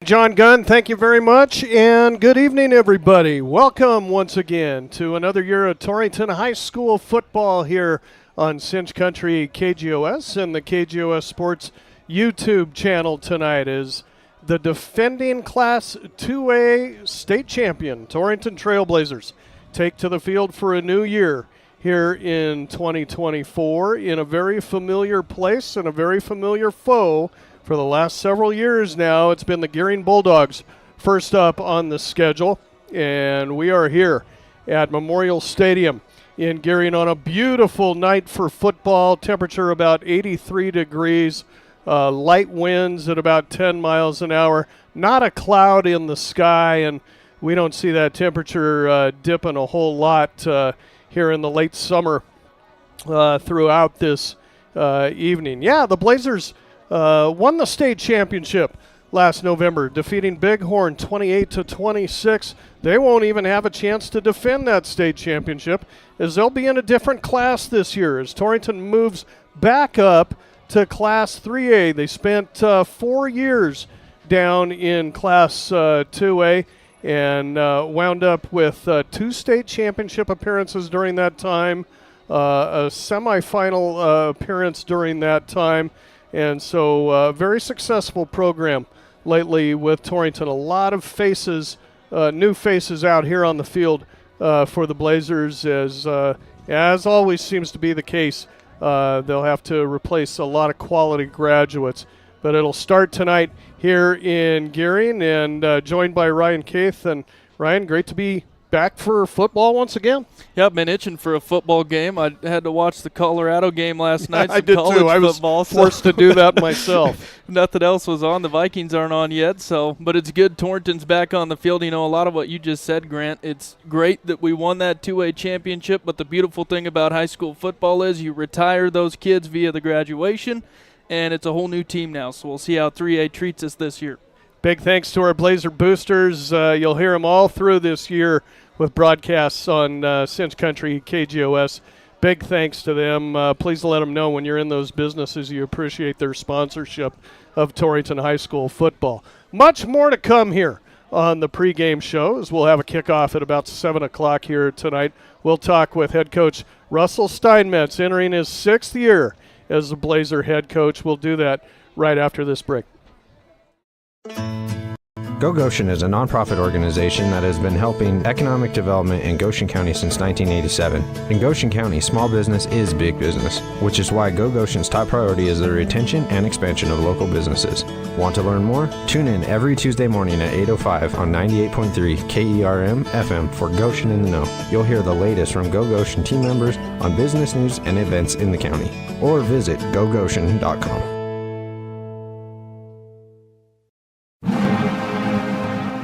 John Gunn, thank you very much, and good evening, everybody. Welcome once again to another year of Torrington High School football here on Cinch Country KGOS and the KGOS Sports YouTube channel tonight as the defending Class 2A state champion, Torrington Trailblazers, take to the field for a new year here in 2024 in a very familiar place and a very familiar foe. For the last several years now, it's been the Gering Bulldogs first up on the schedule, and we are here at Memorial Stadium in Gering on a beautiful night for football, temperature about 83 degrees, light winds at about 10 miles an hour, not a cloud in the sky, and we don't see that temperature dipping a whole lot here in the late summer throughout this evening. Yeah, the Blazers won the state championship last November, defeating Bighorn 28-26. They won't even have a chance to defend that state championship as they'll be in a different class this year as Torrington moves back up to Class 3A. They spent 4 years down in Class 2A and wound up with 2 state championship appearances during that time, a semifinal appearance during that time. And so very successful program lately with Torrington. A lot of faces, new faces out here on the field for the Blazers as always seems to be the case. They'll have to replace a lot of quality graduates. But it'll start tonight here in Gering and joined by Ryan Keith. And Ryan, great to be back for football once again. Yeah, I've been itching for a football game. I had to watch the Colorado game last night. I did too. I was forced to do that myself. Nothing else was on. The Vikings aren't on yet, but it's good Torrington's back on the field. You know, a lot of what you just said, Grant, it's great that we won that 2A championship, but the beautiful thing about high school football is you retire those kids via the graduation, and it's a whole new team now, so we'll see how 3A treats us this year. Big thanks to our Blazer boosters. You'll hear them all through this year with broadcasts on Cinch Country KGOS. Big thanks to them. Please let them know when you're in those businesses you appreciate their sponsorship of Torrington High School football. Much more to come here on the pregame show as we'll have a kickoff at about 7 o'clock here tonight. We'll talk with head coach Russell Steinmetz, entering his 6th year as the Blazer head coach. We'll do that right after this break. Go Goshen is a nonprofit organization that has been helping economic development in Goshen County since 1987. In Goshen County, small business is big business, which is why Go Goshen's top priority is the retention and expansion of local businesses. Want to learn more? Tune in every Tuesday morning at 8:05 on 98.3 KERM FM for Goshen in the Know. You'll hear the latest from Go Goshen team members on business news and events in the county. Or visit gogoshen.com.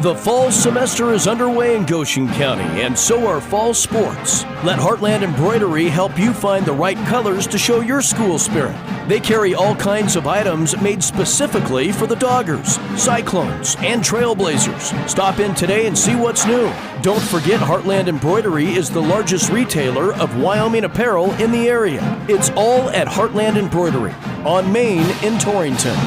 The fall semester is underway in Goshen County, and so are fall sports. Let Heartland Embroidery help you find the right colors to show your school spirit. They carry all kinds of items made specifically for the Doggers, Cyclones, and Trailblazers. Stop in today and see what's new. Don't forget Heartland Embroidery is the largest retailer of Wyoming apparel in the area. It's all at Heartland Embroidery on Main in Torrington.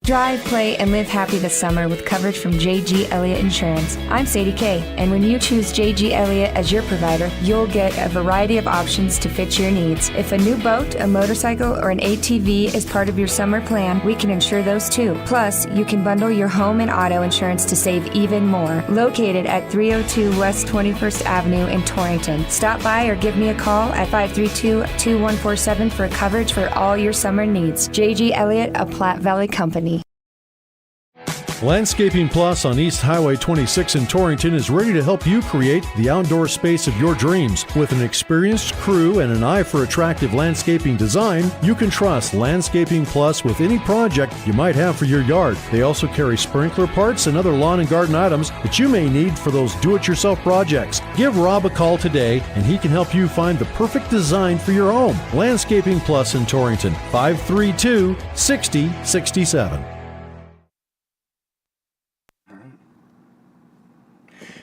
Drive, play, and live happy this summer with coverage from J.G. Elliott Insurance. I'm Sadie Kay, and when you choose J.G. Elliott as your provider, you'll get a variety of options to fit your needs. If a new boat, a motorcycle, or an ATV is part of your summer plan, we can insure those too. Plus, you can bundle your home and auto insurance to save even more. Located at 302 West 21st Avenue in Torrington. Stop by or give me a call at 532-2147 for coverage for all your summer needs. J.G. Elliott, a Platte Valley company. Landscaping Plus on East Highway 26 in Torrington is ready to help you create the outdoor space of your dreams. With an experienced crew and an eye for attractive landscaping design, you can trust Landscaping Plus with any project you might have for your yard. They also carry sprinkler parts and other lawn and garden items that you may need for those do-it-yourself projects. Give Rob a call today and he can help you find the perfect design for your home. Landscaping Plus in Torrington, 532-6067.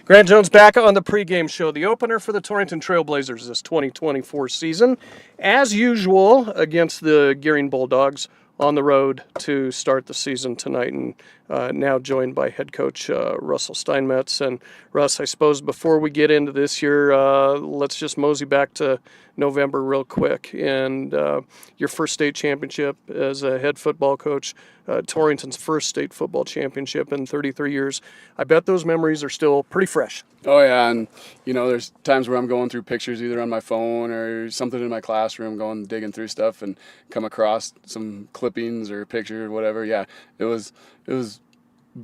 Grant Jones back on the pregame show, the opener for the Torrington Trailblazers this 2024 season. As usual, against the Gering Bulldogs on the road to start the season tonight, and now joined by head coach Russell Steinmetz. And Russ, I suppose before we get into this year, let's just mosey back to November real quick. And your first state championship as a head football coach, Torrington's first state football championship in 33 years. I bet those memories are still pretty fresh. Oh, yeah, and, there's times where I'm going through pictures either on my phone or something in my classroom, digging through stuff and come across some clippings or picture or whatever. Yeah, it was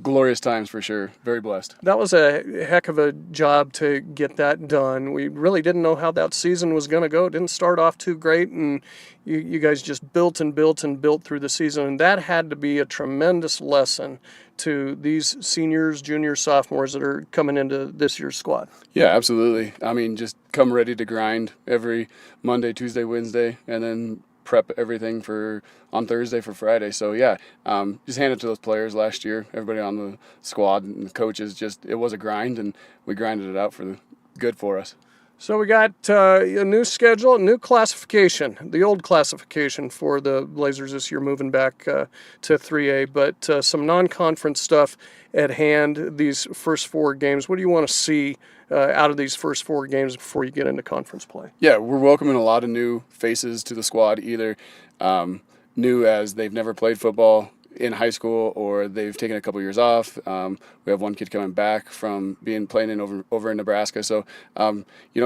glorious times for sure. Very blessed. That was a heck of a job to get that done. We really didn't know how that season was going to go. It didn't start off too great, and you guys just built and built and built through the season, and that had to be a tremendous lesson to these seniors, juniors, sophomores that are coming into this year's squad. Yeah, absolutely. I mean, just come ready to grind every Monday, Tuesday, Wednesday, and then prep everything on Thursday for Friday. So yeah, just hand it to those players last year. Everybody on the squad and the coaches, it was a grind, and we grinded it out for the good for us. So we got a new schedule, a new classification, the old classification for the Blazers this year, moving back to 3A, but some non-conference stuff at hand these first 4 games. What do you want to see out of these first 4 games before you get into conference play? Yeah, we're welcoming a lot of new faces to the squad, either new as they've never played football in high school or they've taken a couple years off. We have one kid coming back from playing over in Nebraska. So,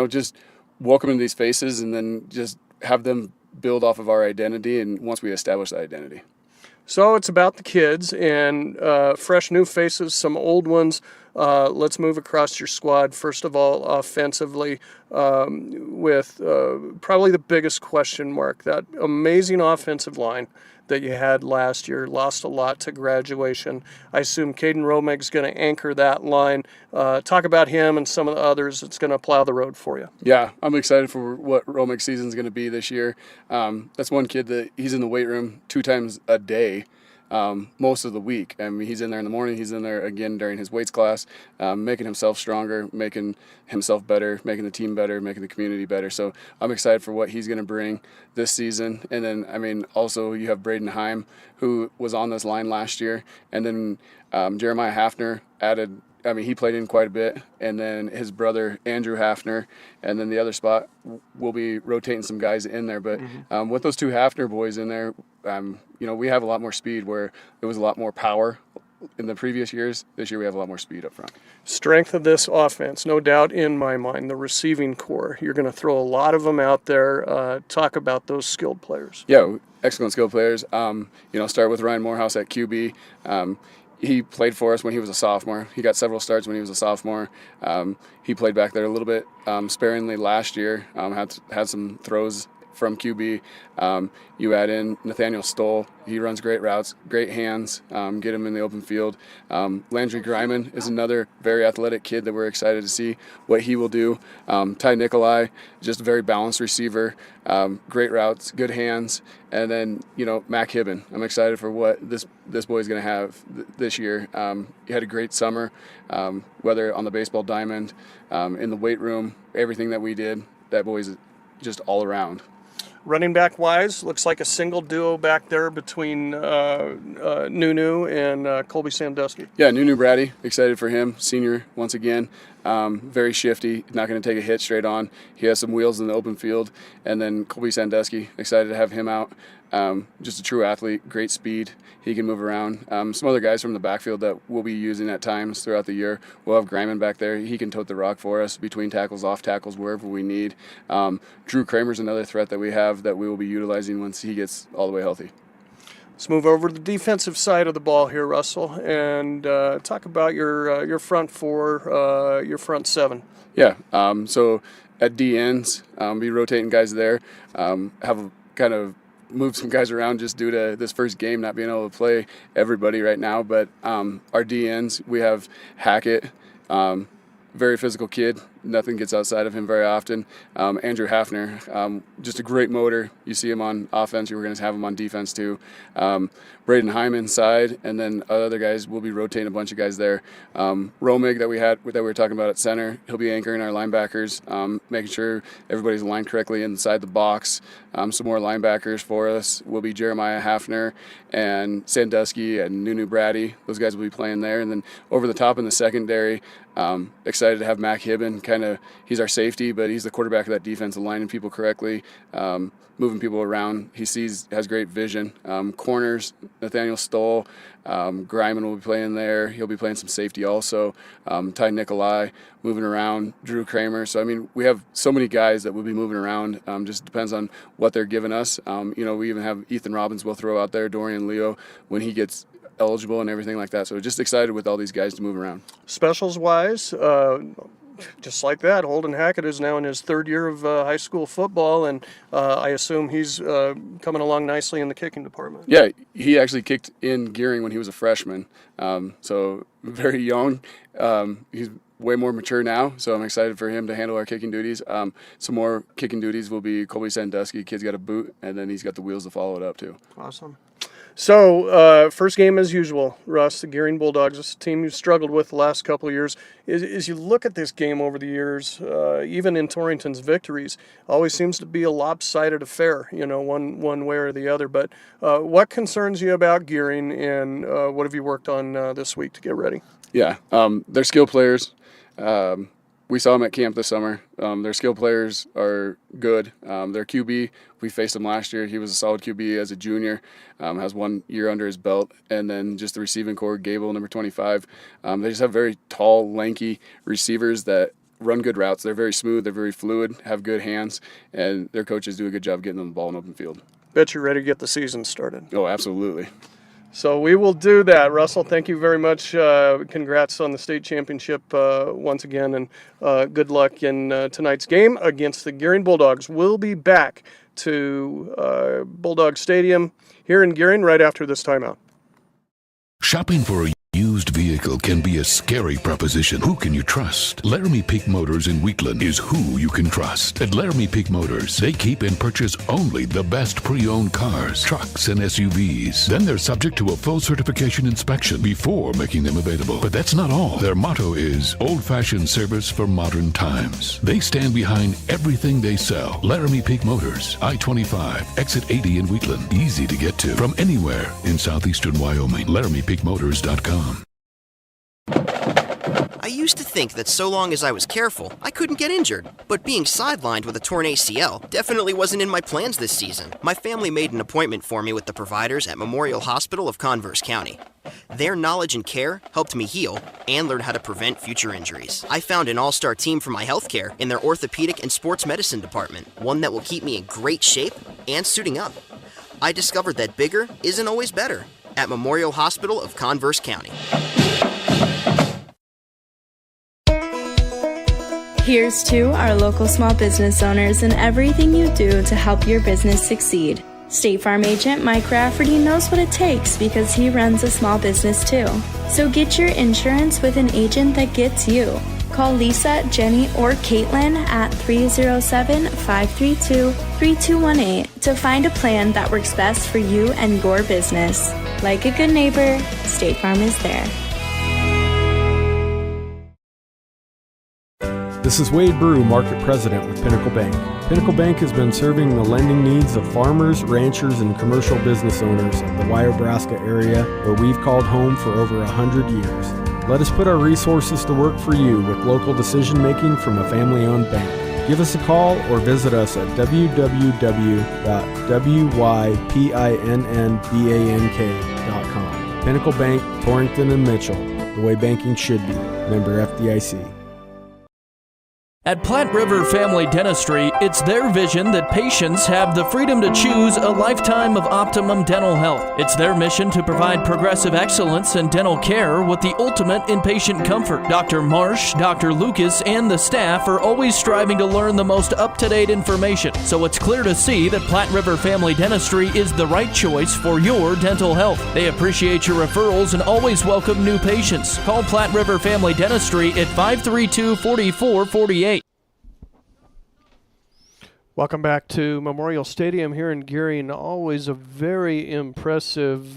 just welcoming these faces and then just have them build off of our identity, and once we establish that identity. So it's about the kids and fresh new faces, some old ones. Let's move across your squad. First of all, offensively, with probably the biggest question mark, that amazing offensive line that you had last year, lost a lot to graduation. I assume Caden Romeg's going to anchor that line. Talk about him and some of the others that's going to plow the road for you. Yeah, I'm excited for what Romeg's season is going to be this year. That's one kid that he's in the weight room 2 times a day. Most of the week. I mean, he's in there in the morning, he's in there again during his weights class, making himself stronger, making himself better, making the team better, making the community better. So I'm excited for what he's going to bring this season. And then, also you have Braden Heim, who was on this line last year. And then Jeremiah Hafner added. He played in quite a bit, and then his brother Andrew Hafner, and then the other spot we'll be rotating some guys in there. But with those 2 Hafner boys in there, we have a lot more speed where there was a lot more power in the previous years. This year we have a lot more speed up front. Strength of this offense, no doubt in my mind, the receiving core. You're going to throw a lot of them out there. Talk about those skilled players. Yeah, excellent skilled players. Start with Ryan Morehouse at QB. He played for us when he was a sophomore. He got several starts when he was a sophomore. He played back there a little bit sparingly last year, had some throws from QB. You add in Nathaniel Stoll. He runs great routes, great hands, get him in the open field. Landry Greiman is another very athletic kid that we're excited to see what he will do. Ty Nikolai, just a very balanced receiver, great routes, good hands. And then, Mac Hibben. I'm excited for what this boy is going to have this year. He had a great summer, whether on the baseball diamond, in the weight room, everything that we did. That boy's just all around. Running back wise, looks like a single duo back there between Nunu and Colby Sandusky. Yeah, Nunu Brady, excited for him, senior once again. Very shifty, not going to take a hit straight on. He has some wheels in the open field. And then Colby Sandusky, excited to have him out. Just a true athlete, great speed. He can move around. Some other guys from the backfield that we'll be using at times throughout the year. We'll have Greiman back there. He can tote the rock for us between tackles, off tackles, wherever we need. Drew Kramer's another threat that we have that we will be utilizing once he gets all the way healthy. Let's move over to the defensive side of the ball here, Russell, and talk about your front 4, your front 7. Yeah, so at D ends, be rotating guys there. Have kind of move some guys around just due to this first game not being able to play everybody right now. But our D ends, we have Hackett, very physical kid, Nothing gets outside of him very often. Andrew Hafner, just a great motor. You see him on offense. We're going to have him on defense too. Braden Hyman side, and then other guys, we'll be rotating a bunch of guys there. Romig that we were talking about at center, he'll be anchoring our linebackers, making sure everybody's aligned correctly inside the box. Some more linebackers for us will be Jeremiah Hafner and Sandusky and Nunu Brady. Those guys will be playing there. And then over the top in the secondary, excited to have Mac Hibben. He's our safety, but he's the quarterback of that defense, aligning people correctly, moving people around. He has great vision. Corners, Nathaniel Stoll, Gryman will be playing there. He'll be playing some safety also. Ty Nikolai moving around, Drew Kramer. So, we have so many guys that will be moving around. Just depends on what they're giving us. We even have Ethan Robbins we'll throw out there, Dorian Leo, when he gets eligible and everything like that. So just excited with all these guys to move around. Specials-wise, just like that, Holden Hackett is now in his third year of high school football, and I assume he's coming along nicely in the kicking department. Yeah, he actually kicked in Gering when he was a freshman, so very young. He's way more mature now, so I'm excited for him to handle our kicking duties. Some more kicking duties will be Colby Sandusky. Kid's got a boot, and then he's got the wheels to follow it up too. Awesome. So, first game as usual, Russ, the Gering Bulldogs, this is a team you've struggled with the last couple of years. As you look at this game over the years, even in Torrington's victories, always seems to be a lopsided affair, one way or the other. But what concerns you about Gering, and what have you worked on this week to get ready? Yeah, they're skill players. We saw them at camp this summer. Their skill players are good. Their QB, we faced him last year. He was a solid QB as a junior, has 1 year under his belt. And then just the receiving core, Gable, number 25. They just have very tall, lanky receivers that run good routes. They're very smooth. They're very fluid, have good hands, and their coaches do a good job getting them the ball in open field. Bet you're ready to get the season started. Oh, absolutely. So we will do that. Russell, thank you very much. Congrats on the state championship once again, and good luck in tonight's game against the Gering Bulldogs. We'll be back to Bulldog Stadium here in Gering right after this timeout. Shopping for a used vehicle can be a scary proposition. Who can you trust? Laramie Peak Motors in Wheatland is who you can trust. At Laramie Peak Motors, they keep and purchase only the best pre-owned cars, trucks, and SUVs. Then they're subject to a full certification inspection before making them available. But that's not all. Their motto is old-fashioned service for modern times. They stand behind everything they sell. Laramie Peak Motors, I-25, exit 80 in Wheatland. Easy to get to from anywhere in southeastern Wyoming. LaramiePeakMotors.com. I used to think that so long as I was careful, I couldn't get injured. But being sidelined with a torn ACL definitely wasn't in my plans this season. My family made an appointment for me with the providers at Memorial Hospital of Converse County. Their knowledge and care helped me heal and learn how to prevent future injuries. I found an all-star team for my health care in their orthopedic and sports medicine department, one that will keep me in great shape and suiting up. I discovered that bigger isn't always better at Memorial Hospital of Converse County. Here's to our local small business owners and everything you do to help your business succeed. State Farm agent Mike Rafferty knows what it takes because he runs a small business too. So get your insurance with an agent that gets you. Call Lisa, Jenny, or Caitlin at 307-532-3218 to find a plan that works best for you and your business. Like a good neighbor, State Farm is there. This is Wade Brew, Market President with Pinnacle Bank. Pinnacle Bank has been serving the lending needs of farmers, ranchers, and commercial business owners of the Wyobraska area, where we've called home for over 100 years. Let us put our resources to work for you with local decision-making from a family-owned bank. Give us a call or visit us at www.wypinnbank.com. Pinnacle Bank, Torrington and Mitchell, the way banking should be. Member FDIC. At Platte River Family Dentistry, it's their vision that patients have the freedom to choose a lifetime of optimum dental health. It's their mission to provide progressive excellence in dental care with the ultimate in patient comfort. Dr. Marsh, Dr. Lucas, and the staff are always striving to learn the most up-to-date information, so it's clear to see that Platte River Family Dentistry is the right choice for your dental health. They appreciate your referrals and always welcome new patients. Call Platte River Family Dentistry at 532-4448. Welcome back to Memorial Stadium here in Gering. Always a very impressive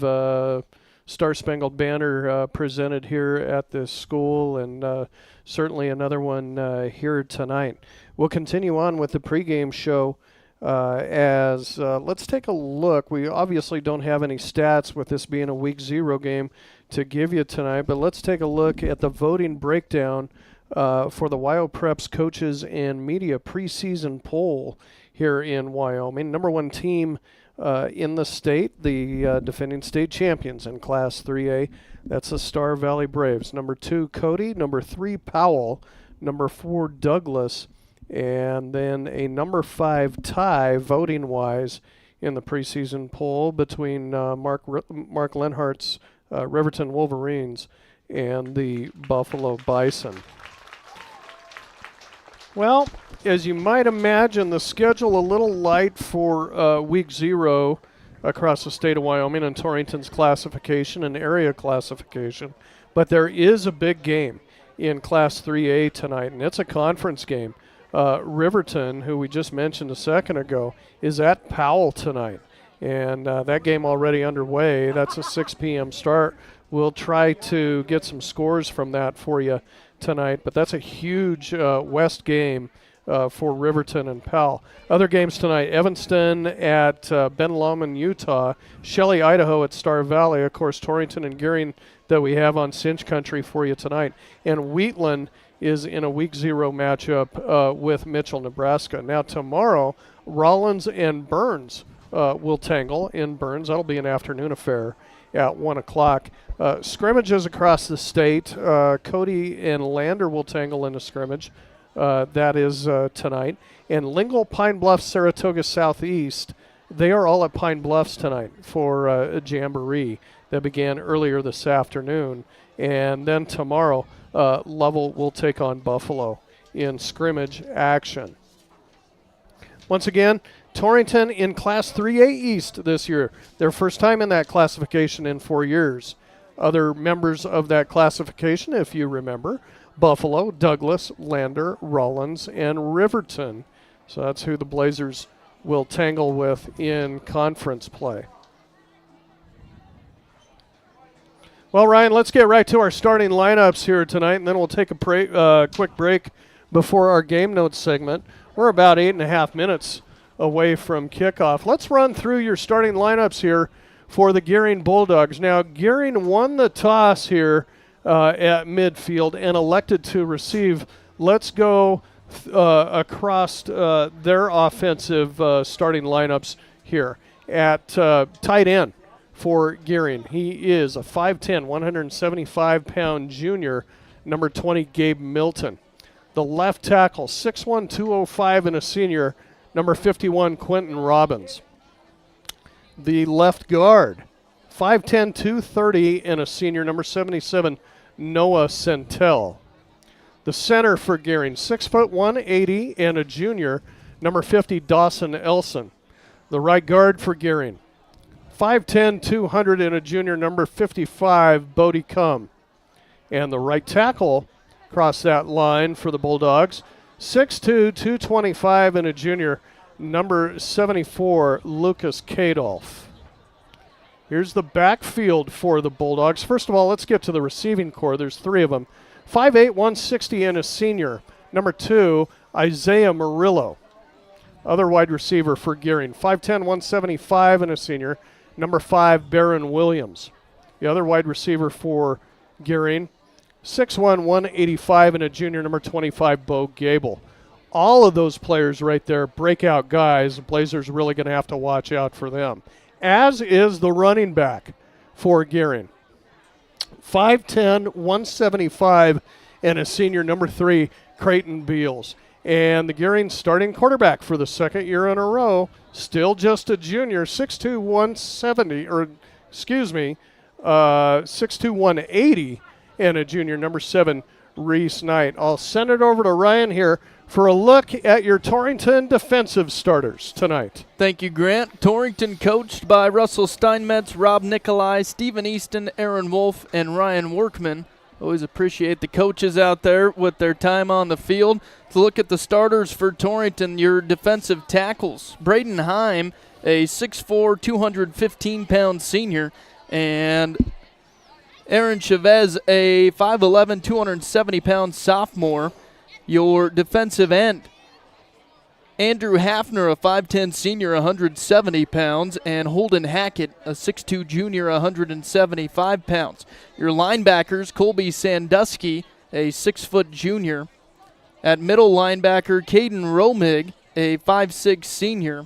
Star-Spangled Banner presented here at this school, and certainly another one here tonight. We'll continue on with the pregame show as let's take a look. We obviously don't have any stats with this being a Week 0 game to give you tonight, but let's take a look at the voting breakdown for the WyoPreps coaches and media preseason poll here in Wyoming. Number 1 team in the state, the defending state champions in Class 3A. That's the Star Valley Braves. Number 2, Cody. Number 3, Powell. Number 4, Douglas. And then a number 5 tie, voting-wise, in the preseason poll between Mark Lenhart's Riverton Wolverines and the Buffalo Bison. Well, as you might imagine, the schedule a little light for Week 0 across the state of Wyoming and Torrington's classification and area classification. But there is a big game in Class 3A tonight, and it's a conference game. Riverton, who we just mentioned a second ago, is at Powell tonight. And that game already underway. That's a 6 p.m. start. We'll try to get some scores from that for you tonight, but that's a huge West game for Riverton and Powell. Other games tonight: Evanston at Ben Lomond, Utah; Shelley, Idaho at Star Valley; of course, Torrington and Gering that we have on Cinch Country for you tonight. And Wheatland is in a Week 0 matchup with Mitchell, Nebraska. Now tomorrow, Rollins and Burns will tangle in Burns. That'll be an afternoon affair at 1 o'clock. Scrimmages across the state. Cody and Lander will tangle in a scrimmage. That is tonight. And Lingle, Pine Bluff, Saratoga Southeast, they are all at Pine Bluffs tonight for a jamboree that began earlier this afternoon. And then tomorrow, Lovell will take on Buffalo in scrimmage action. Once again, Torrington in Class 3A East this year. Their first time in that classification in 4 years. Other members of that classification, if you remember: Buffalo, Douglas, Lander, Rollins, and Riverton. So that's who the Blazers will tangle with in conference play. Well, Ryan, let's get right to our starting lineups here tonight, and then we'll take a quick break before our game notes segment. We're about 8.5 minutes away from kickoff. Let's run through your starting lineups here for the Gering Bulldogs. Now, Gering won the toss here at midfield and elected to receive. Let's go across their offensive starting lineups here. At tight end for Gering, he is a 5'10", 175-pound junior, number 20, Gabe Milton. The left tackle, 6'1", 205, and a senior, number 51, Quentin Robbins. The left guard, 5'10", 230, and a senior, number 77, Noah Centel. The center for Gering, 6'1", 180, and a junior, number 50, Dawson Elson. The right guard for Gering, 5'10", 200, and a junior, number 55, Bodie Cum. And the right tackle across that line for the Bulldogs, 6'2", 225, and a junior, number 74, Lucas Kadolf. Here's the backfield for the Bulldogs. First of all, let's get to the receiving core. There's 3 of them. 5'8", 160, and a senior, number 2, Isaiah Murillo. Other wide receiver for Gering, 5'10", 175, and a senior, number 5, Barron Williams. The other wide receiver for Gering, 6'1", 185, and a junior, number 25, Bo Gable. All of those players right there, breakout guys. The Blazers really going to have to watch out for them. As is the running back for Gering. 5'10", 175, and a senior, number 3, Creighton Beals. And the Gering starting quarterback for the second year in a row, still just a junior, 6'2", 170, 6'2", 180, and a junior, number 7, Reese Knight. I'll send it over to Ryan here for a look at your Torrington defensive starters tonight. Thank you, Grant. Torrington coached by Russell Steinmetz, Rob Nikolai, Stephen Easton, Aaron Wolf, and Ryan Workman. Always appreciate the coaches out there with their time on the field. To look at the starters for Torrington, your defensive tackles. Braden Heim, a 6'4", 215-pound senior, and Aaron Chavez, a 5'11", 270-pound sophomore. Your defensive end, Andrew Hafner, a 5'10 senior, 170 pounds, and Holden Hackett, a 6'2 junior, 175 pounds. Your linebackers, Colby Sandusky, a 6-foot junior. At middle linebacker, Caden Romig, a 5'6 senior.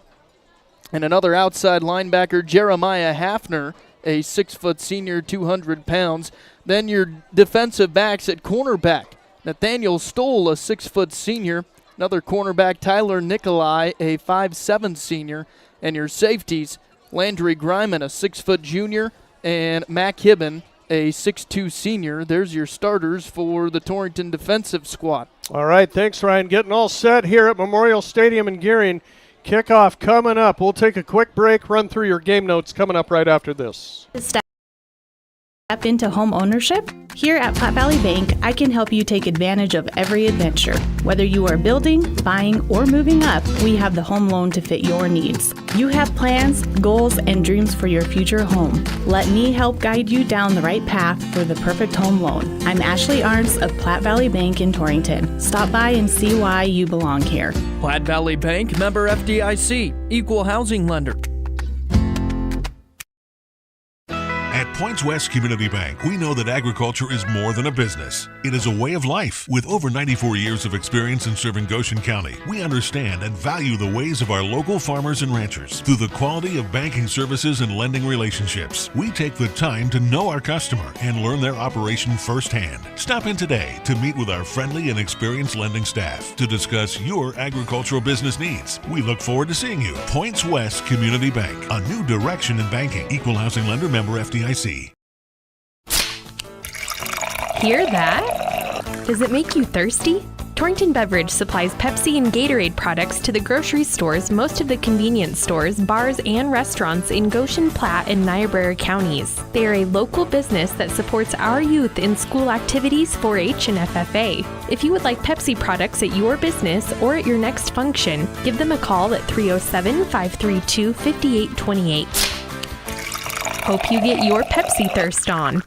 And another outside linebacker, Jeremiah Hafner, a 6-foot senior, 200 pounds. Then your defensive backs at cornerback, Nathaniel Stoll, a 6-foot senior. Another cornerback, Tyler Nikolai, a 5'7 senior. And your safeties, Landry Griman, a 6-foot junior, and Mac Hibben, a 6'2 senior. There's your starters for the Torrington defensive squad. All right, thanks, Ryan. Getting all set here at Memorial Stadium in Gering. Kickoff coming up. We'll take a quick break, run through your game notes coming up right after this. Step into home ownership? Here at Platte Valley Bank, I can help you take advantage of every adventure. Whether you are building, buying, or moving up, we have the home loan to fit your needs. You have plans, goals, and dreams for your future home. Let me help guide you down the right path for the perfect home loan. I'm Ashley Arntz of Platte Valley Bank in Torrington. Stop by and see why you belong here. Platte Valley Bank, member FDIC, equal housing lender. At Points West Community Bank, we know that agriculture is more than a business. It is a way of life. With over 94 years of experience in serving Goshen County, we understand and value the ways of our local farmers and ranchers. Through the quality of banking services and lending relationships, we take the time to know our customer and learn their operation firsthand. Stop in today to meet with our friendly and experienced lending staff to discuss your agricultural business needs. We look forward to seeing you. Points West Community Bank, a new direction in banking. Equal housing lender, member FDIC. Hear that? Does it make you thirsty? Torrington Beverage supplies Pepsi and Gatorade products to the grocery stores, most of the convenience stores, bars, and restaurants in Goshen, Platte, and Niobrara counties. They are a local business that supports our youth in school activities, 4-H, and FFA. If you would like Pepsi products at your business or at your next function, give them a call at 307-532-5828. Hope you get your Pepsi thirst on.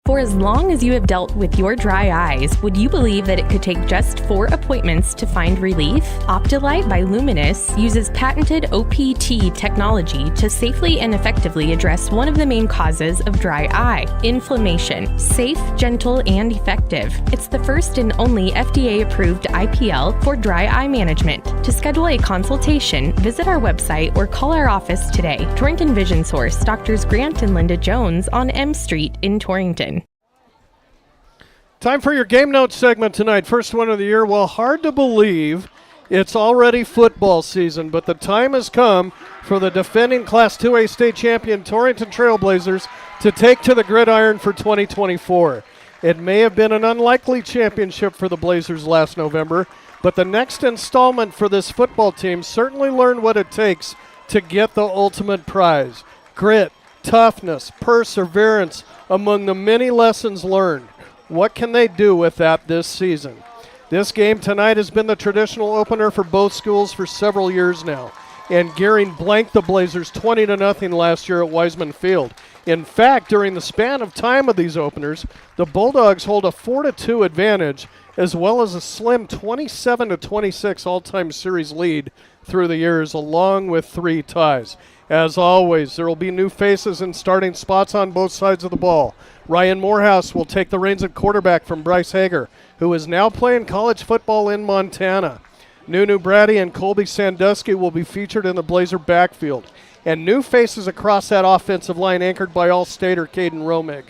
For as long as you have dealt with your dry eyes, would you believe that it could take just 4 appointments to find relief? Optilight by Luminous uses patented OPT technology to safely and effectively address one of the main causes of dry eye, inflammation. Safe, gentle, and effective. It's the first and only FDA-approved IPL for dry eye management. To schedule a consultation, visit our website or call our office today. Torrington Vision Source, Doctors Grant and Linda Jones on M Street in Torrington. Time for your game notes segment tonight. First one of the year. Well, hard to believe it's already football season, but the time has come for the defending Class 2A state champion Torrington Trailblazers to take to the gridiron for 2024. It may have been an unlikely championship for the Blazers last November, but the next installment for this football team certainly learned what it takes to get the ultimate prize. Grit, toughness, perseverance, among the many lessons learned. What can they do with that this season? This game tonight has been the traditional opener for both schools for several years now, and Gering blanked the Blazers 20-0 last year at Wiseman Field. In fact, during the span of time of these openers, the Bulldogs hold a 4-2 advantage, as well as a slim 27-26 all-time series lead through the years, along with 3 ties. As always, there will be new faces in starting spots on both sides of the ball. Ryan Morehouse will take the reins at quarterback from Bryce Hager, who is now playing college football in Montana. Nunu Brady and Colby Sandusky will be featured in the Blazer backfield. And new faces across that offensive line anchored by All-Stater Caden Romig.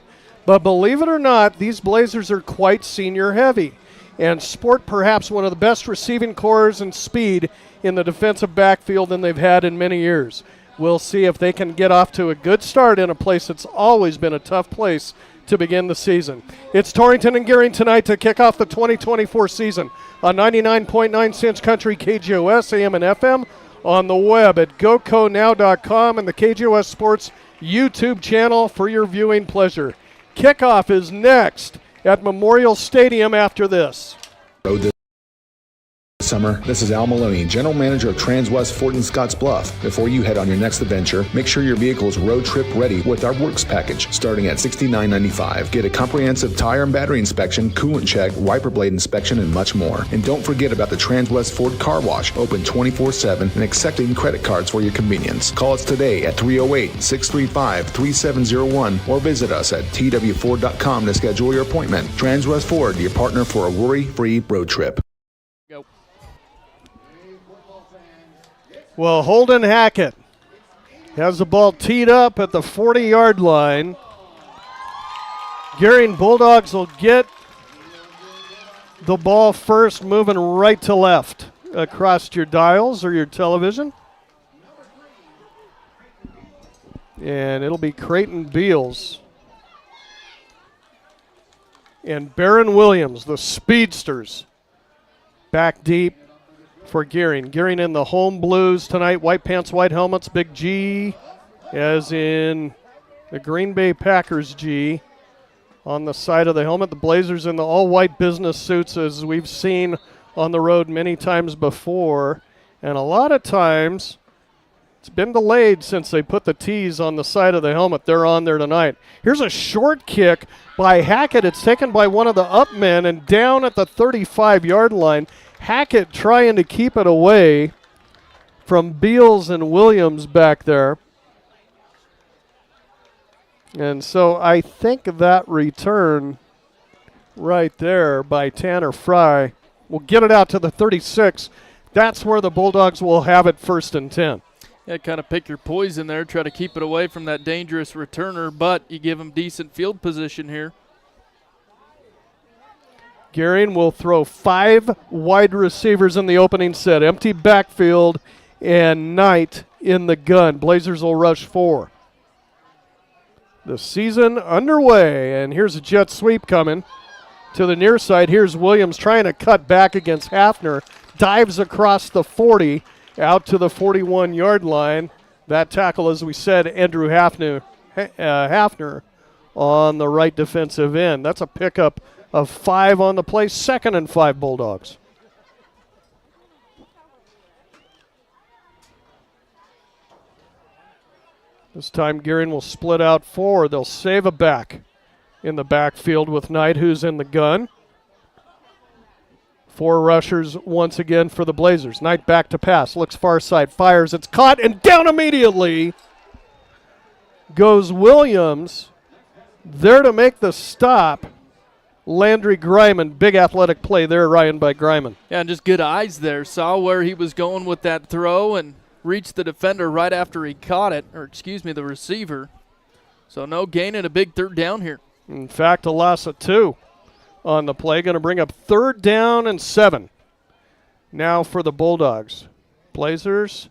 But believe it or not, these Blazers are quite senior heavy and sport perhaps one of the best receiving cores and speed in the defensive backfield than they've had in many years. We'll see if they can get off to a good start in a place that's always been a tough place to begin the season. It's Torrington and Gering tonight to kick off the 2024 season on 99.9 Cinch Country, KGOS, AM and FM, on the web at GoCoNow.com and the KGOS Sports YouTube channel for your viewing pleasure. Kickoff is next at Memorial Stadium after this. Summer. This is Al Maloney, General Manager of Transwest Ford in Scotts Bluff. Before you head on your next adventure, make sure your vehicle is road trip ready with our Works package, starting at $69.95. Get a comprehensive tire and battery inspection, coolant check, wiper blade inspection, and much more. And don't forget about the Transwest Ford Car Wash, open 24/7 and accepting credit cards for your convenience. Call us today at 308-635-3701 or visit us at twford.com to schedule your appointment. Transwest Ford, your partner for a worry-free road trip. Well, Holden Hackett has the ball teed up at the 40-yard line. Gering Bulldogs will get the ball first, moving right to left across your dials or your television. And it'll be Creighton Beals and Barron Williams, the speedsters, back deep for Gering. Gering in the home blues tonight, white pants, white helmets, big G, as in the Green Bay Packers G on the side of the helmet. The Blazers in the all-white business suits, as we've seen on the road many times before. And a lot of times, it's been delayed since they put the T's on the side of the helmet. They're on there tonight. Here's a short kick by Hackett. It's taken by one of the up men and down at the 35-yard line. Hackett trying to keep it away from Beals and Williams back there. And so I think that return right there by Tanner Fry will get it out to the 36. That's where the Bulldogs will have it 1st and 10. Yeah, kind of pick your poison there, try to keep it away from that dangerous returner, but you give them decent field position here. Gering will throw 5 wide receivers in the opening set. Empty backfield and Knight in the gun. Blazers will rush 4. The season underway, and here's a jet sweep coming to the near side. Here's Williams trying to cut back against Hafner. Dives across the 40 out to the 41-yard line. That tackle, as we said, Andrew Hafner on the right defensive end. That's a pickup of 5 on the play, 2nd and 5 Bulldogs. This time Gering will split out 4. They'll save a back in the backfield with Knight, who's in the gun. 4 rushers once again for the Blazers. Knight back to pass, looks far side, fires, it's caught, and down immediately goes Williams. There to make the stop, Landry Greiman. Big athletic play there, Ryan, by Greiman. Yeah, and just good eyes there. Saw where he was going with that throw and reached the defender right after he caught it, or excuse me, the receiver. So no gain and a big 3rd down here. In fact, a loss of 2 on the play. Going to bring up 3rd down and 7 now for the Bulldogs. Blazers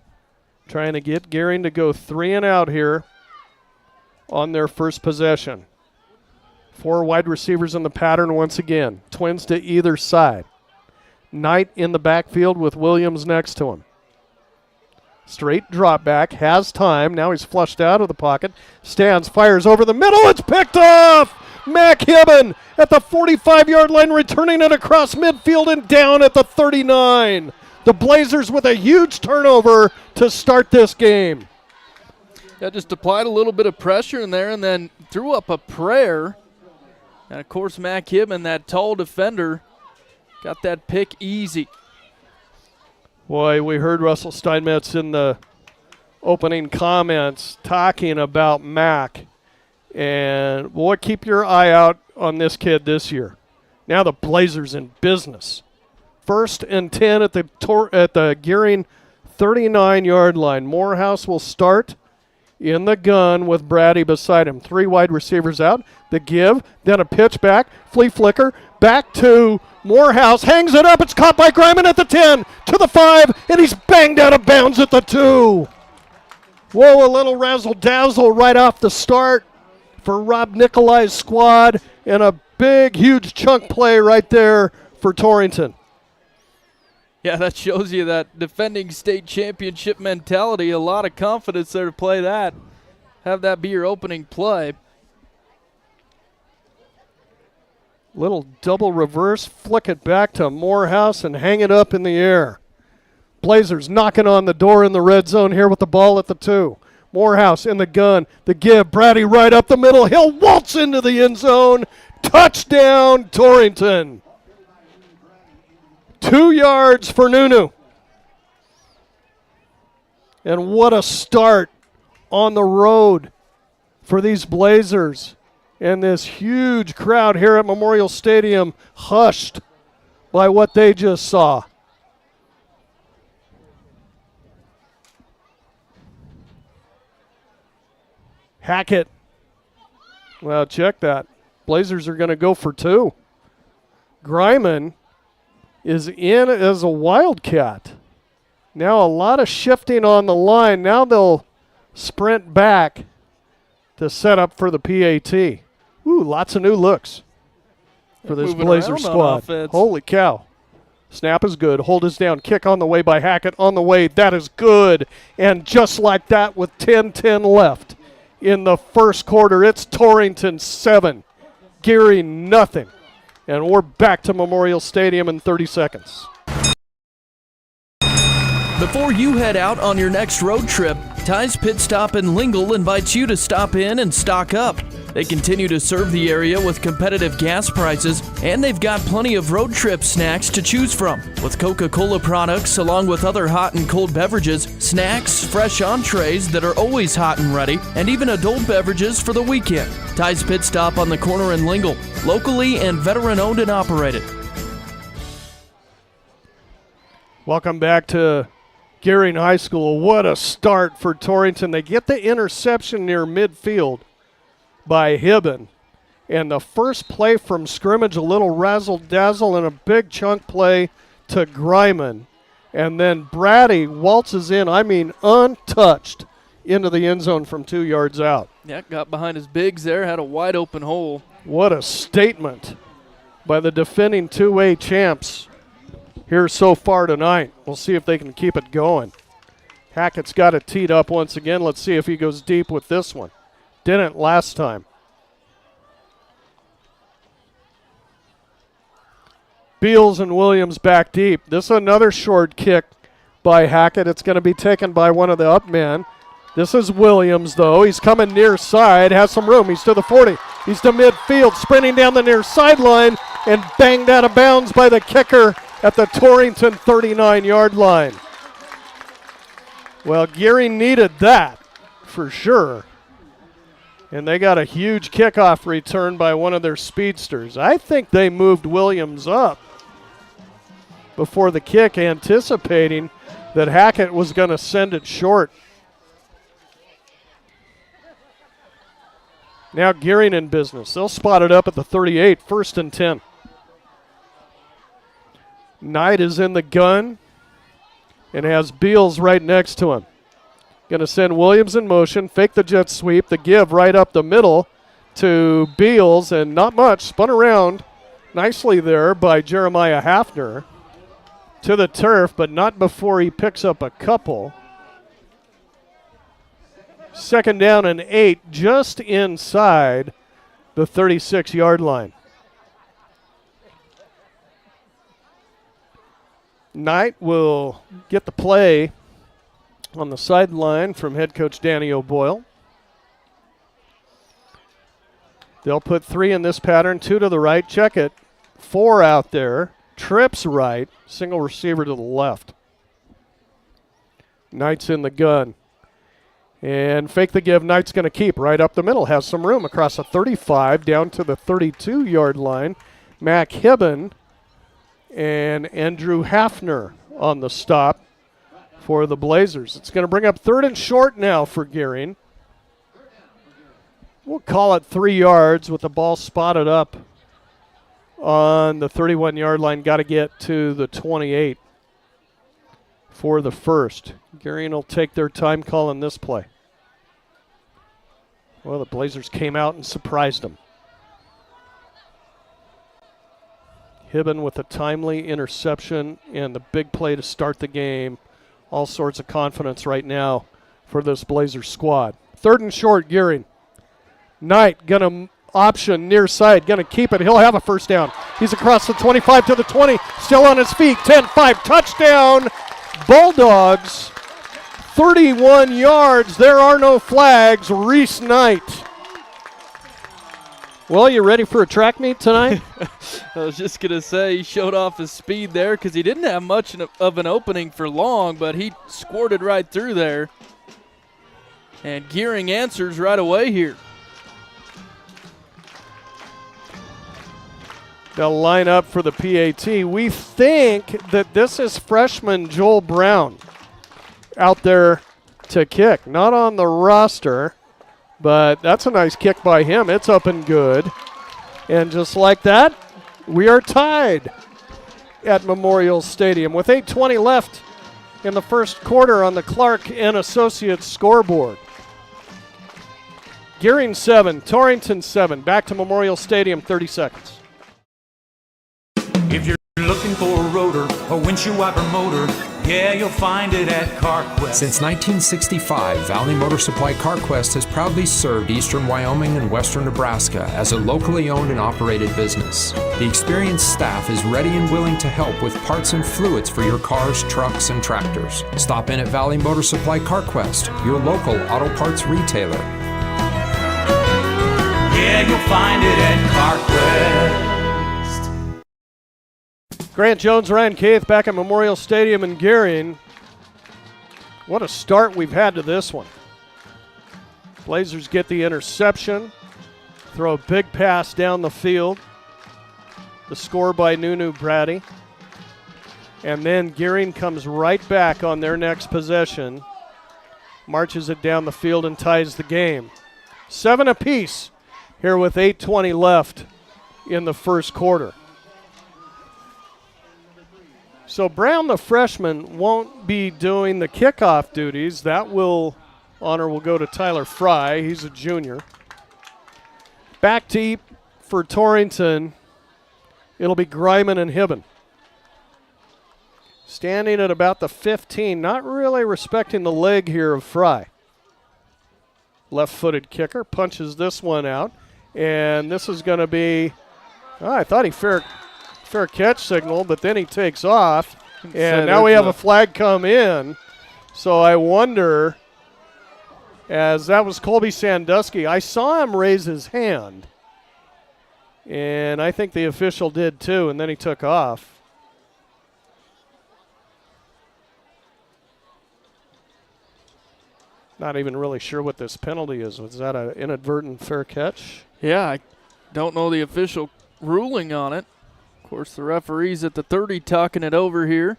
trying to get Gering to go 3 and out here on their first possession. 4 wide receivers in the pattern once again. Twins to either side. Knight in the backfield with Williams next to him. Straight drop back, has time. Now he's flushed out of the pocket. Stands, fires over the middle. It's picked off! Mac Hibben at the 45-yard line, returning it across midfield and down at the 39. The Blazers with a huge turnover to start this game. Yeah, just applied a little bit of pressure in there and then threw up a prayer. And, of course, Mac Hibben, that tall defender, got that pick easy. Boy, we heard Russell Steinmetz in the opening comments talking about Mac. And, boy, keep your eye out on this kid this year. Now the Blazers in business. 1st and 10 at the Gering 39-yard line. Morehouse will start in the gun with Brady beside him. 3 wide receivers out. The give, then a pitch back, flea flicker, back to Morehouse, hangs it up. It's caught by Greiman at the 10, to the 5, and he's banged out of bounds at the 2. Whoa, a little razzle-dazzle right off the start for Rob Nikolai's squad, and a big, huge chunk play right there for Torrington. Yeah, that shows you that defending state championship mentality. A lot of confidence there to play that. Have that be your opening play. Little double reverse, flick it back to Morehouse and hang it up in the air. Blazers knocking on the door in the red zone here with the ball at the 2. Morehouse in the gun. The give. Brady right up the middle. He'll waltz into the end zone. Touchdown, Torrington. 2 yards for Nunu. And what a start on the road for these Blazers. And this huge crowd here at Memorial Stadium hushed by what they just saw. Hackett. Well, check that. Blazers are going to go for 2. Greiman is in as a Wildcat. Now a lot of shifting on the line. Now they'll sprint back to set up for the PAT. Ooh, lots of new looks for this Blazer squad. Holy cow. Snap is good. Hold is down. Kick on the way by Hackett. On the way. That is good. And just like that with 10:10 left in the first quarter, it's Torrington 7, Gering nothing. And we're back to Memorial Stadium in 30 seconds. Before you head out on your next road trip, Ty's Pit Stop in Lingle invites you to stop in and stock up. They continue to serve the area with competitive gas prices, and they've got plenty of road trip snacks to choose from. With Coca-Cola products, along with other hot and cold beverages, snacks, fresh entrees that are always hot and ready, and even adult beverages for the weekend. Ty's Pit Stop on the corner in Lingle, locally and veteran-owned and operated. Welcome back to Gering High School. What a start for Torrington. They get the interception near midfield by Hibben. And the first play from scrimmage, a little razzle-dazzle and a big chunk play to Greiman. And then Brady waltzes in, untouched, into the end zone from 2 yards out. Yeah, got behind his bigs there, had a wide open hole. What a statement by the defending 2A champs here so far tonight. We'll see if they can keep it going. Hackett's got it teed up once again. Let's see if he goes deep with this one. Didn't last time. Beals and Williams back deep. This is another short kick by Hackett. It's going to be taken by one of the up men. This is Williams, though. He's coming near side, has some room. He's to the 40. He's to midfield, sprinting down the near sideline, and banged out of bounds by the kicker at the Torrington 39-yard line. Well, Gering needed that for sure. And they got a huge kickoff return by one of their speedsters. I think they moved Williams up before the kick, anticipating that Hackett was going to send it short. Now Gering in business. They'll spot it up at the 38, 1st and 10. Knight is in the gun and has Beals right next to him. Going to send Williams in motion, fake the jet sweep, the give right up the middle to Beals, and not much. Spun around nicely there by Jeremiah Hafner to the turf, but not before he picks up a couple. 2nd down and 8, just inside the 36-yard line. Knight will get the play on the sideline from head coach Danny O'Boyle. They'll put 3 in this pattern, 2 to the right. Check it. 4 out there. Trips right. Single receiver to the left. Knight's in the gun. And fake the give. Knight's going to keep right up the middle. Has some room across the 35 down to the 32-yard line. Mac Hibben and Andrew Hafner on the stop for the Blazers. It's going to bring up 3rd and short now for Gering. We'll call it 3 yards with the ball spotted up on the 31-yard line. Got to get to the 28 for the first. Gering will take their time calling this play. Well, the Blazers came out and surprised them. Hibben with a timely interception and the big play to start the game. All sorts of confidence right now for this Blazers squad. 3rd and short, Gering. Knight going to option near side. Going to keep it. He'll have a first down. He's across the 25 to the 20. Still on his feet. 10-5. Touchdown. Bulldogs. 31 yards. There are no flags. Reese Knight. Well, you ready for a track meet tonight? I was just going to say he showed off his speed there because he didn't have much of an opening for long, but he squirted right through there. And Gering answers right away here. They'll line up for the PAT. We think that this is freshman Joel Brown out there to kick. Not on the roster, but that's a nice kick by him. It's up and good. And just like that, we are tied at Memorial Stadium with 8:20 left in the first quarter on the Clark and Associates scoreboard. Gering 7, Torrington 7. Back to Memorial Stadium, 30 seconds. If you're looking for a rotor or windshield wiper motor, yeah, you'll find it at CarQuest. Since 1965, Valley Motor Supply CarQuest has proudly served eastern Wyoming and western Nebraska as a locally owned and operated business. The experienced staff is ready and willing to help with parts and fluids for your cars, trucks, and tractors. Stop in at Valley Motor Supply CarQuest, your local auto parts retailer. Yeah, you'll find it at CarQuest. Grant Jones, Ryan Caith back at Memorial Stadium in Gering. What a start we've had to this one. Blazers get the interception, throw a big pass down the field. The score by Nunu Brady. And then Gering comes right back on their next possession, marches it down the field and ties the game. 7 apiece here with 8:20 left in the first quarter. So Brown, the freshman, won't be doing the kickoff duties. That honor will go to Tyler Fry. He's a junior. Back deep for Torrington, it'll be Greiman and Hibben. Standing at about the 15, not really respecting the leg here of Fry. Left-footed kicker, punches this one out. And this is going to be, I thought he fair catch signal, but then he takes off. And now we have a flag come in. So I wonder, as that was Colby Sandusky, I saw him raise his hand. And I think the official did too, and then he took off. Not even really sure what this penalty is. Was that an inadvertent fair catch? Yeah, I don't know the official ruling on it. Of course, the referee's at the 30 talking it over here.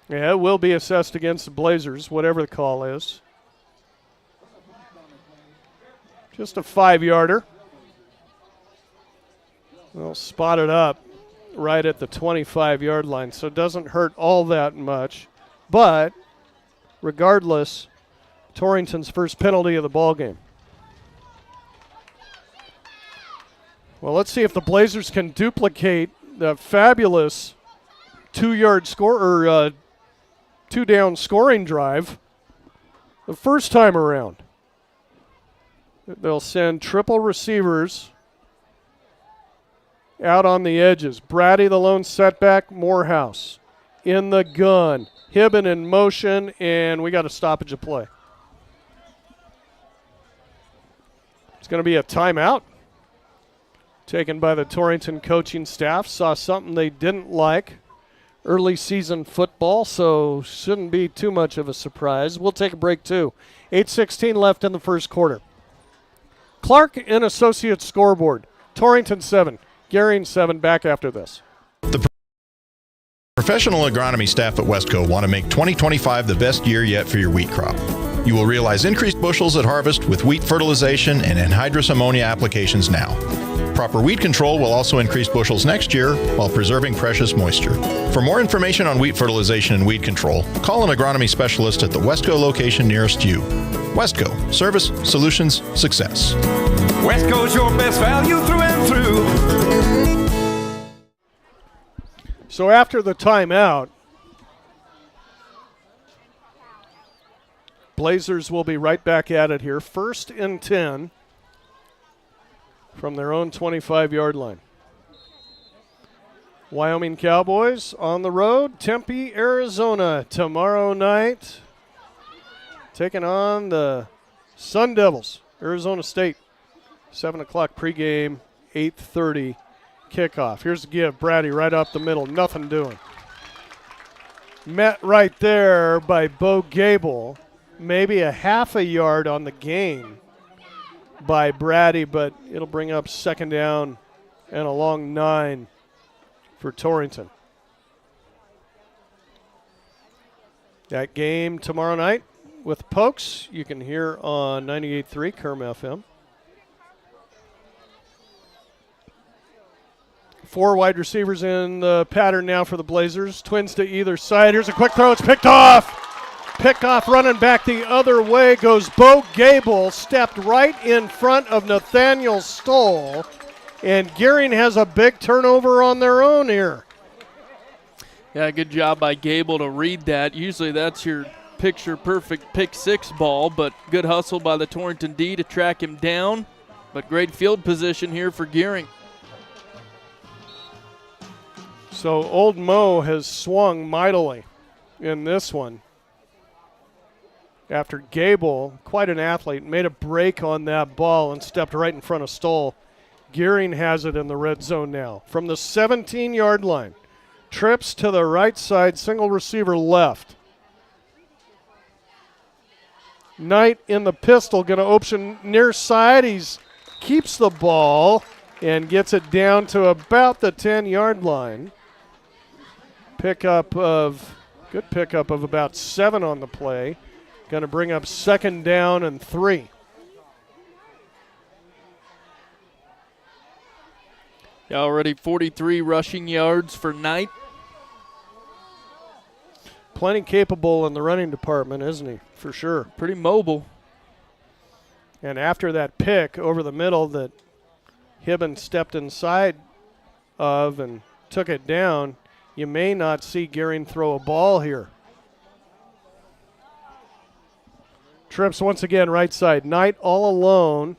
Yeah, it will be assessed against the Blazers, whatever the call is. Just a 5-yarder. Well, spotted up right at the 25-yard line, so it doesn't hurt all that much. But regardless, Torrington's first penalty of the ball game. Well, let's see if the Blazers can duplicate the fabulous 2-yard score or 2-down scoring drive the first time around. They'll send triple receivers out on the edges. Brady, the lone setback. Morehouse in the gun. Hibben in motion, and we got a stoppage of play. It's going to be a timeout taken by the Torrington coaching staff. Saw something they didn't like. Early season football, so shouldn't be too much of a surprise. We'll take a break too. 8:16 left in the first quarter. Clark and Associates scoreboard. Torrington 7, Gering 7. Back after this. The professional agronomy staff at Westco want to make 2025 the best year yet for your wheat crop. You will realize increased bushels at harvest with wheat fertilization and anhydrous ammonia applications now. Proper weed control will also increase bushels next year while preserving precious moisture. For more information on wheat fertilization and weed control, call an agronomy specialist at the Westco location nearest you. Westco, service, solutions, success. Westco's your best value through and through. So after the timeout, Blazers will be right back at it here. 1st and 10 from their own 25-yard line. Wyoming Cowboys on the road, Tempe, Arizona, tomorrow night, taking on the Sun Devils, Arizona State. 7 o'clock pregame, 8:30 kickoff. Here's the give, Brady right up the middle, nothing doing. Met right there by Bo Gable, maybe a half a yard on the gain by Brady, but it'll bring up 2nd down and a long 9 for Torrington. That game tomorrow night with Pokes, you can hear on 98.3 Kerm FM. 4 wide receivers in the pattern now for the Blazers. Twins to either side. Here's a quick throw. It's picked off. Picked off, running back the other way goes Bo Gable. Stepped right in front of Nathaniel Stoll. And Gering has a big turnover on their own here. Yeah, good job by Gable to read that. Usually that's your picture-perfect pick-6 ball, but good hustle by the Torrington D to track him down. But great field position here for Gering. So Old Mo has swung mightily in this one. After Gable, quite an athlete, made a break on that ball and stepped right in front of Stoll. Gering has it in the red zone now. From the 17-yard line, trips to the right side, single receiver left. Knight in the pistol, going to option near side. He keeps the ball and gets it down to about the 10-yard line. Good pickup of about 7 on the play. Going to bring up 2nd down and 3. Already 43 rushing yards for Knight. Plenty capable in the running department, isn't he? For sure. Pretty mobile. And after that pick over the middle that Hibben stepped inside of and took it down, you may not see Gering throw a ball here. Trips once again right side. Knight all alone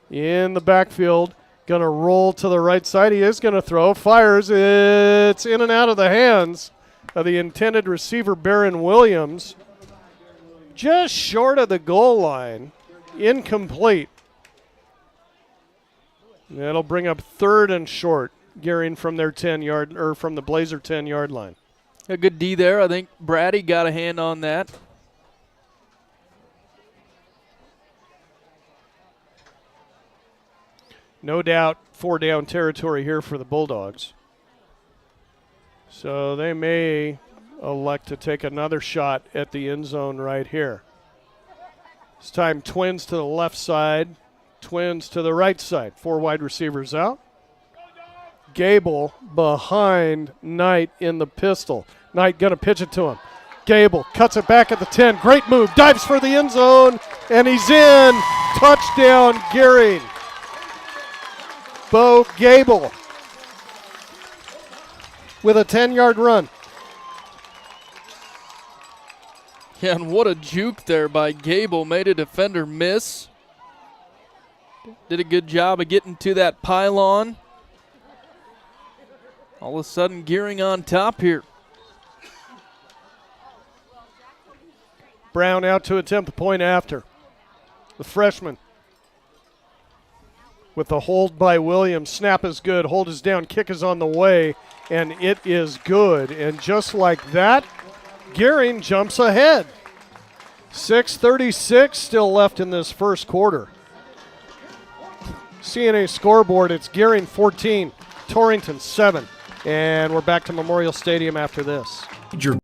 in the backfield. Going to roll to the right side. He is going to throw. Fires. It's in and out of the hands of the intended receiver, Barron Williams. Just short of the goal line. Incomplete. That'll bring up 3rd and short. Gering from their 10-yard, or from the Blazer 10-yard line. A good D there. I think Brady got a hand on that. No doubt 4-down territory here for the Bulldogs. So they may elect to take another shot at the end zone right here. This time Twins to the left side, Twins to the right side. 4 wide receivers out. Gable behind Knight in the pistol. Knight going to pitch it to him. Gable cuts it back at the 10. Great move. Dives for the end zone, and he's in. Touchdown, Gering. Bo Gable with a 10-yard run. Yeah, and what a juke there by Gable. Made a defender miss. Did a good job of getting to that pylon. All of a sudden, Gering on top here. Brown out to attempt the point after. The freshman. With the hold by Williams. Snap is good. Hold is down. Kick is on the way. And it is good. And just like that, Gering jumps ahead. 6:36 still left in this first quarter. CNA scoreboard, it's Gering 14, Torrington 7. And we're back to Memorial Stadium after this. Your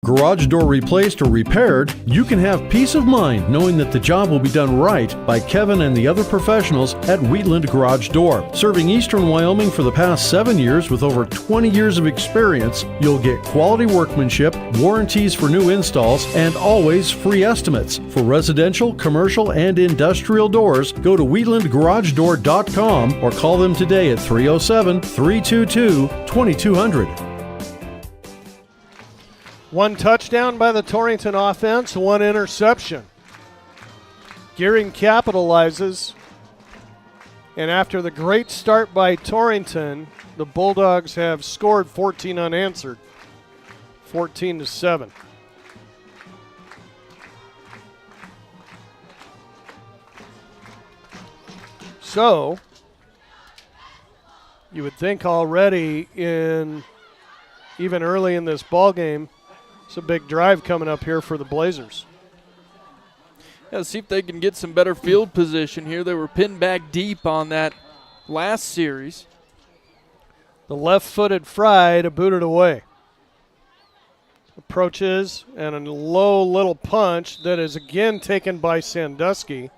garage door replaced or repaired, you can have peace of mind knowing that the job will be done right by Kevin and the other professionals at Wheatland Garage Door. Serving Eastern Wyoming for the past 7 years with over 20 years of experience, you'll get quality workmanship, warranties for new installs, and always free estimates. For residential, commercial, and industrial doors, go to wheatlandgaragedoor.com or call them today at 307-322-2200. One touchdown by the Torrington offense, one interception. Gering capitalizes, and after the great start by Torrington, the Bulldogs have scored 14 unanswered, 14-7. So, you would think already even early in this ball game, it's a big drive coming up here for the Blazers. Yeah, see if they can get some better field position here. They were pinned back deep on that last series. The left-footed Fry to boot it away. Approaches and a low little punch that is again taken by Sandusky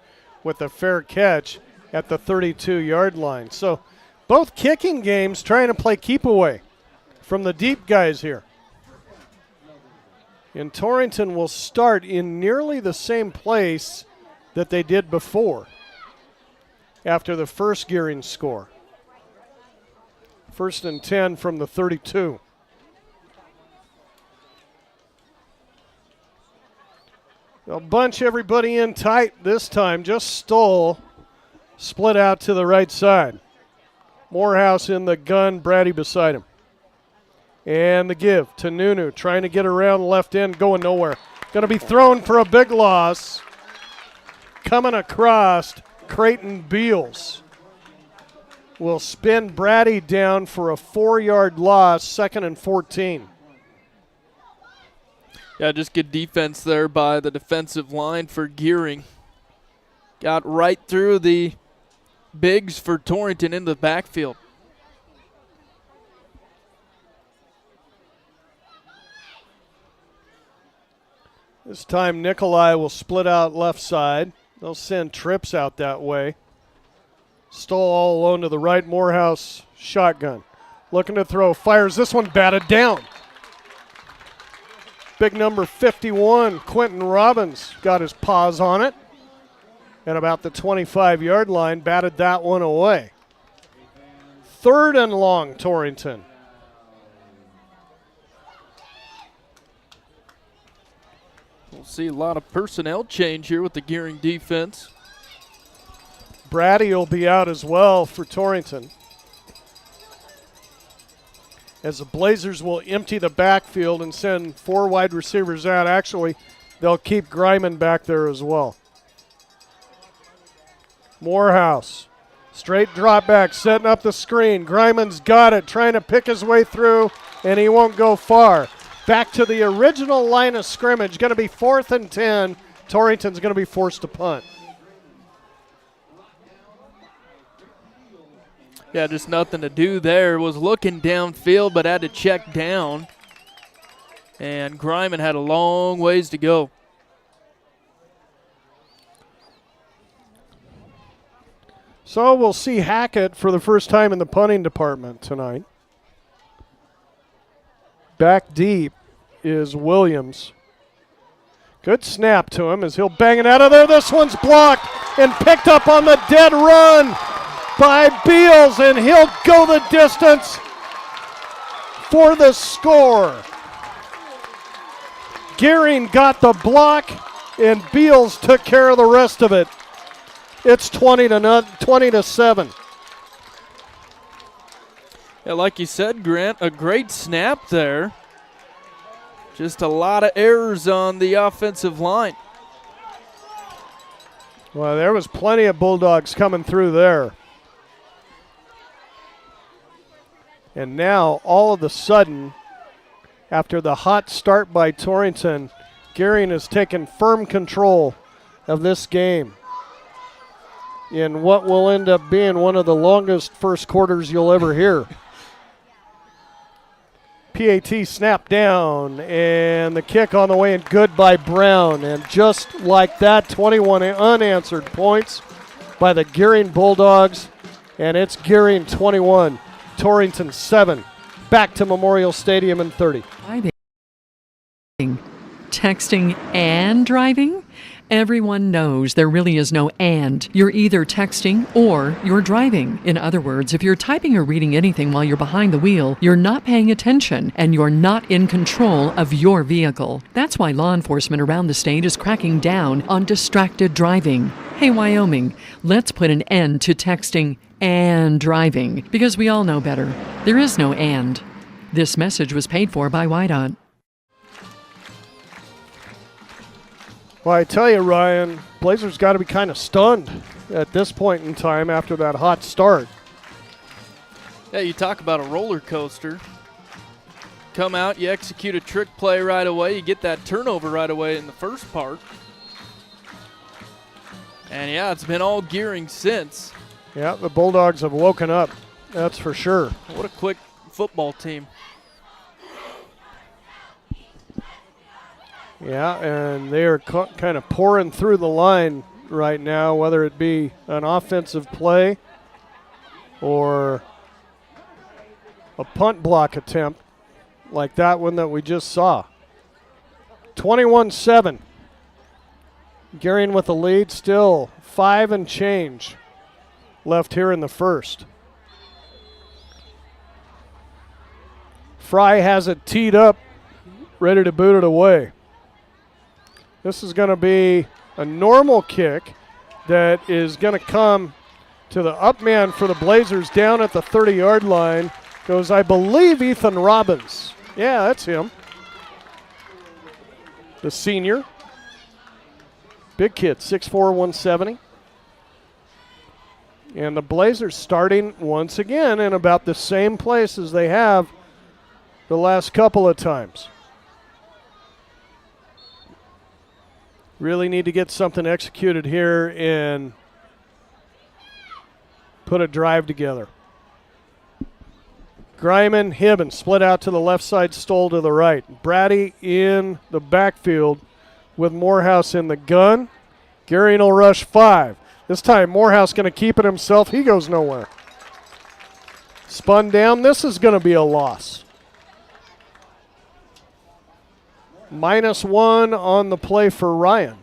with a fair catch at the 32-yard line. So both kicking games trying to play keep away from the deep guys here. And Torrington will start in nearly the same place that they did before after the first Gering score. 1st and 10 from the 32. They'll bunch everybody in tight this time. Just Stoll split out to the right side. Morehouse in the gun, Brady beside him. And the give to Nunu, trying to get around left end, going nowhere. Going to be thrown for a big loss. Coming across, Creighton Beals will spin Brady down for a 4-yard loss, 2nd and 14. Yeah, just good defense there by the defensive line for Gering. Got right through the bigs for Torrington in the backfield. This time Nikolai will split out left side. They'll send trips out that way. Stoll all alone to the right. Morehouse shotgun. Looking to throw. Fires this one batted down. Big number 51, Quentin Robbins, got his paws on it. At about the 25-yard line, batted that one away. 3rd and long, Torrington. We'll see a lot of personnel change here with the Gering defense. Brady will be out as well for Torrington, as the Blazers will empty the backfield and send 4 wide receivers out. Actually, they'll keep Greiman back there as well. Morehouse, straight drop back, setting up the screen. Greiman's got it, trying to pick his way through, and he won't go far. Back to the original line of scrimmage. Going to be 4th and 10. Torrington's going to be forced to punt. Yeah, just nothing to do there. Was looking downfield, but had to check down. And Greiman had a long ways to go. So we'll see Hackett for the first time in the punting department tonight. Back deep is Williams. Good snap to him as he'll bang it out of there. This one's blocked and picked up on the dead run by Beals, and he'll go the distance for the score. Gering got the block, and Beals took care of the rest of it. It's 20-7. Yeah, like you said, Grant, a great snap there. Just a lot of errors on the offensive line. Well, there was plenty of Bulldogs coming through there. And now, all of a sudden, after the hot start by Torrington, Gering has taken firm control of this game in what will end up being one of the longest first quarters you'll ever hear. PAT snap down, and the kick on the way and good by Brown. And just like that, 21 unanswered points by the Gering Bulldogs, and it's Gering 21, Torrington 7. Back to Memorial Stadium in 30. Texting and driving? Everyone knows there really is no and. You're either texting or you're driving. In other words, if you're typing or reading anything while you're behind the wheel, you're not paying attention and you're not in control of your vehicle. That's why law enforcement around the state is cracking down on distracted driving. Hey, Wyoming, let's put an end to texting and driving because we all know better. There is no and. This message was paid for by WYDOT. Well, I tell you, Ryan, Blazers got to be kind of stunned at this point in time after that hot start. Yeah, you talk about a roller coaster. Come out, you execute a trick play right away, you get that turnover right away in the first part. And yeah, it's been all Gering since. Yeah, the Bulldogs have woken up, that's for sure. What a quick football team. Yeah, and they are kind of pouring through the line right now, whether it be an offensive play or a punt block attempt like that one that we just saw. 21-7. Gering with the lead, still 5 and change left here in the first. Fry has it teed up, ready to boot it away. This is going to be a normal kick that is going to come to the up man for the Blazers down at the 30-yard line. Goes, I believe, Ethan Robbins. Yeah, that's him. The senior. Big kid, 6'4", 170. And the Blazers starting once again in about the same place as they have the last couple of times. Really need to get something executed here and put a drive together. Greiman, Hibben split out to the left side, Stoll to the right. Brady in the backfield with Morehouse in the gun. Gering will rush 5. This time Morehouse going to keep it himself. He goes nowhere. Spun down. This is going to be a loss. -1 on the play for Ryan.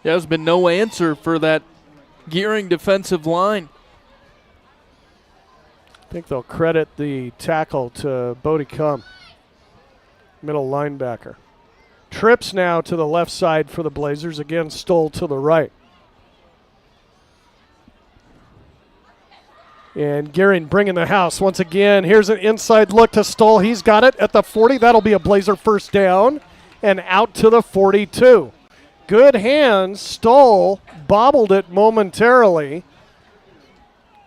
There's been no answer for that Gering defensive line. I think they'll credit the tackle to Bodie Cum, middle linebacker. Trips now to the left side for the Blazers. Again, Stoll to the right. And Gering bringing the house once again. Here's an inside look to Stoll. He's got it at the 40. That'll be a Blazer first down. And out to the 42. Good hands. Stoll bobbled it momentarily.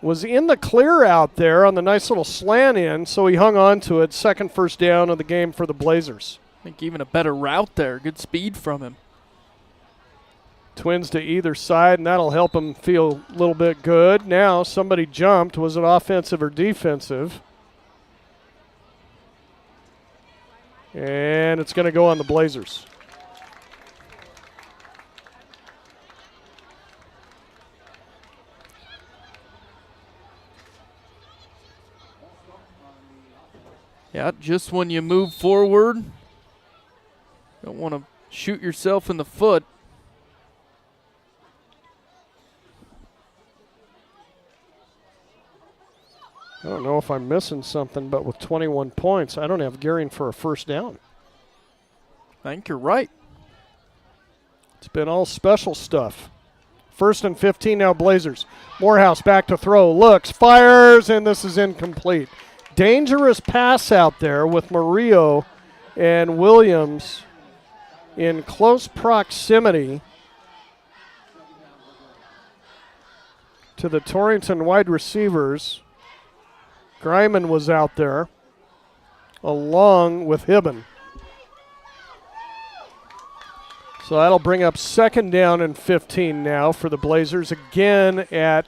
Was in the clear out there on the nice little slant in, so he hung on to it. Second first down of the game for the Blazers. I think even a better route there. Good speed from him. Twins to either side, and that'll help him feel a little bit good. Now somebody jumped. Was it offensive or defensive? And it's going to go on the Blazers. Yeah, just when you move forward, don't want to shoot yourself in the foot. I don't know if I'm missing something, but with 21 points, I don't have Gering for a first down. I think you're right. It's been all special stuff. 1st and 15 now, Blazers. Morehouse back to throw, looks, fires, and this is incomplete. Dangerous pass out there with Murillo and Williams in close proximity to the Torrington wide receivers. Greiman was out there along with Hibben. So that'll bring up 2nd down and 15 now for the Blazers, again at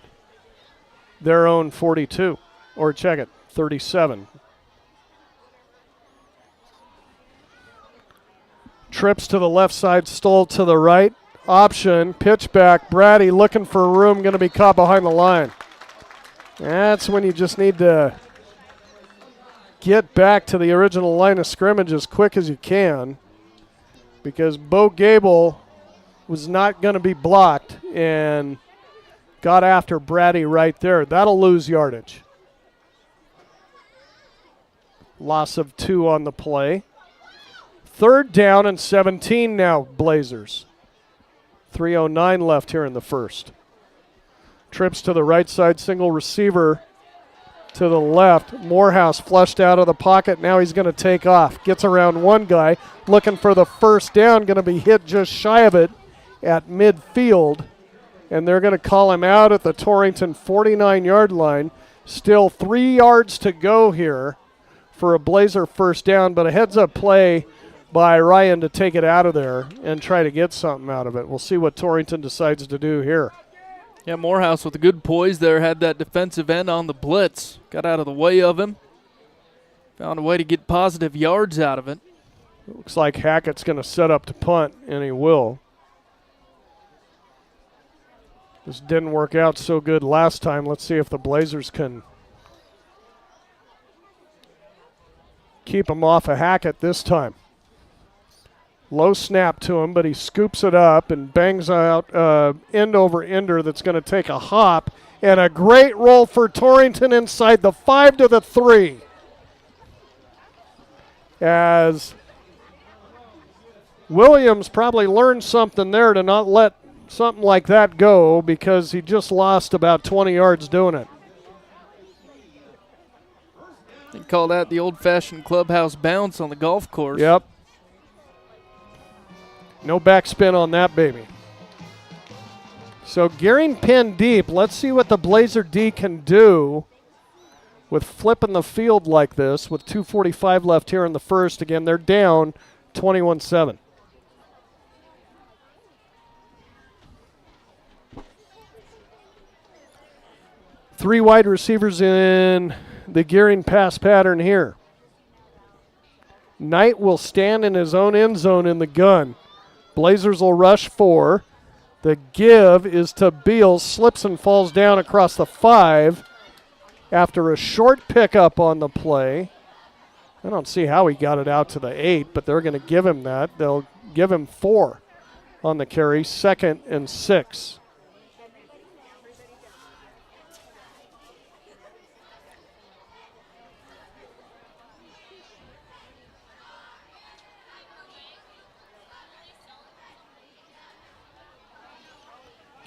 their own 42. Or check it, 37. Trips to the left side, Stoll to the right. Option, pitch back, Brady looking for room, going to be caught behind the line. That's when you just need to get back to the original line of scrimmage as quick as you can. because Bo Gable was not going to be blocked and got after Brady right there. That'll lose yardage. Loss of 2 on the play. 3rd down and 17 now, Blazers. 3:09 left here in the first. Trips to the right side, single receiver to the left. Morehouse flushed out of the pocket. Now he's going to take off. Gets around one guy, looking for the first down. Going to be hit just shy of it at midfield. And they're going to call him out at the Torrington 49-yard line. Still 3 yards to go here for a Blazer first down, but a heads-up play by Ryan to take it out of there and try to get something out of it. We'll see what Torrington decides to do here. Yeah, Morehouse with a good poise there, had that defensive end on the blitz. Got out of the way of him. Found a way to get positive yards out of it. Looks like Hackett's going to set up to punt, and he will. This didn't work out so good last time. Let's see if the Blazers can keep him off of Hackett this time. Low snap to him, but he scoops it up and bangs out end over ender that's going to take a hop. And a great roll for Torrington inside the 5 to the 3. As Williams probably learned something there to not let something like that go, because he just lost about 20 yards doing it. They call that the old-fashioned clubhouse bounce on the golf course. Yep. No backspin on that baby. So Gering pinned deep. Let's see what the Blazer D can do with flipping the field like this with 2:45 left here in the first. Again, they're down 21-7. Three wide receivers in the Gering pass pattern here. Knight will stand in his own end zone in the gun. Blazers will rush 4. The give is to Beals. Slips and falls down across the 5 after a short pickup on the play. I don't see how he got it out to the 8, but they're going to give him that. They'll give him 4 on the carry, 2nd and 6.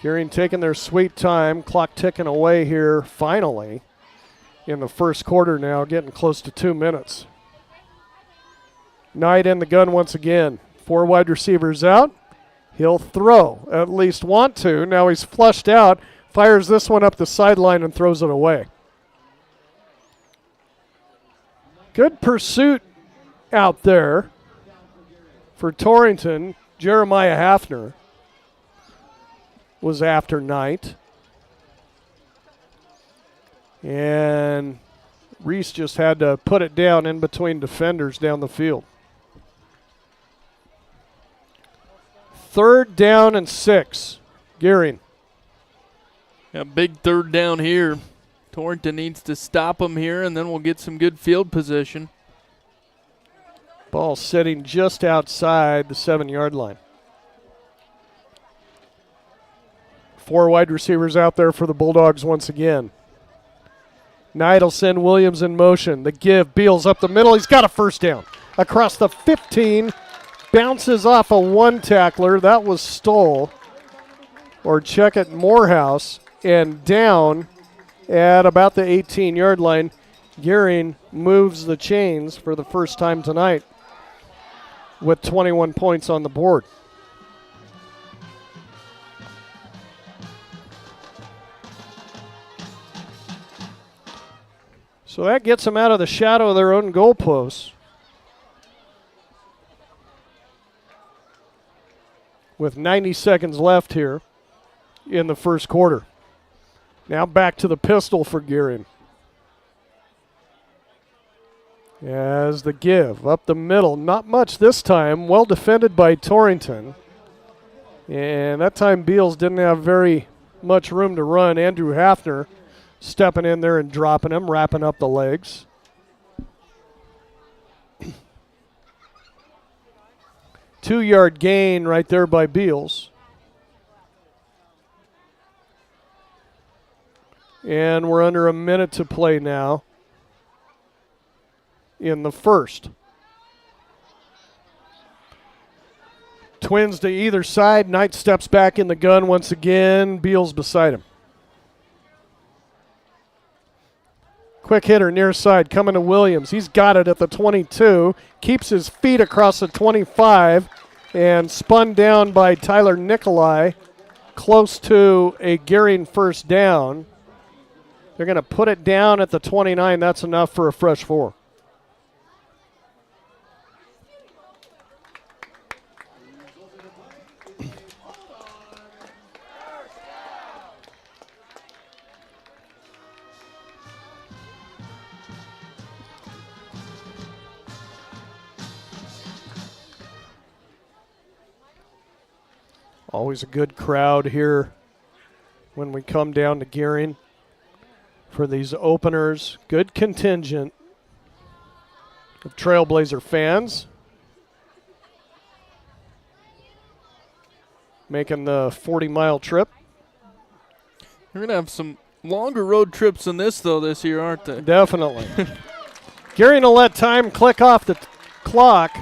Gering taking their sweet time, clock ticking away here finally in the first quarter now, getting close to 2 minutes. Knight in the gun once again. 4 wide receivers out. He'll throw, at least want to. Now he's flushed out, fires this one up the sideline and throws it away. Good pursuit out there for Torrington. Jeremiah Hafner was after Knight. And Reese just had to put it down in between defenders down the field. 3rd down and 6. Gering. Yeah, big 3rd down here. Torrington needs to stop him here, and then we'll get some good field position. Ball sitting just outside the 7-yard line. 4 wide receivers out there for the Bulldogs once again. Knight will send Williams in motion. The give, Beals up the middle. He's got a first down. Across the 15, bounces off a 1 tackler. That was Stoll. Or check it, Morehouse. And down at about the 18-yard line. Gering moves the chains for the first time tonight with 21 points on the board. So that gets them out of the shadow of their own goalposts. With 90 seconds left here in the first quarter. Now back to the pistol for Gering. As the give up the middle. Not much this time. Well defended by Torrington. And that time Beals didn't have very much room to run. Andrew Hafner stepping in there and dropping him, wrapping up the legs. 2-yard gain right there by Beals. And we're under a minute to play now in the first. Twins to either side. Knight steps back in the gun once again. Beals beside him. Quick hitter near side coming to Williams. He's got it at the 22. Keeps his feet across the 25 and spun down by Tyler Nikolai close to a Gering first down. They're going to put it down at the 29. That's enough for a fresh 4. Always a good crowd here when we come down to Gering for these openers. Good contingent of Trailblazer fans making the 40-mile trip. We're going to have some longer road trips than this, though, this year, aren't they? Definitely. Gering will let time click off the clock.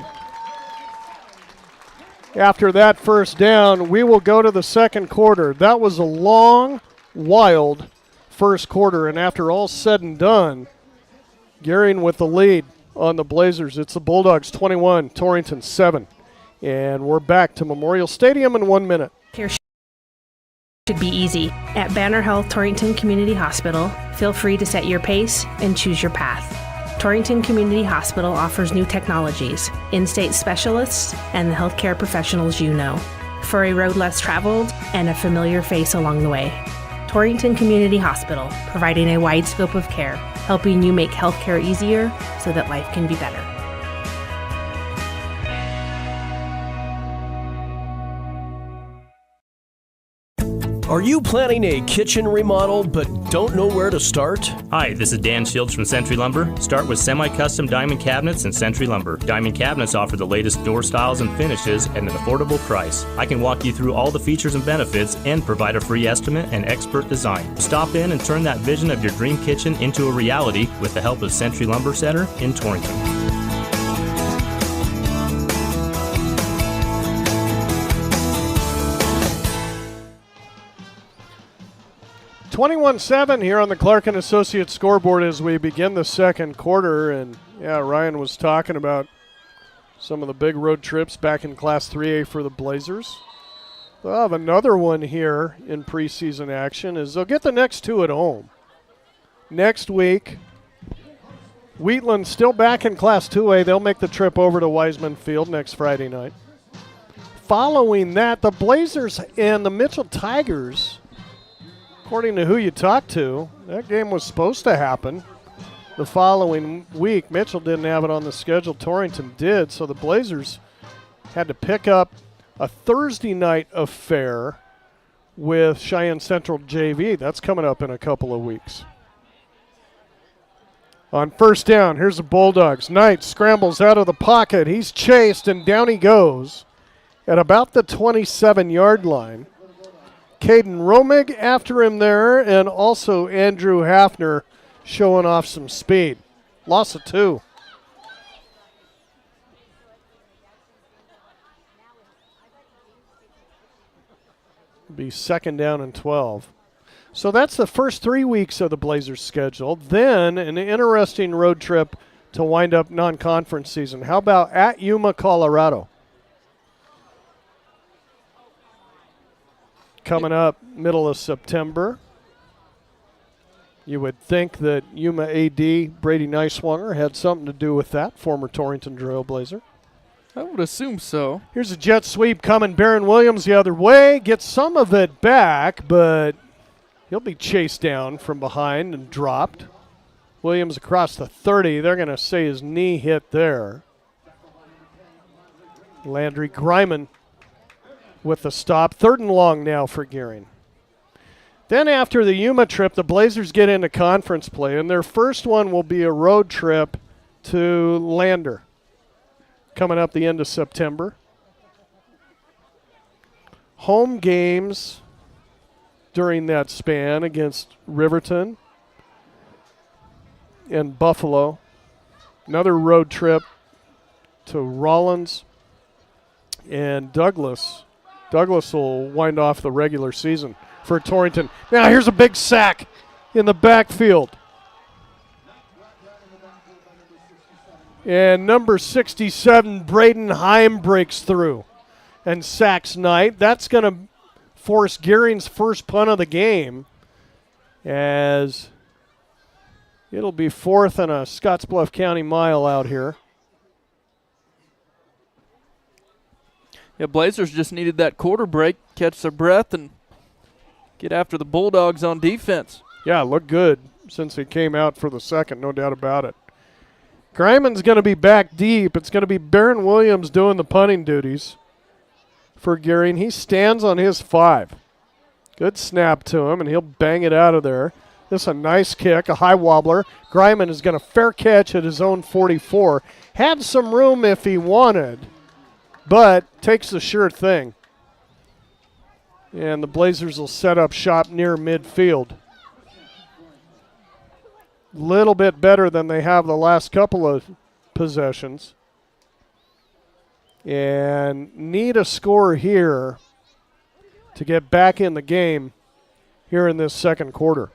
After that first down, we will go to the second quarter. That was a long, wild first quarter, and after all said and done, Gering with the lead on the Blazers. It's the Bulldogs 21, Torrington 7. And we're back to Memorial Stadium in 1 minute. Care should be easy. At Banner Health Torrington Community Hospital, feel free to set your pace and choose your path. Torrington Community Hospital offers new technologies, in-state specialists, and the healthcare professionals you know, for a road less traveled and a familiar face along the way. Torrington Community Hospital, providing a wide scope of care, helping you make healthcare easier so that life can be better. Are you planning a kitchen remodel but don't know where to start? Hi, this is Dan Shields from Century Lumber. Start with semi-custom diamond cabinets and Century Lumber. Diamond cabinets offer the latest door styles and finishes at an affordable price. I can walk you through all the features and benefits and provide a free estimate and expert design. Stop in and turn that vision of your dream kitchen into a reality with the help of Century Lumber Center in Torrington. 21-7 here on the Clark & Associates scoreboard as we begin the second quarter. And, yeah, Ryan was talking about some of the big road trips back in Class 3A for the Blazers. They'll have another one here in preseason action as they'll get the next 2 at home. Next week, Wheatland still back in Class 2A. They'll make the trip over to Wiseman Field next Friday night. Following that, the Blazers and the Mitchell Tigers, according to who you talk to, that game was supposed to happen the following week. Mitchell didn't have it on the schedule. Torrington did, so the Blazers had to pick up a Thursday night affair with Cheyenne Central JV. That's coming up in a couple of weeks. On first down, here's the Bulldogs. Knight scrambles out of the pocket. He's chased, and down he goes at about the 27-yard line. Caden Romig after him there, and also Andrew Hafner showing off some speed. Loss of 2. Be second down and 12. So that's the first 3 weeks of the Blazers schedule. Then an interesting road trip to wind up non-conference season. How about at Yuma, Colorado? Coming up middle of September. You would think that Yuma AD Brady Niswanger had something to do with that, former Torrington Trailblazer. I would assume so. Here's a jet sweep coming. Barron Williams the other way. Gets some of it back, but he'll be chased down from behind and dropped. Williams across the 30. They're going to say his knee hit there. Landry Greiman with the stop. 3rd and long now for Gering. Then after the Yuma trip, the Blazers get into conference play, and their first one will be a road trip to Lander coming up the end of September. home games during that span against Riverton and Buffalo. Another road trip to Rollins and Douglas. Douglas will wind off the regular season for Torrington. Now here's a big sack in the backfield. And number 67, Braden Heim, breaks through and sacks Knight. That's going to force Gering's first punt of the game, as it'll be 4th and a Scottsbluff County mile out here. Yeah, Blazers just needed that quarter break, catch their breath, and get after the Bulldogs on defense. Yeah, looked good since he came out for the second, no doubt about it. Griman's going to be back deep. It's going to be Barron Williams doing the punting duties for Gering. He stands on his 5. Good snap to him, and he'll bang it out of there. This is a nice kick, a high wobbler. Griman is going to fair catch at his own 44. Had some room if he wanted, but takes the sure thing. And the Blazers will set up shop near midfield. Little bit better than they have the last couple of possessions. And need a score here to get back in the game here in this second quarter.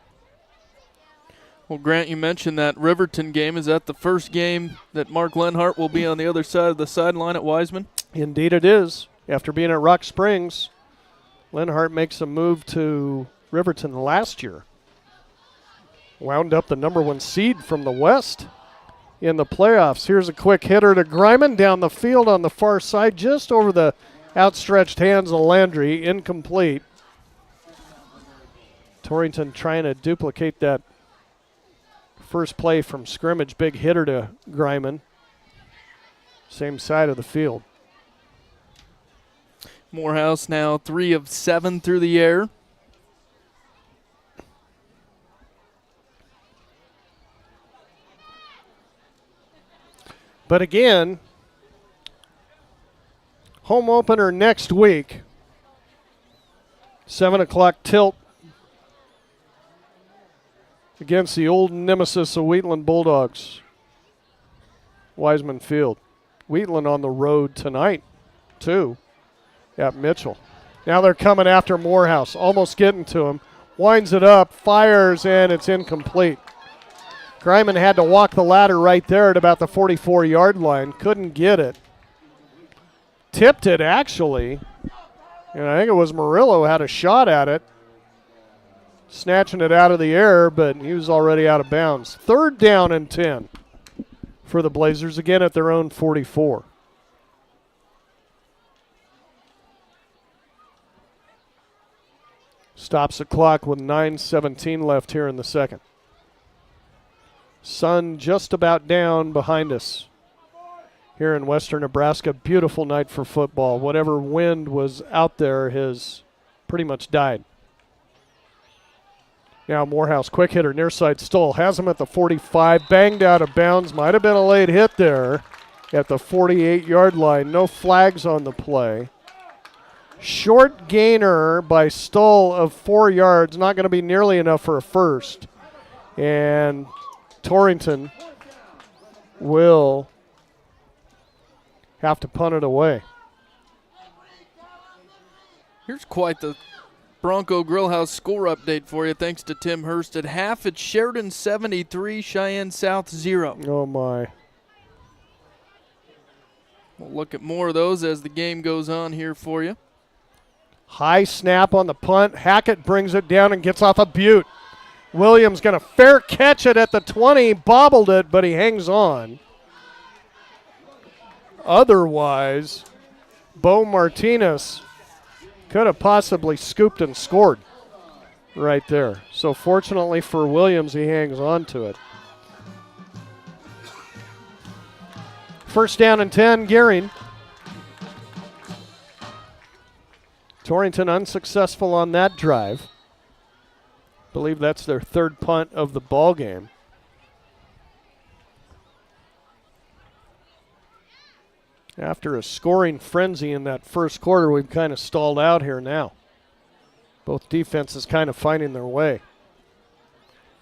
Well, Grant, you mentioned that Riverton game. Is that the first game that Mark Lenhart will be on the other side of the sideline at Wiseman? Indeed it is. After being at Rock Springs, Lenhart makes a move to Riverton last year. Wound up the number 1 seed from the West in the playoffs. Here's a quick hitter to Griman down the field on the far side, just over the outstretched hands of Landry, incomplete. Torrington trying to duplicate that first play from scrimmage. Big hitter to Griman. Same side of the field. Morehouse now 3 of 7 through the air. But again, home opener next week. 7 o'clock tilt against the old nemesis of Wheatland Bulldogs. Wiseman Field. Wheatland on the road tonight, too, at Mitchell. Now they're coming after Morehouse, almost getting to him. Winds it up, fires, and it's incomplete. Griman had to walk the ladder right there at about the 44-yard line. Couldn't get it. Tipped it, actually. And I think it was Murillo had a shot at it. Snatching it out of the air, but he was already out of bounds. 3rd down and 10 for the Blazers, again at their own 44. Stops the clock with 9:17 left here in the second. Sun just about down behind us here in western Nebraska. Beautiful night for football. Whatever wind was out there has pretty much died. Now Morehouse, quick hitter, near side Stoll, has him at the 45, banged out of bounds. Might have been a late hit there at the 48-yard line. No flags on the play. Short gainer by Stoll of 4 yards, not going to be nearly enough for a first. And Torrington will have to punt it away. Here's quite the Bronco Grillhouse score update for you, thanks to Tim Hurst. At half, it's Sheridan 73, Cheyenne South 0. Oh, my. We'll look at more of those as the game goes on here for you. High snap on the punt. Hackett brings it down and gets off a Butte. Williams going to fair catch it at the 20, bobbled it, but he hangs on. Otherwise, Bo Martinez could have possibly scooped and scored right there. So fortunately for Williams, he hangs on to it. 1st down and 10, Gering. Torrington unsuccessful on that drive. Believe that's their 3rd punt of the ball game. After a scoring frenzy in that first quarter, we've kind of stalled out here now. Both defenses kind of finding their way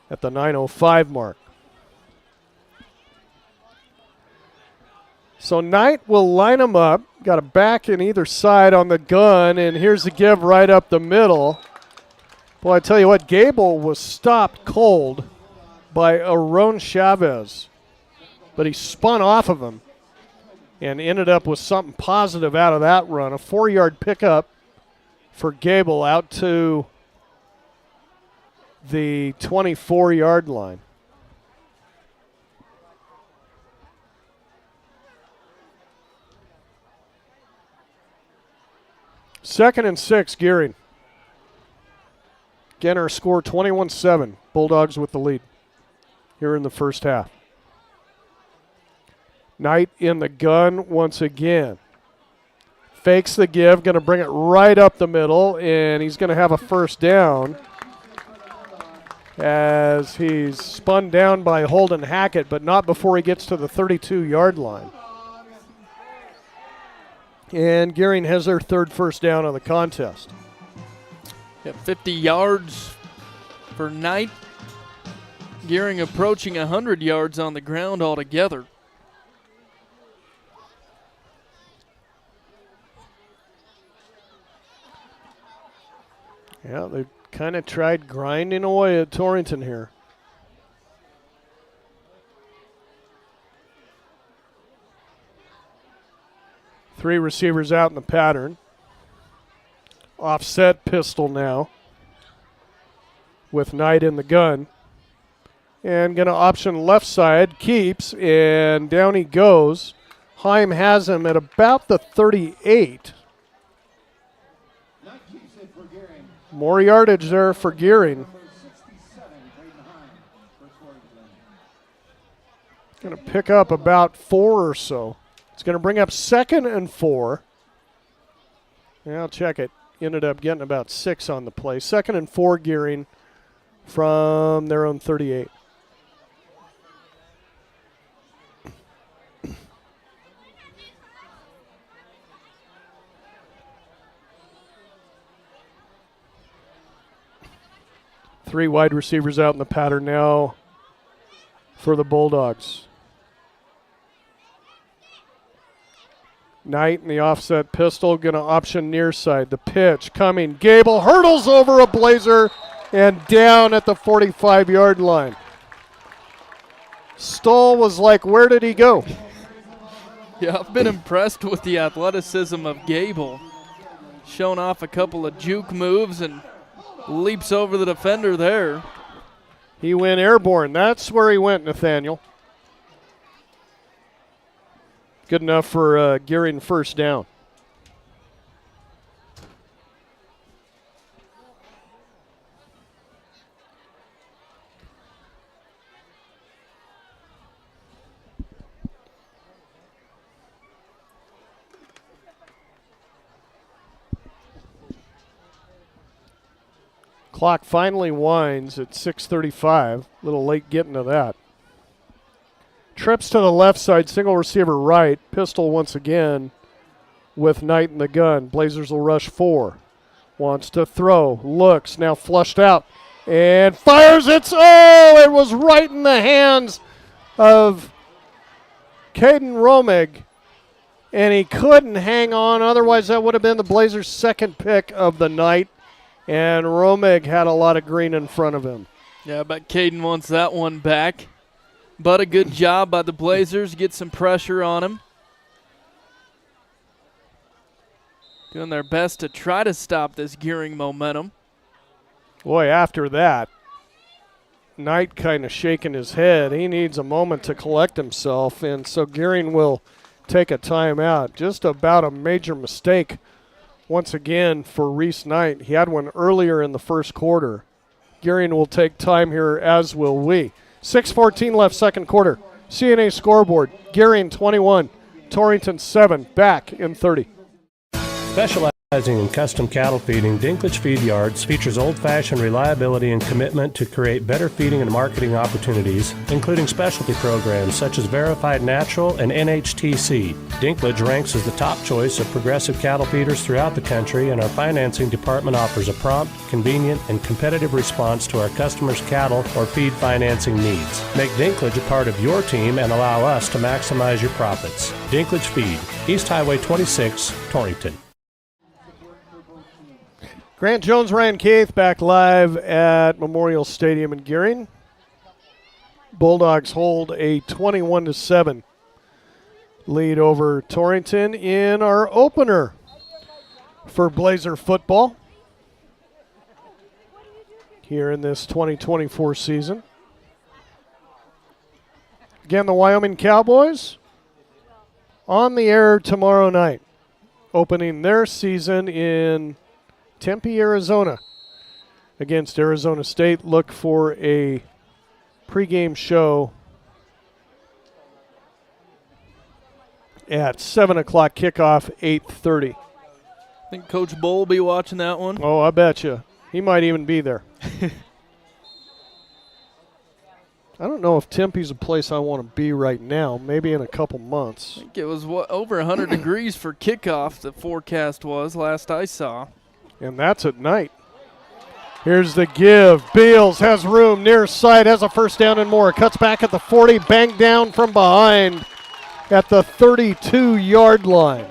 at the 9:05 mark. So Knight will line them up. Got a back in either side on the gun, and here's the give right up the middle. Boy, I tell you what, Gable was stopped cold by Aron Chavez, but he spun off of him and ended up with something positive out of that run. A 4-yard pickup for Gable out to the 24-yard line. Second and 6, Gering. Again, our score 21-7. Bulldogs with the lead here in the first half. Knight in the gun once again. Fakes the give, going to bring it right up the middle, and he's going to have a first down as he's spun down by Holden Hackett, but not before he gets to the 32-yard line. And Gering has their third first down of the contest. Got 50 yards for Knight. Gering approaching 100 yards on the ground altogether. Yeah, they kind of tried grinding away at Torrington here. Three receivers out in the pattern. Offset pistol now with Knight in the gun. And going to option left side, keeps, and down he goes. Heim has him at about the 38. More yardage there for Gering. Going to pick up about 4 or so. It's going to bring up 2nd and 4. Yeah, I'll check it. Ended up getting about 6 on the play. 2nd and 4, Gering from their own 38. Three wide receivers out in the pattern now for the Bulldogs. Knight in the offset pistol, going to option near side. The pitch coming. Gable hurdles over a Blazer and down at the 45-yard line. Stoll was like, where did he go? Yeah, I've been impressed with the athleticism of Gable. Shown off a couple of juke moves and leaps over the defender there. He went airborne. That's where he went, Nathaniel. Good enough for Gering first down. Clock finally winds at 6:35. A little late getting to that. Trips to the left side, single receiver right. Pistol once again with Knight in the gun. Blazers will rush 4. Wants to throw. Looks. Now flushed out. And fires it. Oh, it was right in the hands of Caden Romig. And he couldn't hang on. Otherwise, that would have been the Blazers' second pick of the night. And Romig had a lot of green in front of him. Yeah, I bet Caden wants that one back. But a good job by the Blazers. Get some pressure on him. Doing their best to try to stop this Gering momentum. Boy, after that, Knight kind of shaking his head. He needs a moment to collect himself, and so Gering will take a timeout. Just about a major mistake once again for Reese Knight. He had one earlier in the first quarter. Gering will take time here, as will we. 6:14 left, second quarter. CNA scoreboard, Gering 21, Torrington 7, back in 30. Special In custom cattle feeding, Dinklage Feed Yards features old-fashioned reliability and commitment to create better feeding and marketing opportunities, including specialty programs such as Verified Natural and NHTC. Dinklage ranks as the top choice of progressive cattle feeders throughout the country, and our financing department offers a prompt, convenient, and competitive response to our customers' cattle or feed financing needs. Make Dinklage a part of your team and allow us to maximize your profits. Dinklage Feed, East Highway 26, Torrington. Grant Jones, Ryan Keith back live at Memorial Stadium in Gering. Bulldogs hold a 21-7 lead over Torrington in our opener for Blazer football here in this 2024 season. Again, the Wyoming Cowboys on the air tomorrow night, opening their season in Tempe, Arizona, against Arizona State. Look for a pregame show at 7 o'clock, kickoff 8:30. I think Coach Bull will be watching that one. Oh, I bet you. He might even be there. I don't know if Tempe's a place I want to be right now, maybe in a couple months. I think it was over 100 degrees for kickoff, the forecast was, last I saw. And that's at night. Here's the give. Beals has room near side, has a first down and more. Cuts back at the 40, banged down from behind at the 32-yard line.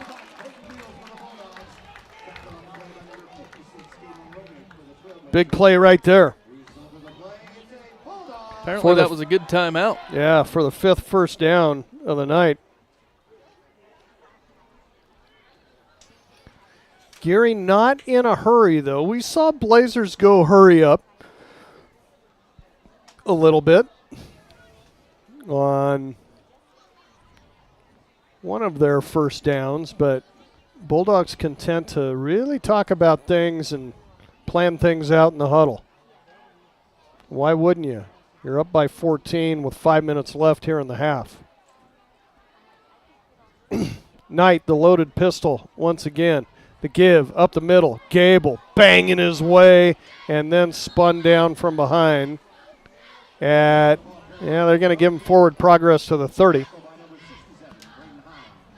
Big play right there. Apparently that was a good timeout. Yeah, for the 5th first down of the night. Gering not in a hurry, though. We saw Blazers go hurry up a little bit on one of their first downs, but Bulldogs content to really talk about things and plan things out in the huddle. Why wouldn't you? You're up by 14 with 5 minutes left here in the half. Knight, the loaded pistol, once again. The give, up the middle. Gable banging his way and then spun down from behind. They're going to give him forward progress to the 30.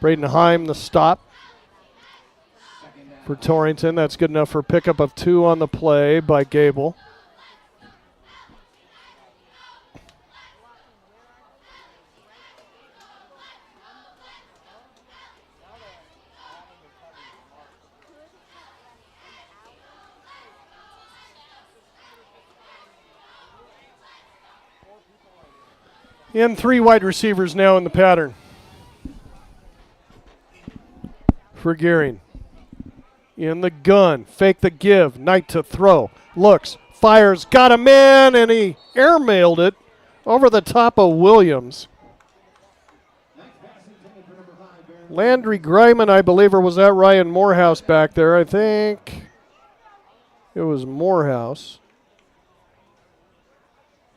Braden Heim, the stop for Torrington. That's good enough for a pickup of 2 on the play by Gable. And 3 wide receivers now in the pattern for Gering. In the gun, fake the give, Knight to throw, looks, fires, got him in, and he airmailed it over the top of Williams. Landry Greiman, I believe, or was that Ryan Morehouse back there? I think it was Morehouse.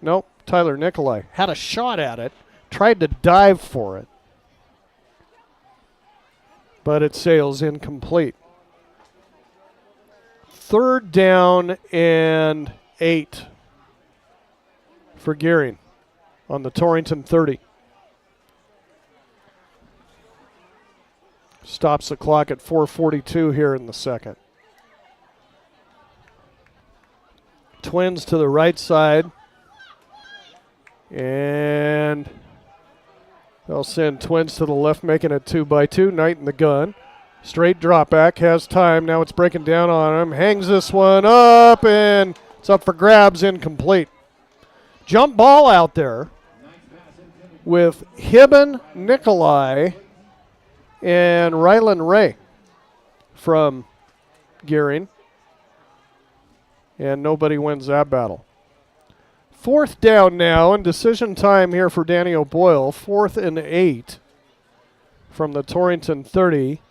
Nope. Tyler Nikolai had a shot at it, tried to dive for it, but it sails incomplete. 3rd down and 8 for Gering on the Torrington 30. Stops the clock at 4:42 here in the second. Twins to the right side. And they'll send Twins to the left, making it 2-by-2. Knight in the gun. Straight drop back, has time. Now it's breaking down on him. Hangs this one up, and it's up for grabs, incomplete. Jump ball out there with Hibben, Nikolai, and Rylan Ray from Gering. And nobody wins that battle. 4th down now, and decision time here for Danny O'Boyle. 4th and 8 from the Torrington 30.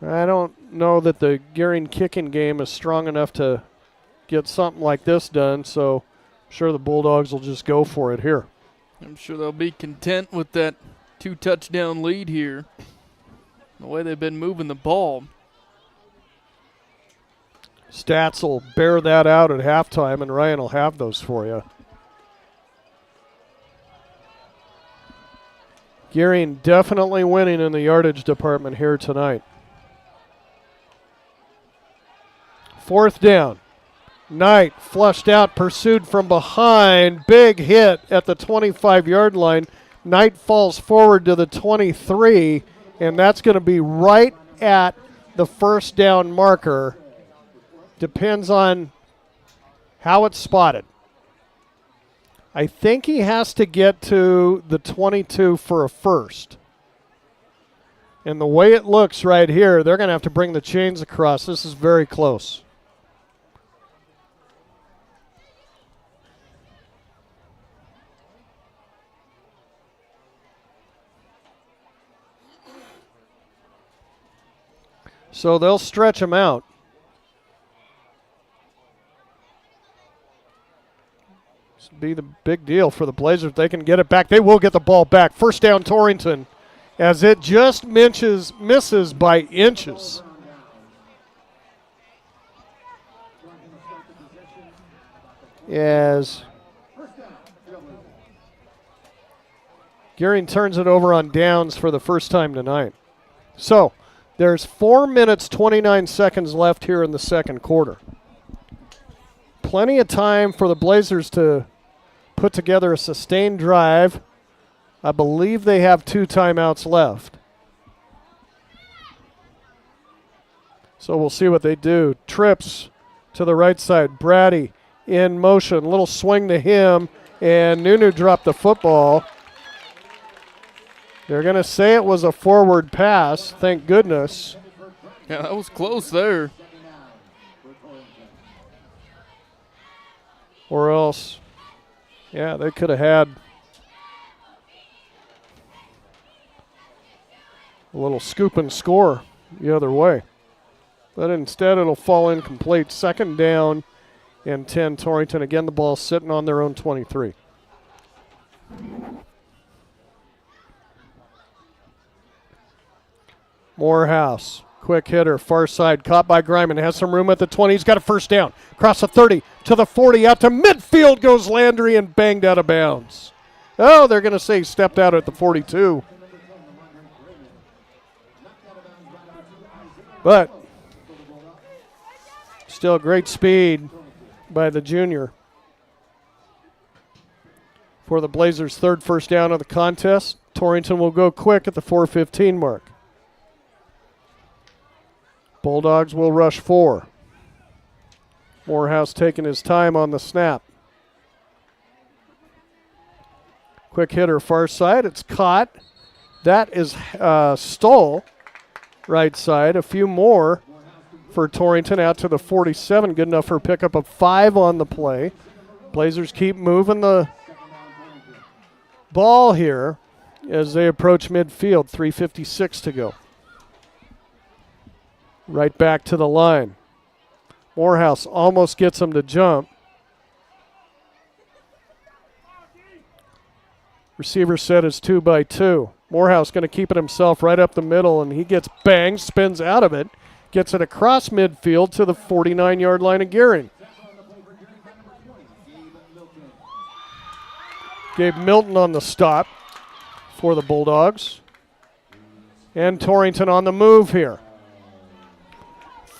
I don't know that the Gering kicking game is strong enough to get something like this done, so I'm sure the Bulldogs will just go for it here. I'm sure they'll be content with that 2-touchdown lead here, the way they've been moving the ball. Stats will bear that out at halftime, and Ryan will have those for you. Gering definitely winning in the yardage department here tonight. 4th down. Knight flushed out, pursued from behind. Big hit at the 25-yard line. Knight falls forward to the 23, and that's going to be right at the 1st down marker. Depends on how it's spotted. I think he has to get to the 22 for a first. And the way it looks right here, they're going to have to bring the chains across. This is very close. So they'll stretch him out. This will be the big deal for the Blazers. They can get it back. They will get the ball back. 1st down, Torrington, as it just misses by inches. As Gering turns it over on downs for the first time tonight. So there's 4 minutes, 29 seconds left here in the second quarter. Plenty of time for the Blazers to put together a sustained drive. I believe they have 2 timeouts left. So we'll see what they do. Trips to the right side. Brady in motion. Little swing to him, and Nunu dropped the football. They're going to say it was a forward pass, thank goodness. Yeah, that was close there. Or else, yeah, they could have had a little scoop and score the other way. But instead, it'll fall incomplete. 2nd down and 10, Torrington. Again, the ball sitting on their own 23. Morehouse, quick hitter, far side, caught by Griman, has some room at the 20. He's got a 1st down. Across the 30 to the 40, out to midfield goes Landry and banged out of bounds. Oh, they're going to say he stepped out at the 42. But still great speed by the junior. For the Blazers' 3rd first down of the contest, Torrington will go quick at the 4:15 mark. Bulldogs will rush 4. Morehouse taking his time on the snap. Quick hitter far side. It's caught. That is Stoll right side. A few more for Torrington out to the 47. Good enough for a pickup of 5 on the play. Blazers keep moving the ball here as they approach midfield. 3:56 to go. Right back to the line. Morehouse almost gets him to jump. Receiver set is 2x2. Morehouse going to keep it himself right up the middle, and he gets banged, spins out of it, gets it across midfield to the 49-yard line of Gering. Gabe Milton on the stop for the Bulldogs. And Torrington on the move here.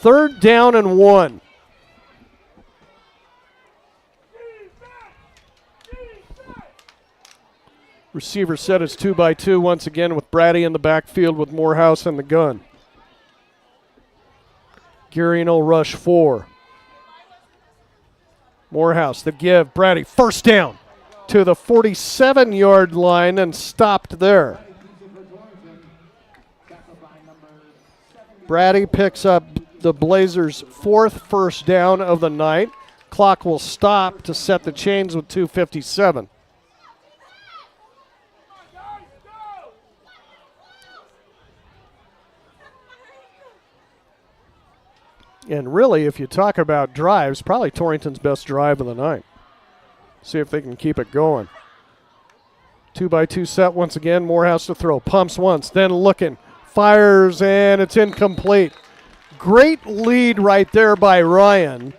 3rd down and 1. Receiver set is 2x2 once again with Brady in the backfield with Morehouse in the gun. Gering will rush 4. Morehouse, the give. Brady, 1st down to the 47-yard line and stopped there. Brady picks up the Blazers' 4th first down of the night. Clock will stop to set the chains with 2:57. And really, if you talk about drives, probably Torrington's best drive of the night. See if they can keep it going. 2x2 set once again. Morehouse to throw. Pumps once, then looking. Fires, and it's incomplete. great lead right there by Ryan,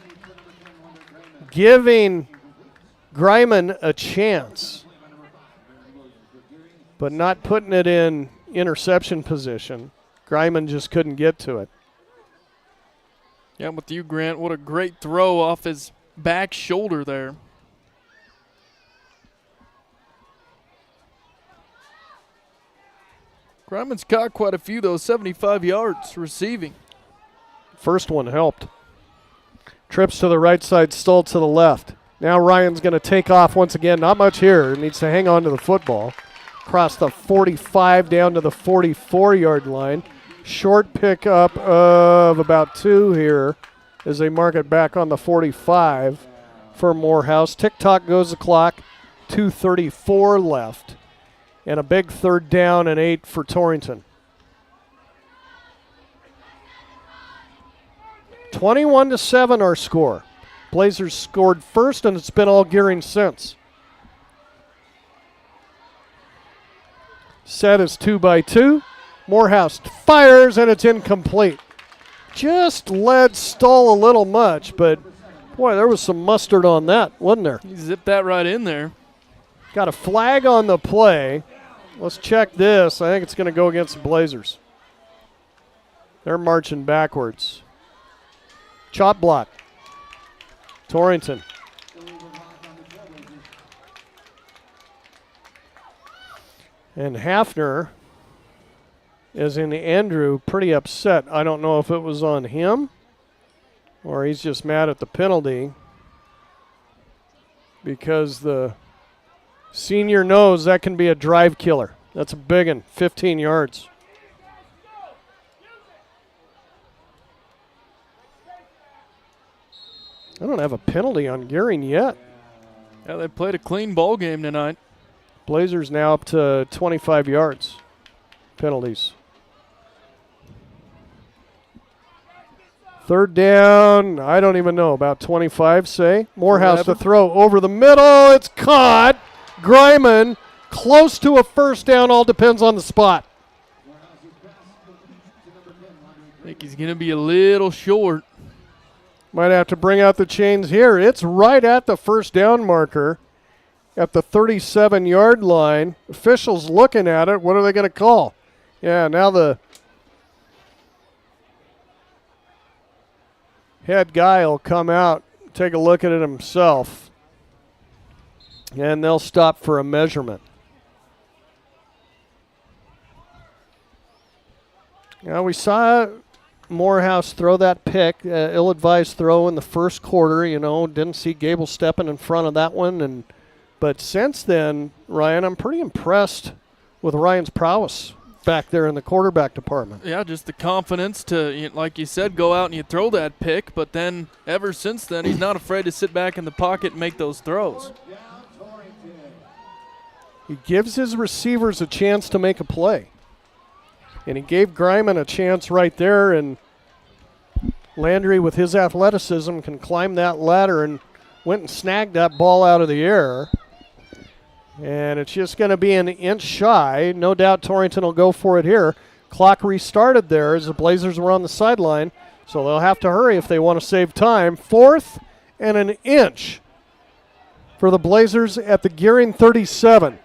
giving Greiman a chance, but not putting it in interception position. Greiman just couldn't get to it. Yeah, with you, Grant, what a great throw off his back shoulder there. Greiman's caught quite a few, though, 75 yards receiving. First one helped. Trips to the right side, Stoll to the left. Now Ryan's going to take off once again. Not much here. Needs to hang on to the football. Across the 45 down to the 44-yard line. Short pickup of about 2 here as they mark it back on the 45 for Morehouse. Tick-tock goes the clock. 2:34 left. And a big 3rd down and 8 for Torrington. 21-7 our score. Blazers scored first, and it's been all Gering since. Set is 2-by-2. Morehouse fires, and it's incomplete. Just led Stoll a little much, but boy, there was some mustard on that, wasn't there? He zipped that right in there. Got a flag on the play. Let's check this. I think it's going to go against the Blazers. They're marching backwards. Chop block. Torrington. And Hafner is in Andrew pretty upset. I don't know if it was on him or he's just mad at the penalty because the senior knows that can be a drive killer. That's a big one, 15 yards. I don't have a penalty on Gering yet. Yeah, they played a clean ball game tonight. Blazers now up to 25 yards. Penalties. 3rd down, I don't even know, about 25, say. Morehouse to throw over the middle. It's caught. Greiman close to a 1st down. All depends on the spot. I think he's going to be a little short. Might have to bring out the chains here. It's right at the 1st down marker at the 37-yard line. Officials looking at it. What are they going to call? Yeah, now the head guy will come out, take a look at it himself, and they'll stop for a measurement. Now we saw Morehouse throw that pick, ill-advised throw in the 1st quarter. Didn't see Gable stepping in front of that one, but since then, Ryan, I'm pretty impressed with Ryan's prowess back there in the quarterback department. Yeah, just the confidence to, like you said, go out and you throw that pick, but then ever since then, he's not afraid to sit back in the pocket and make those throws. He gives his receivers a chance to make a play. And he gave Greiman a chance right there, and Landry, with his athleticism, can climb that ladder and went and snagged that ball out of the air. And it's just going to be an inch shy. No doubt Torrington will go for it here. Clock restarted there as the Blazers were on the sideline, so they'll have to hurry if they want to save time. 4th and an inch for the Blazers at the Gering 37.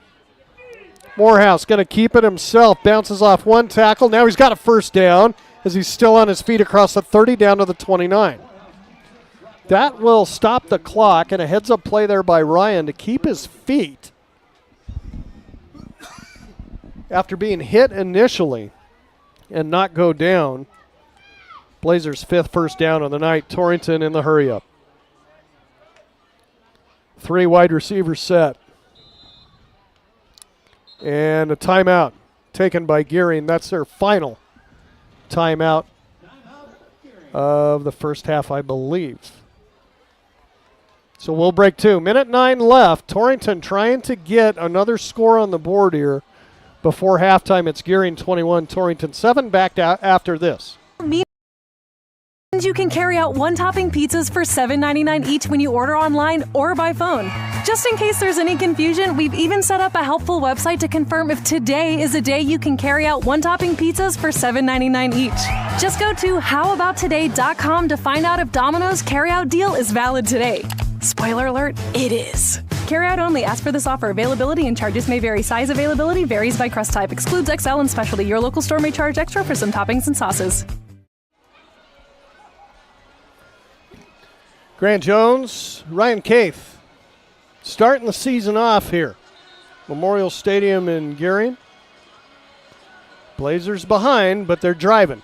Morehouse going to keep it himself. Bounces off one tackle. Now he's got a 1st down as he's still on his feet across the 30 down to the 29. That will stop the clock, and a heads-up play there by Ryan to keep his feet after being hit initially and not go down. Blazers' 5th 1st down of the night. Torrington in the hurry-up. 3 wide receivers set. And a timeout taken by Gering. That's their final timeout of the first half, I believe. So we'll break 2. Minute 9 left. Torrington trying to get another score on the board here before halftime. It's Gering 21, Torrington 7. Back after this. You can carry out one-topping pizzas for $7.99 each when you order online or by phone. Just in case there's any confusion, we've even set up a helpful website to confirm if today is a day you can carry out one-topping pizzas for $7.99 each. Just go to howaboutoday.com to find out if Domino's carryout deal is valid today. Spoiler alert, it is. Carryout only. Ask for this offer. Availability and charges may vary. Size availability varies by crust type. Excludes XL and specialty. Your local store may charge extra for some toppings and sauces. Grant Jones, Ryan Caith, starting the season off here. Memorial Stadium in Gering. Blazers behind, but they're driving.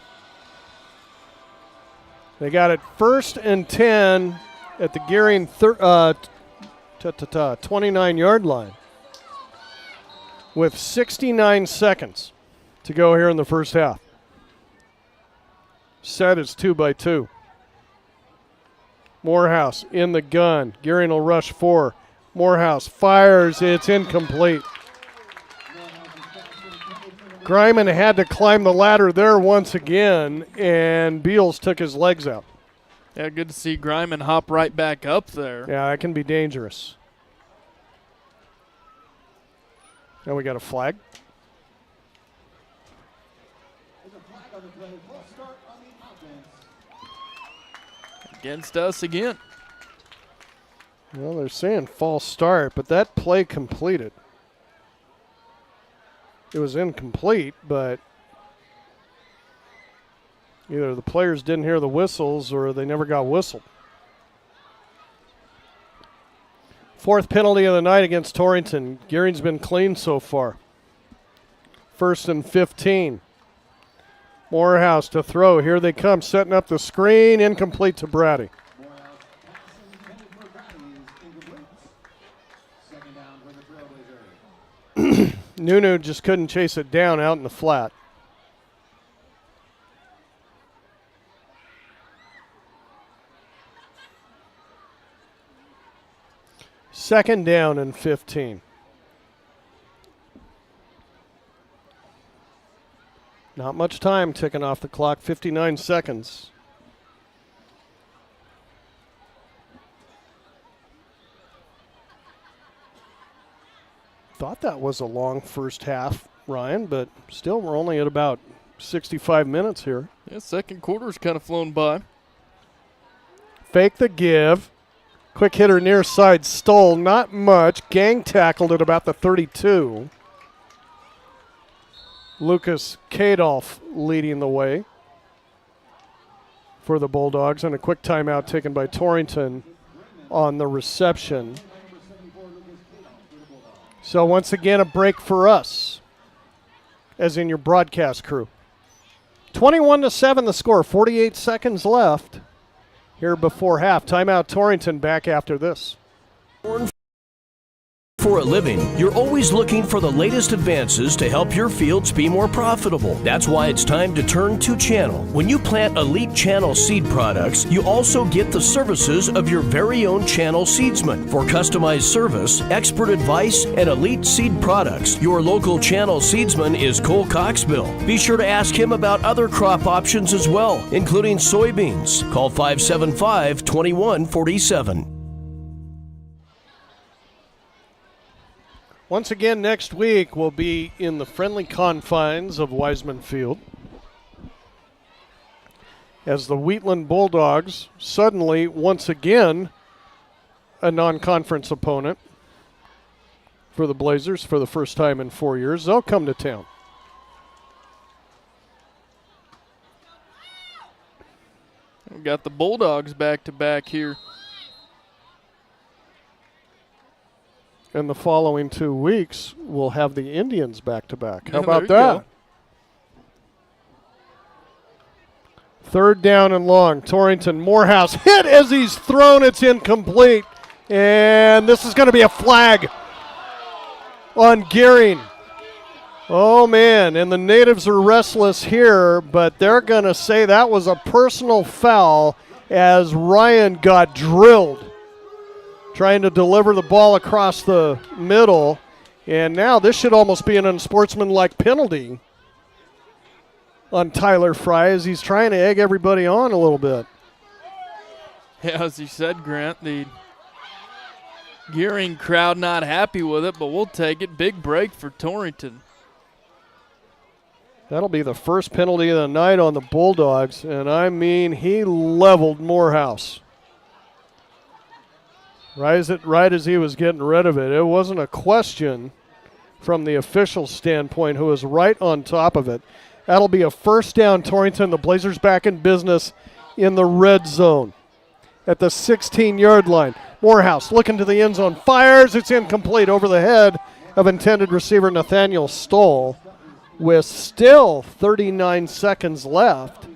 They got it 1st and 10 at the Gering 29-yard line with 69 seconds to go here in the first half. Set is 2-by-2. Morehouse in the gun. Gering will rush 4. Morehouse fires. It's incomplete. Griman had to climb the ladder there once again, and Beals took his legs out. Yeah, good to see Griman hop right back up there. Yeah, that can be dangerous. Now we got a flag. Against us again. Well, they're saying false start, but that play completed. It was incomplete, but either the players didn't hear the whistles or they never got whistled. 4th penalty of the night against Torrington. Gering's been clean so far. 1st and 15. Morehouse to throw. Here they come, setting up the screen. Incomplete to Brady. Nunu just couldn't chase it down out in the flat. Second down and 15. Not much time ticking off the clock, 59 seconds. Thought that was a long first half, Ryan, but still we're only at about 65 minutes here. Yeah, second quarter's kind of flown by. Fake the give. Quick hitter near side, Stoll, not much. Gang tackled at about the 32. Lucas Kadolf leading the way for the Bulldogs, and a quick timeout taken by Torrington on the reception. So once again, a break for us, as in your broadcast crew. 21-7 the score, 48 seconds left here before half. Timeout Torrington, back after this. For a living, you're always looking for the latest advances to help your fields be more profitable. That's why it's time to turn to Channel. When you plant Elite Channel seed products, you also get the services of your very own Channel seedsman. For customized service, expert advice, and elite seed products, your local Channel seedsman is Cole Coxbill. Be sure to ask him about other crop options as well, including soybeans. Call 575-2147. Once again, next week we'll be in the friendly confines of Wiseman Field as the Wheatland Bulldogs, suddenly, once again, a non-conference opponent for the Blazers for the first time in 4 years. They'll come to town. We've got the Bulldogs back-to-back here. And the following 2 weeks, we'll have the Indians back-to-back. How Yeah, about there you that? Third down and long. Torrington, Morehouse hit as he's thrown. It's incomplete. And this is going to be a flag on Gering. Oh, man. And the natives are restless here, but they're going to say that was a personal foul as Ryan got drilled trying to deliver the ball across the middle. And now this should almost be an unsportsmanlike penalty on Tyler Fry as he's trying to egg everybody on a little bit. Yeah, as you said, Grant, the Gering crowd not happy with it, but we'll take it. Big break for Torrington. That'll be the first penalty of the night on the Bulldogs, and I mean he leveled Morehouse. Right as he was getting rid of it. It wasn't a question from the official standpoint, who was right on top of it. That'll be a first down, Torrington. The Blazers back in business in the red zone at the 16-yard line. Morehouse looking to the end zone, fires. It's incomplete over the head of intended receiver Nathaniel Stoll with still 39 seconds left.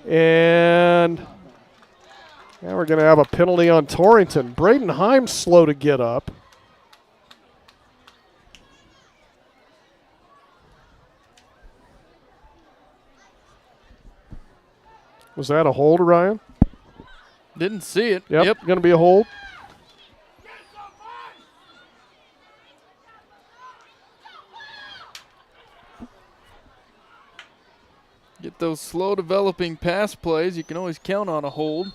And now we're going to have a penalty on Torrington. Braden Himes slow to get up. Was that a hold, Ryan? Didn't see it. Yep. Going to be a hold. Get those slow developing pass plays. You can always count on a hold.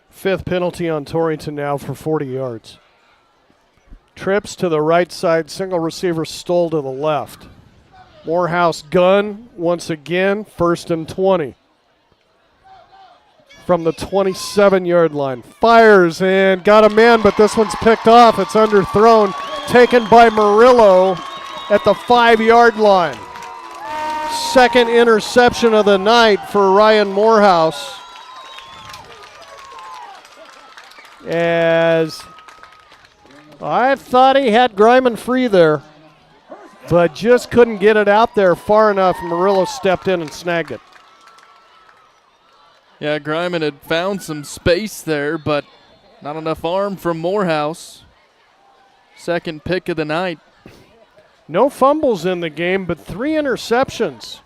Fifth penalty on Torrington now for 40 yards. Trips to the right side, single receiver Stoll to the left. Morehouse gun once again, 1st and 20. From the 27-yard line. Fires and got a man, but this one's picked off. It's underthrown, taken by Murillo at the 5-yard line. Second interception of the night for Ryan Morehouse. As I thought he had Greiman free there, but just couldn't get it out there far enough. Murillo stepped in and snagged it. Yeah, Greiman had found some space there, but not enough arm from Morehouse. Second pick of the night. No fumbles in the game, but 3 interceptions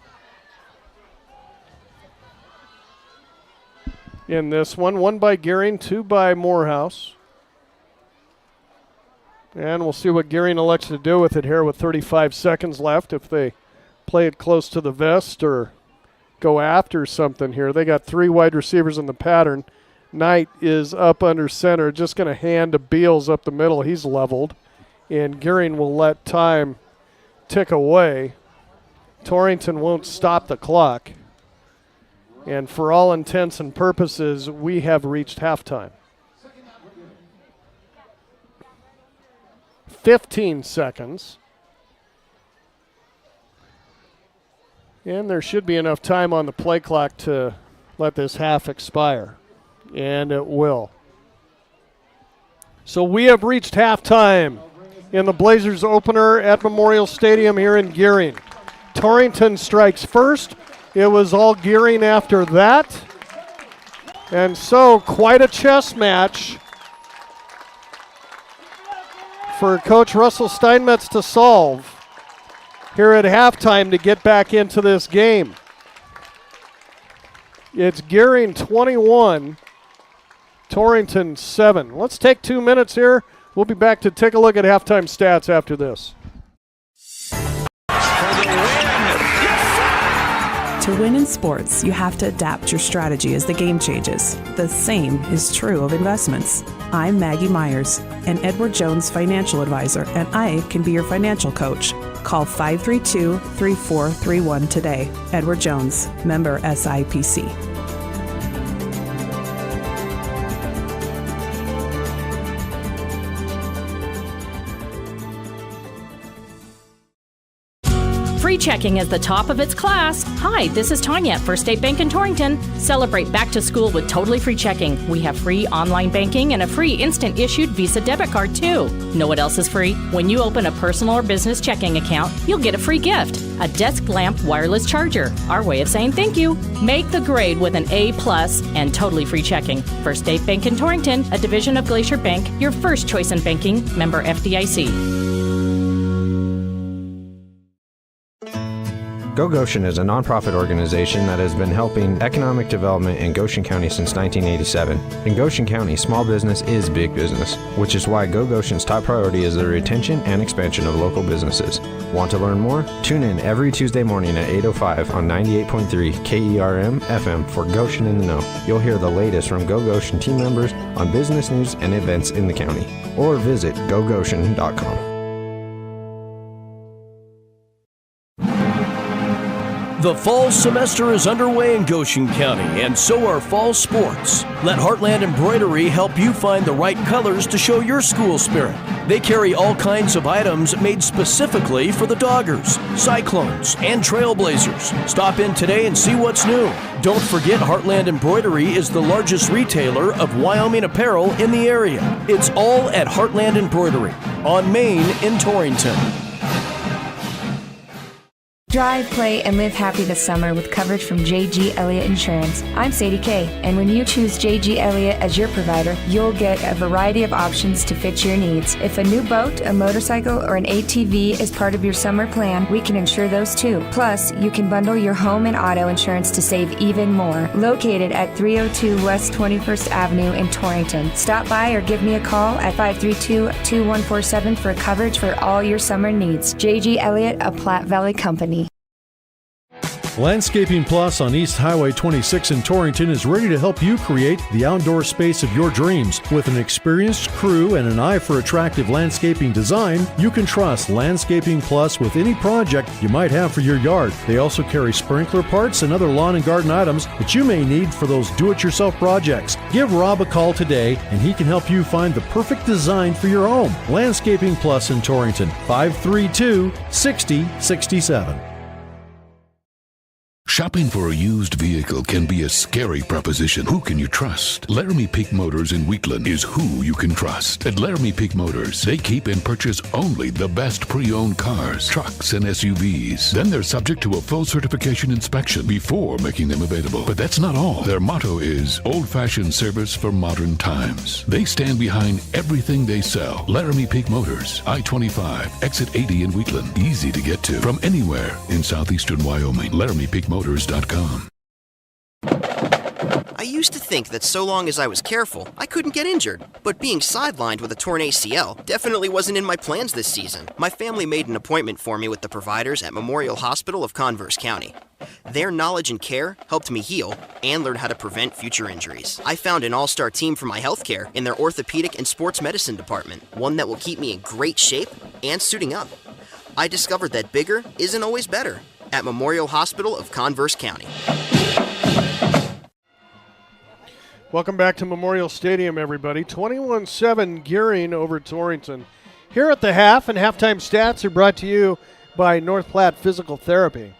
in this one. 1 by Gering, 2 by Morehouse. And we'll see what Gering elects to do with it here with 35 seconds left, if they play it close to the vest or go after something here. They got 3 wide receivers in the pattern. Knight is up under center, just going to hand to Beals up the middle. He's leveled. And Gering will let time tick away. Torrington won't stop the clock. And for all intents and purposes, we have reached halftime. 15 seconds. And there should be enough time on the play clock to let this half expire. And it will. So we have reached halftime in the Blazers opener at Memorial Stadium here in Gering. Torrington strikes first. It was all Gering after that. And so quite a chess match for Coach Russell Steinmetz to solve here at halftime to get back into this game. It's Gering 21, Torrington 7. Let's take 2 minutes here. We'll be back to take a look at halftime stats after this. To win in sports, you have to adapt your strategy as the game changes. The same is true of investments. I'm Maggie Myers, an Edward Jones financial advisor, and I can be your financial coach. Call 532-3431 today. Edward Jones, member SIPC. Free checking is the top of its class. Hi, this is Tanya at First State Bank in Torrington. Celebrate back to school with totally free checking. We have free online banking and a free instant issued Visa debit card too. Know what else is free? When you open a personal or business checking account, you'll get a free gift, a desk lamp wireless charger. Our way of saying thank you. Make the grade with an A+ and totally free checking. First State Bank in Torrington, a division of Glacier Bank, your first choice in banking, member FDIC. Go Goshen is a nonprofit organization that has been helping economic development in Goshen County since 1987. In Goshen County, small business is big business, which is why Go Goshen's top priority is the retention and expansion of local businesses. Want to learn more? Tune in every Tuesday morning at 8:05 on 98.3 KERM FM for Goshen in the Know. You'll hear the latest from Go Goshen team members on business news and events in the county. Or visit gogoshen.com. The fall semester is underway in Goshen County, and so are fall sports. Let Heartland Embroidery help you find the right colors to show your school spirit. They carry all kinds of items made specifically for the Doggers, Cyclones, and Trailblazers. Stop in today and see what's new. Don't forget Heartland Embroidery is the largest retailer of Wyoming apparel in the area. It's all at Heartland Embroidery on Main in Torrington. Drive, play, and live happy this summer with coverage from J.G. Elliott Insurance. I'm Sadie Kay, and when you choose J.G. Elliott as your provider, you'll get a variety of options to fit your needs. If a new boat, a motorcycle, or an ATV is part of your summer plan, we can insure those too. Plus, you can bundle your home and auto insurance to save even more. Located at 302 West 21st Avenue in Torrington. Stop by or give me a call at 532-2147 for coverage for all your summer needs. J.G. Elliott, a Platte Valley company. Landscaping Plus on East Highway 26 in Torrington is ready to help you create the outdoor space of your dreams. With an experienced crew and an eye for attractive landscaping design, you can trust Landscaping Plus with any project you might have for your yard. They also carry sprinkler parts and other lawn and garden items that you may need for those do-it-yourself projects. Give Rob a call today and he can help you find the perfect design for your home. Landscaping Plus in Torrington, 532-6067. Shopping for a used vehicle can be a scary proposition. Who can you trust? Laramie Peak Motors in Wheatland is who you can trust. At Laramie Peak Motors, they keep and purchase only the best pre-owned cars, trucks, and SUVs. Then they're subject to a full certification inspection before making them available. But that's not all. Their motto is old-fashioned service for modern times. They stand behind everything they sell. Laramie Peak Motors, I-25, exit 80 in Wheatland. Easy to get to from anywhere in southeastern Wyoming. LaramiePeakMotors.com. I used to think that so long as I was careful, I couldn't get injured. But being sidelined with a torn ACL definitely wasn't in my plans this season. My family made an appointment for me with the providers at Memorial Hospital of Converse County. Their knowledge and care helped me heal and learn how to prevent future injuries. I found an all-star team for my healthcare in their orthopedic and sports medicine department, one that will keep me in great shape and suiting up. I discovered that bigger isn't always better at Memorial Hospital of Converse County. Welcome back to Memorial Stadium, everybody. 21-7 Gering over Torrington. Here at the half, and halftime stats are brought to you by North Platte Physical Therapy.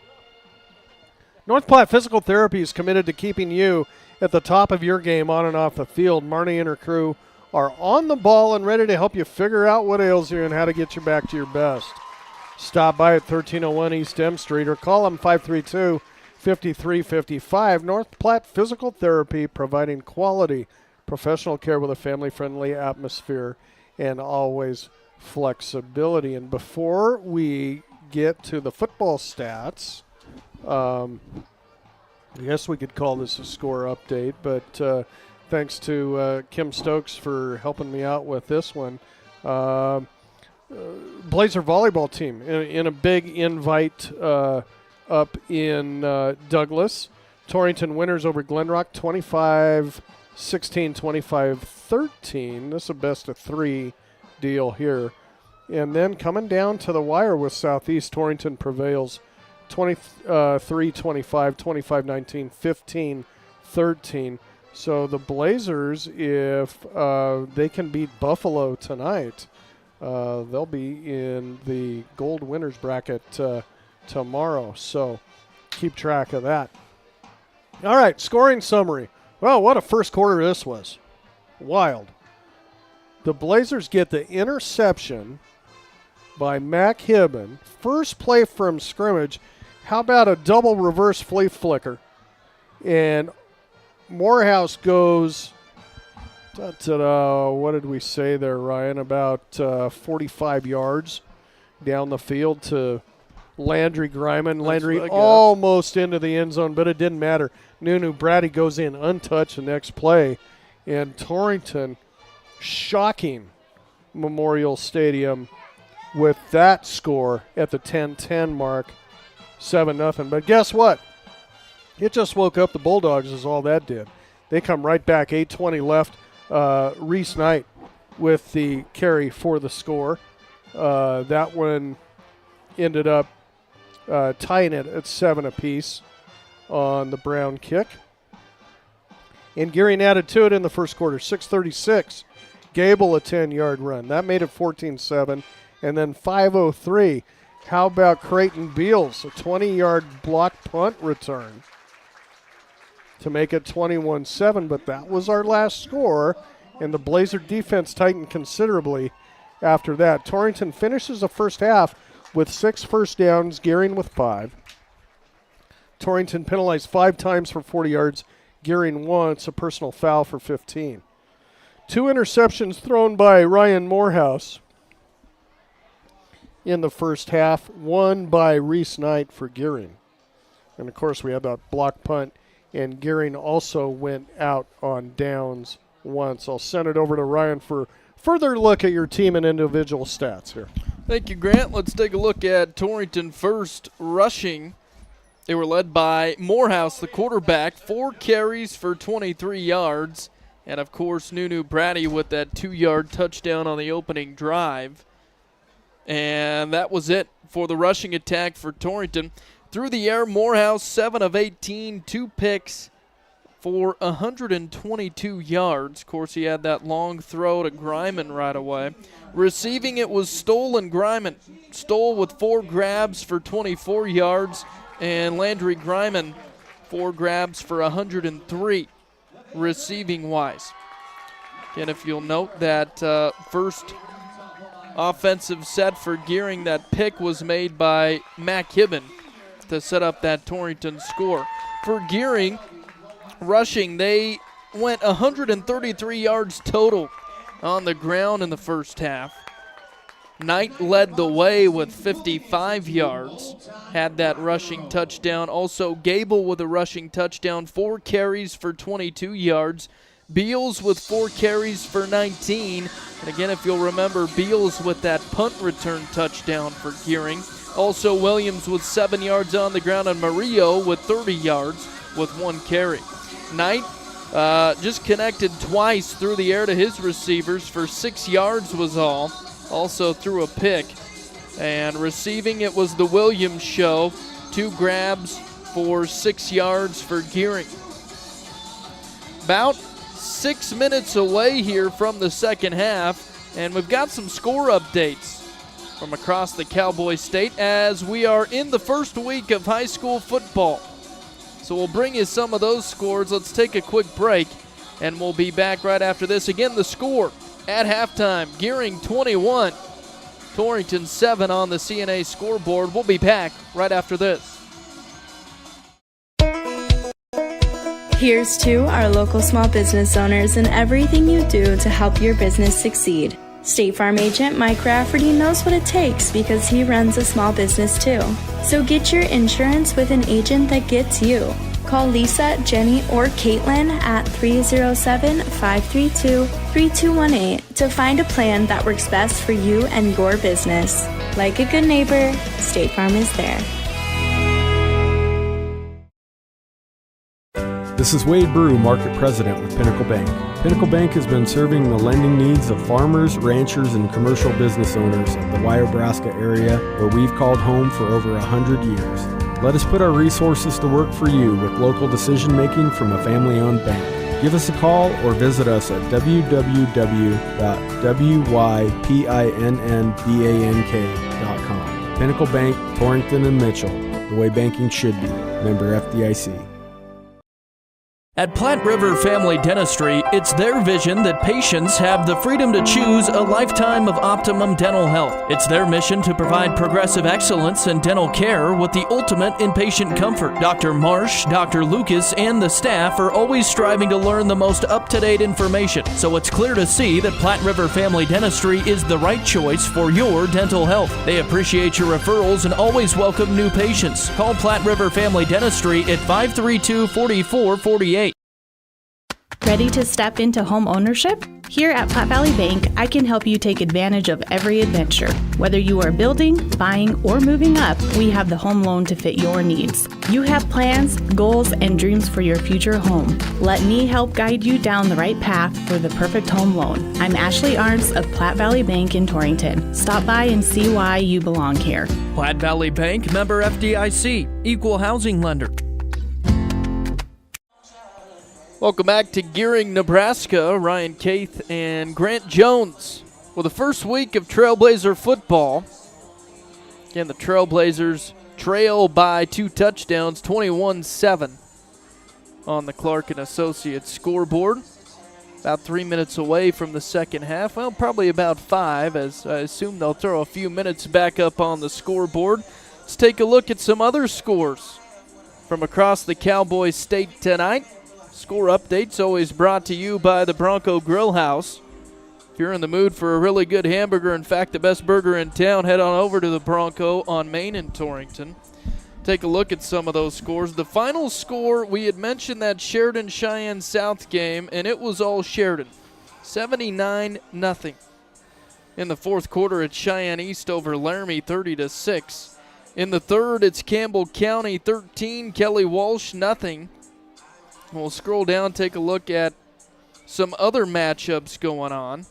North Platte Physical Therapy is committed to keeping you at the top of your game on and off the field. Marnie and her crew are on the ball and ready to help you figure out what ails you and how to get you back to your best. Stop by at 1301 East M Street or call them 532-5355. North Platte Physical Therapy, providing quality professional care with a family-friendly atmosphere and always flexibility. And before we get to the football stats, I guess we could call this a score update, but thanks to Kim Stokes for helping me out with this one. Blazer volleyball team in a big invite up in Douglas. Torrington winners over Glenrock 25-16, 25-13. This is a best of three deal here. And then coming down to the wire with Southeast, Torrington prevails 23-25, 25-19, 15-13. So the Blazers, if they can beat Buffalo tonight, they'll be in the gold winners bracket tomorrow. So keep track of that. All right, scoring summary. Well, what a first quarter this was. Wild. The Blazers get the interception by Mac Hibben. First play from scrimmage. How about a double reverse flea flicker? And Morehouse goes, what did we say there, Ryan? About 45 yards down the field to Landry Griman. Landry almost into the end zone, but it didn't matter. Nunu Brady goes in untouched the next play, and Torrington shocking Memorial Stadium with that score at the 10-10 mark, 7-0. But guess what? It just woke up the Bulldogs is all that did. They come right back, 8:20 left. Reese Knight with the carry for the score. That one ended up tying it at 7 apiece on the Brown kick. And Gering added to it in the first quarter, 6:36. Gable a 10-yard run. That made it 14-7. And then 5:03. How about Creighton Beals, a 20-yard block punt return to make it 21-7. But that was our last score, and the Blazer defense tightened considerably after that. Torrington finishes the first half with 6 first downs, Gering with 5. Torrington penalized 5 times for 40 yards. Gering once, a personal foul for 15. 2 interceptions thrown by Ryan Morehouse in the first half, 1 by Reese Knight for Gering. And, of course, we had that block punt, and Gering also went out on downs once. I'll send it over to Ryan for further look at your team and individual stats here. Thank you, Grant. Let's take a look at Torrington first. Rushing, they were led by Morehouse, the quarterback, 4 carries for 23 yards. And, of course, Nunu Brady with that 2-yard touchdown on the opening drive. And that was it for the rushing attack for Torrington. Through the air, Morehouse, 7 of 18, 2 picks for 122 yards. Of course, he had that long throw to Griman right away. Receiving, it was Stoll and Griman. Stoll with 4 grabs for 24 yards, and Landry Griman 4 grabs for 103 receiving-wise. And if you'll note that first offensive set for Gering, that pick was made by Mac Hibben to set up that Torrington score. For Gering, rushing, they went 133 yards total on the ground in the first half. Knight led the way with 55 yards, had that rushing touchdown. Also, Gable with a rushing touchdown, 4 carries for 22 yards. Beals with 4 carries for 19. And again, if you'll remember, Beals with that punt return touchdown for Gering. Also, Williams with 7 yards on the ground, and Murillo with 30 yards with 1 carry. Knight just connected twice through the air to his receivers for 6 yards was all. Also threw a pick. And receiving, it was the Williams show. 2 grabs for 6 yards for Gering. About 6 minutes away here from the second half, and we've got some score updates from across the Cowboy State as we are in the first week of high school football. So we'll bring you some of those scores. Let's take a quick break, and we'll be back right after this. Again, the score at halftime, Gering 21, Torrington 7 on the CNA scoreboard. We'll be back right after this. Here's to our local small business owners and everything you do to help your business succeed. State Farm agent Mike Rafferty knows what it takes because he runs a small business too. So get your insurance with an agent that gets you. Call Lisa, Jenny, or Caitlin at 307-532-3218 to find a plan that works best for you and your business. Like a good neighbor, State Farm is there. This is Wade Brew, Market President with Pinnacle Bank. Pinnacle Bank has been serving the lending needs of farmers, ranchers, and commercial business owners of the Wyobraska area, where we've called home for over 100 years. Let us put our resources to work for you with local decision-making from a family-owned bank. Give us a call or visit us at www.wypinnbank.com. Pinnacle Bank, Torrington and Mitchell, the way banking should be. Member FDIC. At Platte River Family Dentistry, it's their vision that patients have the freedom to choose a lifetime of optimum dental health. It's their mission to provide progressive excellence in dental care with the ultimate in patient comfort. Dr. Marsh, Dr. Lucas, and the staff are always striving to learn the most up-to-date information, so it's clear to see that Platte River Family Dentistry is the right choice for your dental health. They appreciate your referrals and always welcome new patients. Call Platte River Family Dentistry at 532-4448. Ready to step into home ownership? Here at Platte Valley Bank, I can help you take advantage of every adventure. Whether you are building, buying, or moving up, we have the home loan to fit your needs. You have plans, goals, and dreams for your future home. Let me help guide you down the right path for the perfect home loan. I'm Ashley Arntz of Platte Valley Bank in Torrington. Stop by and see why you belong here. Platte Valley Bank, member FDIC, equal housing lender. Welcome back to Gering, Nebraska. Ryan Keith and Grant Jones. Well, the first week of Trailblazer football. Again, the Trailblazers trail by 2 touchdowns, 21-7 on the Clark and Associates scoreboard. About 3 minutes away from the second half. Well, probably about 5, as I assume they'll throw a few minutes back up on the scoreboard. Let's take a look at some other scores from across the Cowboy State tonight. Score updates always brought to you by the Bronco Grill House. If you're in the mood for a really good hamburger, in fact, the best burger in town, head on over to the Bronco on Main in Torrington. Take a look at some of those scores. The final score, we had mentioned that Sheridan-Cheyenne South game, and it was all Sheridan. 79-0. In the fourth quarter, it's Cheyenne East over Laramie, 30-6. In the third, it's Campbell County 13, Kelly Walsh 0. We'll scroll down, take a look at some other matchups going on.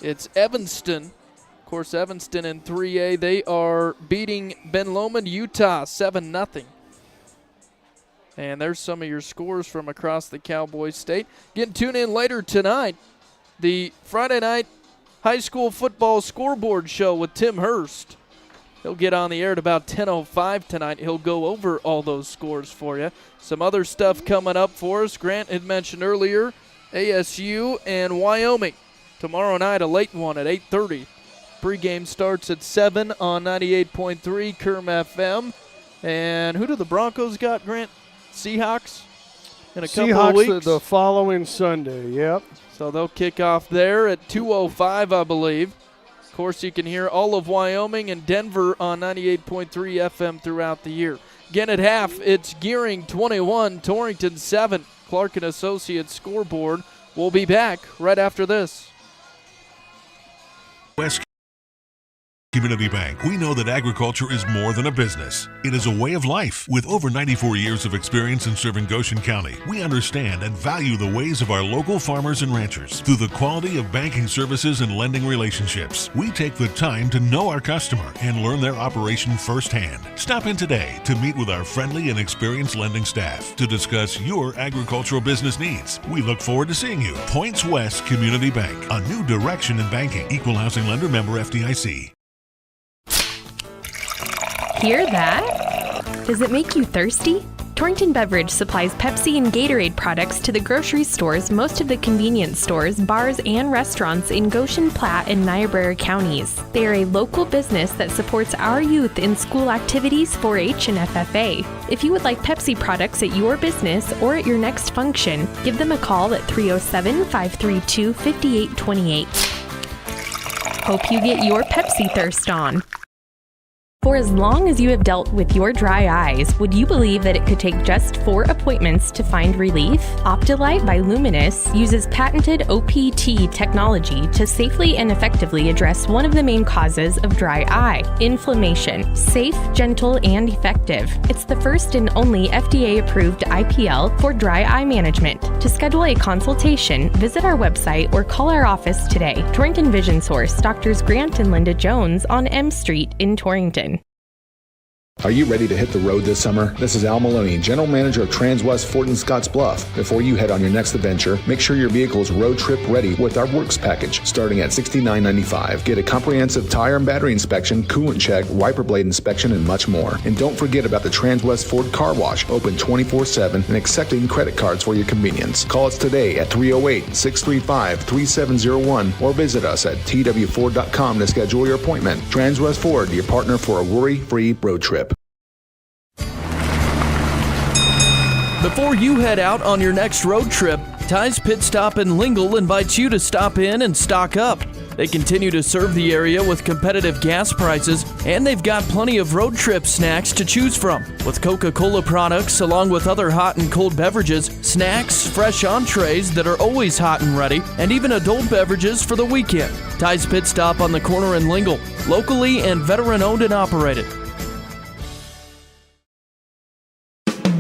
It's Evanston. Of course, Evanston in 3A, they are beating Ben Lomond, Utah, 7-0. And there's some of your scores from across the Cowboy State. Again, tune in later tonight. The Friday night high school football scoreboard show with Tim Hurst. He'll get on the air at about 10:05 tonight. He'll go over all those scores for you. Some other stuff coming up for us. Grant had mentioned earlier, ASU and Wyoming. Tomorrow night, a late one at 8:30. Pregame starts at 7 on 98.3 Kerm FM. And who do the Broncos got, Grant? Seahawks? In a couple of weeks? Seahawks the following Sunday, yep. So they'll kick off there at 2:05, I believe. Of course, you can hear all of Wyoming and Denver on 98.3 FM throughout the year. Again, at half, it's Gering 21, Torrington 7. Clark and Associates scoreboard. We'll be back right after this. West Community Bank, we know that agriculture is more than a business. It is a way of life. With over 94 years of experience in serving Goshen County, we understand and value the ways of our local farmers and ranchers. Through the quality of banking services and lending relationships, we take the time to know our customer and learn their operation firsthand. Stop in today to meet with our friendly and experienced lending staff to discuss your agricultural business needs. We look forward to seeing you. Points West Community Bank, a new direction in banking. Equal housing lender, member FDIC. Hear that? Does it make you thirsty? Torrington Beverage supplies Pepsi and Gatorade products to the grocery stores, most of the convenience stores, bars, and restaurants in Goshen, Platte, and Niobrara counties. They are a local business that supports our youth in school activities, 4-H, and FFA. If you would like Pepsi products at your business or at your next function, give them a call at 307-532-5828. Hope you get your Pepsi thirst on. For as long as you have dealt with your dry eyes, would you believe that it could take just 4 appointments to find relief? Optilight by Luminous uses patented OPT technology to safely and effectively address one of the main causes of dry eye, inflammation. Safe, gentle, and effective. It's the first and only FDA-approved IPL for dry eye management. To schedule a consultation, visit our website or call our office today. Torrington Vision Source, Doctors Grant and Linda Jones on M Street in Torrington. Are you ready to hit the road this summer? This is Al Maloney, General Manager of Transwest Ford in Scotts Bluff. Before you head on your next adventure, make sure your vehicle is road trip ready with our Works package, starting at $69.95. Get a comprehensive tire and battery inspection, coolant check, wiper blade inspection, and much more. And don't forget about the Transwest Ford Car Wash, open 24/7 and accepting credit cards for your convenience. Call us today at 308-635-3701 or visit us at twford.com to schedule your appointment. Transwest Ford, your partner for a worry-free road trip. Before you head out on your next road trip, Ty's Pit Stop in Lingle invites you to stop in and stock up. They continue to serve the area with competitive gas prices, and they've got plenty of road trip snacks to choose from. With Coca-Cola products, along with other hot and cold beverages, snacks, fresh entrees that are always hot and ready, and even adult beverages for the weekend. Ty's Pit Stop on the corner in Lingle, locally and veteran-owned and operated.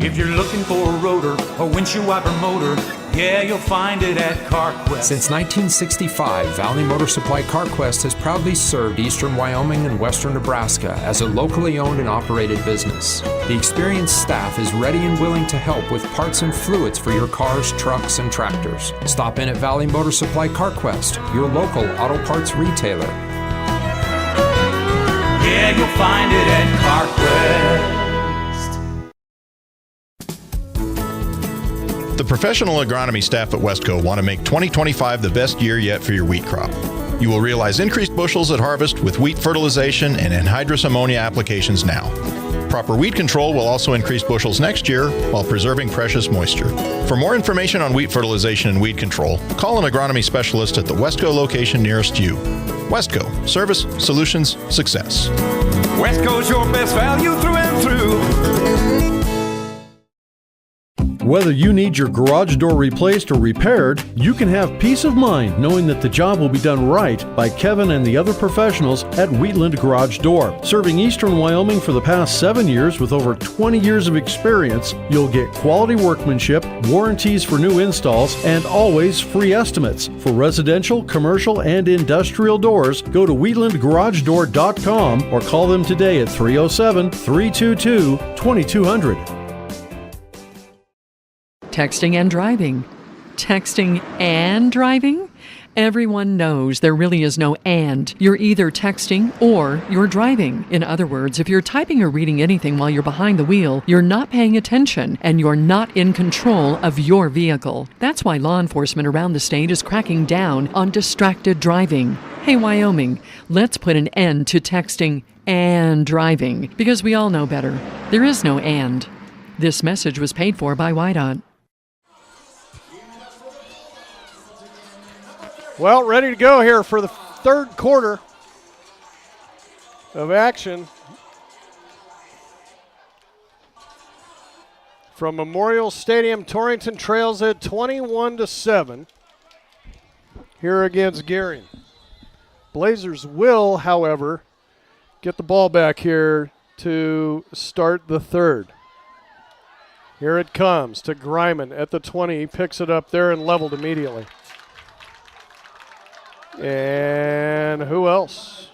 If you're looking for a rotor or windshield wiper motor, yeah, you'll find it at CarQuest. Since 1965, Valley Motor Supply CarQuest has proudly served eastern Wyoming and western Nebraska as a locally owned and operated business. The experienced staff is ready and willing to help with parts and fluids for your cars, trucks, and tractors. Stop in at Valley Motor Supply CarQuest, your local auto parts retailer. Yeah, you'll find it at CarQuest. The professional agronomy staff at Westco want to make 2025 the best year yet for your wheat crop. You will realize increased bushels at harvest with wheat fertilization and anhydrous ammonia applications now. Proper weed control will also increase bushels next year while preserving precious moisture. For more information on wheat fertilization and weed control, call an agronomy specialist at the Westco location nearest you. Westco, service, solutions, success. Westco's your best value through and through. Whether you need your garage door replaced or repaired, you can have peace of mind knowing that the job will be done right by Kevin and the other professionals at Wheatland Garage Door. Serving eastern Wyoming for the past 7 years with over 20 years of experience, you'll get quality workmanship, warranties for new installs, and always free estimates. For residential, commercial, and industrial doors, go to wheatlandgaragedoor.com or call them today at 307-322-2200. Texting and driving. Texting and driving? Everyone knows there really is no and. You're either texting or you're driving. In other words, if you're typing or reading anything while you're behind the wheel, you're not paying attention and you're not in control of your vehicle. That's why law enforcement around the state is cracking down on distracted driving. Hey, Wyoming, let's put an end to texting and driving because we all know better. There is no and. This message was paid for by WYDOT. Well, ready to go here for the third quarter of action from Memorial Stadium. Torrington trails at 21-7 here against Gering. Blazers will, however, get the ball back here to start the third. Here it comes to Greiman at the 20. He picks it up there and leveled immediately. And who else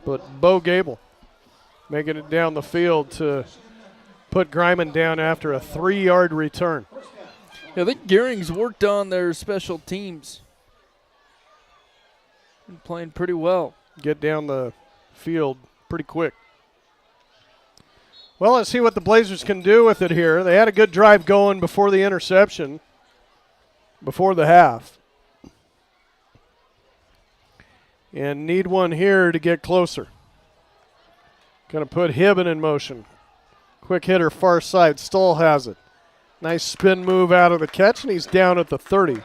but Bo Gable making it down the field to put Greiman down after a 3-yard return. Yeah, I think Gering's worked on their special teams. Been playing pretty well. Get down the field pretty quick. Well, let's see what the Blazers can do with it here. They had a good drive going before the interception, before the half. And need one here to get closer. Going to put Hibben in motion. Quick hitter far side. Stoll has it. Nice spin move out of the catch, and he's down at the 30.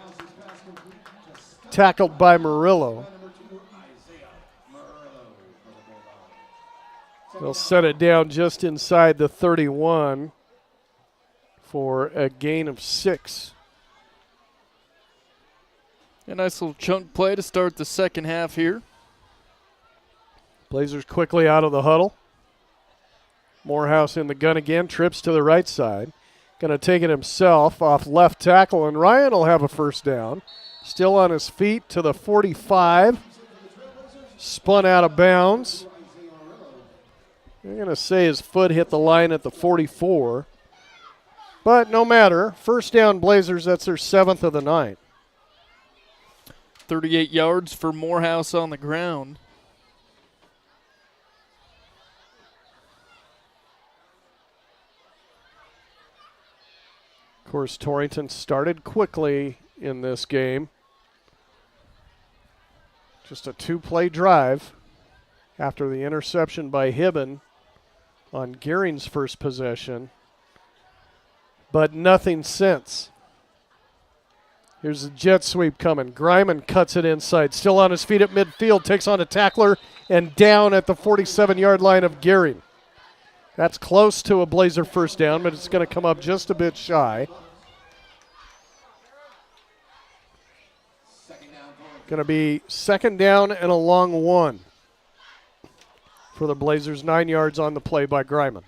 Tackled by Murillo. They'll set it down just inside the 31 for a gain of 6. A nice little chunk play to start the second half here. Blazers quickly out of the huddle. Morehouse in the gun again, trips to the right side. Going to take it himself off left tackle, and Ryan will have a first down. Still on his feet to the 45. Spun out of bounds. I'm going to say his foot hit the line at the 44. But no matter. First down, Blazers. That's their 7th of the night. 38 yards for Morehouse on the ground. Of course, Torrington started quickly in this game. Just a 2-play drive after the interception by Hibben on Gering's first possession, but nothing since. Here's the jet sweep coming. Greiman cuts it inside, still on his feet at midfield, takes on a tackler and down at the 47-yard line of Gering. That's close to a Blazer first down, but it's going to come up just a bit shy. Going to be second down and a long one for the Blazers. 9 yards on the play by Greiman.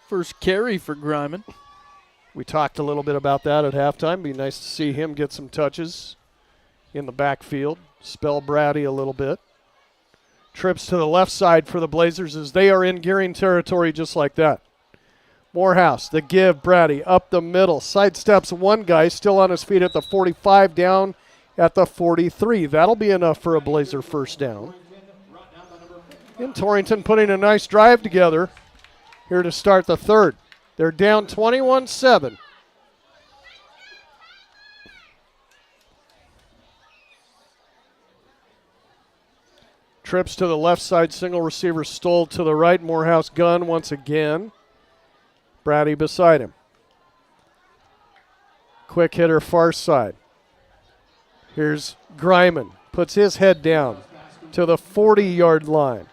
First carry for Greiman. We talked a little bit about that at halftime. Be nice to see him get some touches in the backfield. Spell Brady a little bit. Trips to the left side for the Blazers as they are in Gering territory just like that. Morehouse, the give, Brady up the middle. Sidesteps one guy, still on his feet at the 45, down at the 43. That'll be enough for a Blazer first down. And Torrington putting a nice drive together here to start the third. They're down 21-7. Trips to the left side, single receiver Stoll to the right. Morehouse gun once again. Brady beside him. Quick hitter far side. Here's Greiman. Puts his head down to the 40-yard line.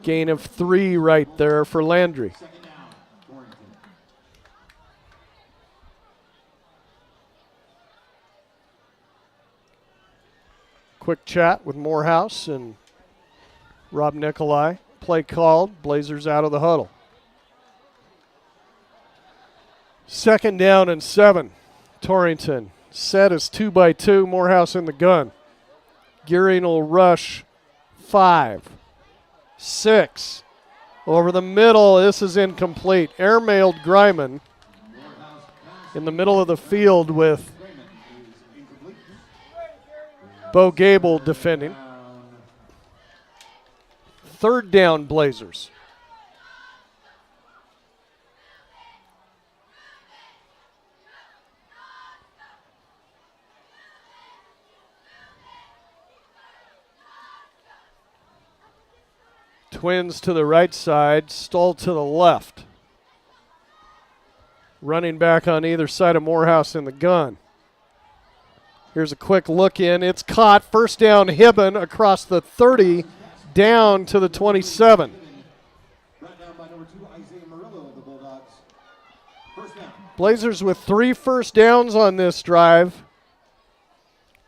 Gain of 3 right there for Landry. Quick chat with Morehouse and Rob Nicolai. Play called. Blazers out of the huddle. Second down and 7. Torrington set is 2-by-2. Morehouse in the gun. Gering will rush 5, 6. Over the middle. This is incomplete. Airmailed Greiman in the middle of the field with Bo Gable defending. Third down, Blazers. Twins to the right side, Stoll to the left. Running back on either side of Morehouse in the gun. Here's a quick look in. It's caught. First down, Hibben across the 30, down to the 27. Blazers with 3 first downs on this drive,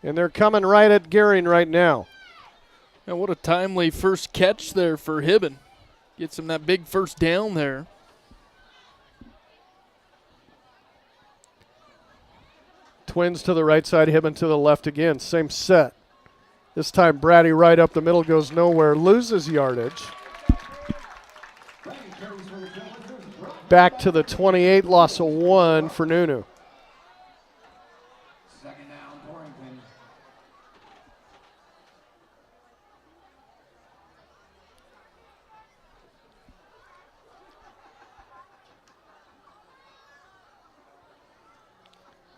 and they're coming right at Gering right now. And what a timely first catch there for Hibben. Gets him that big first down there. Twins to the right side, Hibben to the left again. Same set. This time Brady right up the middle, goes nowhere, loses yardage. Back to the 28, loss of 1 for Nunu.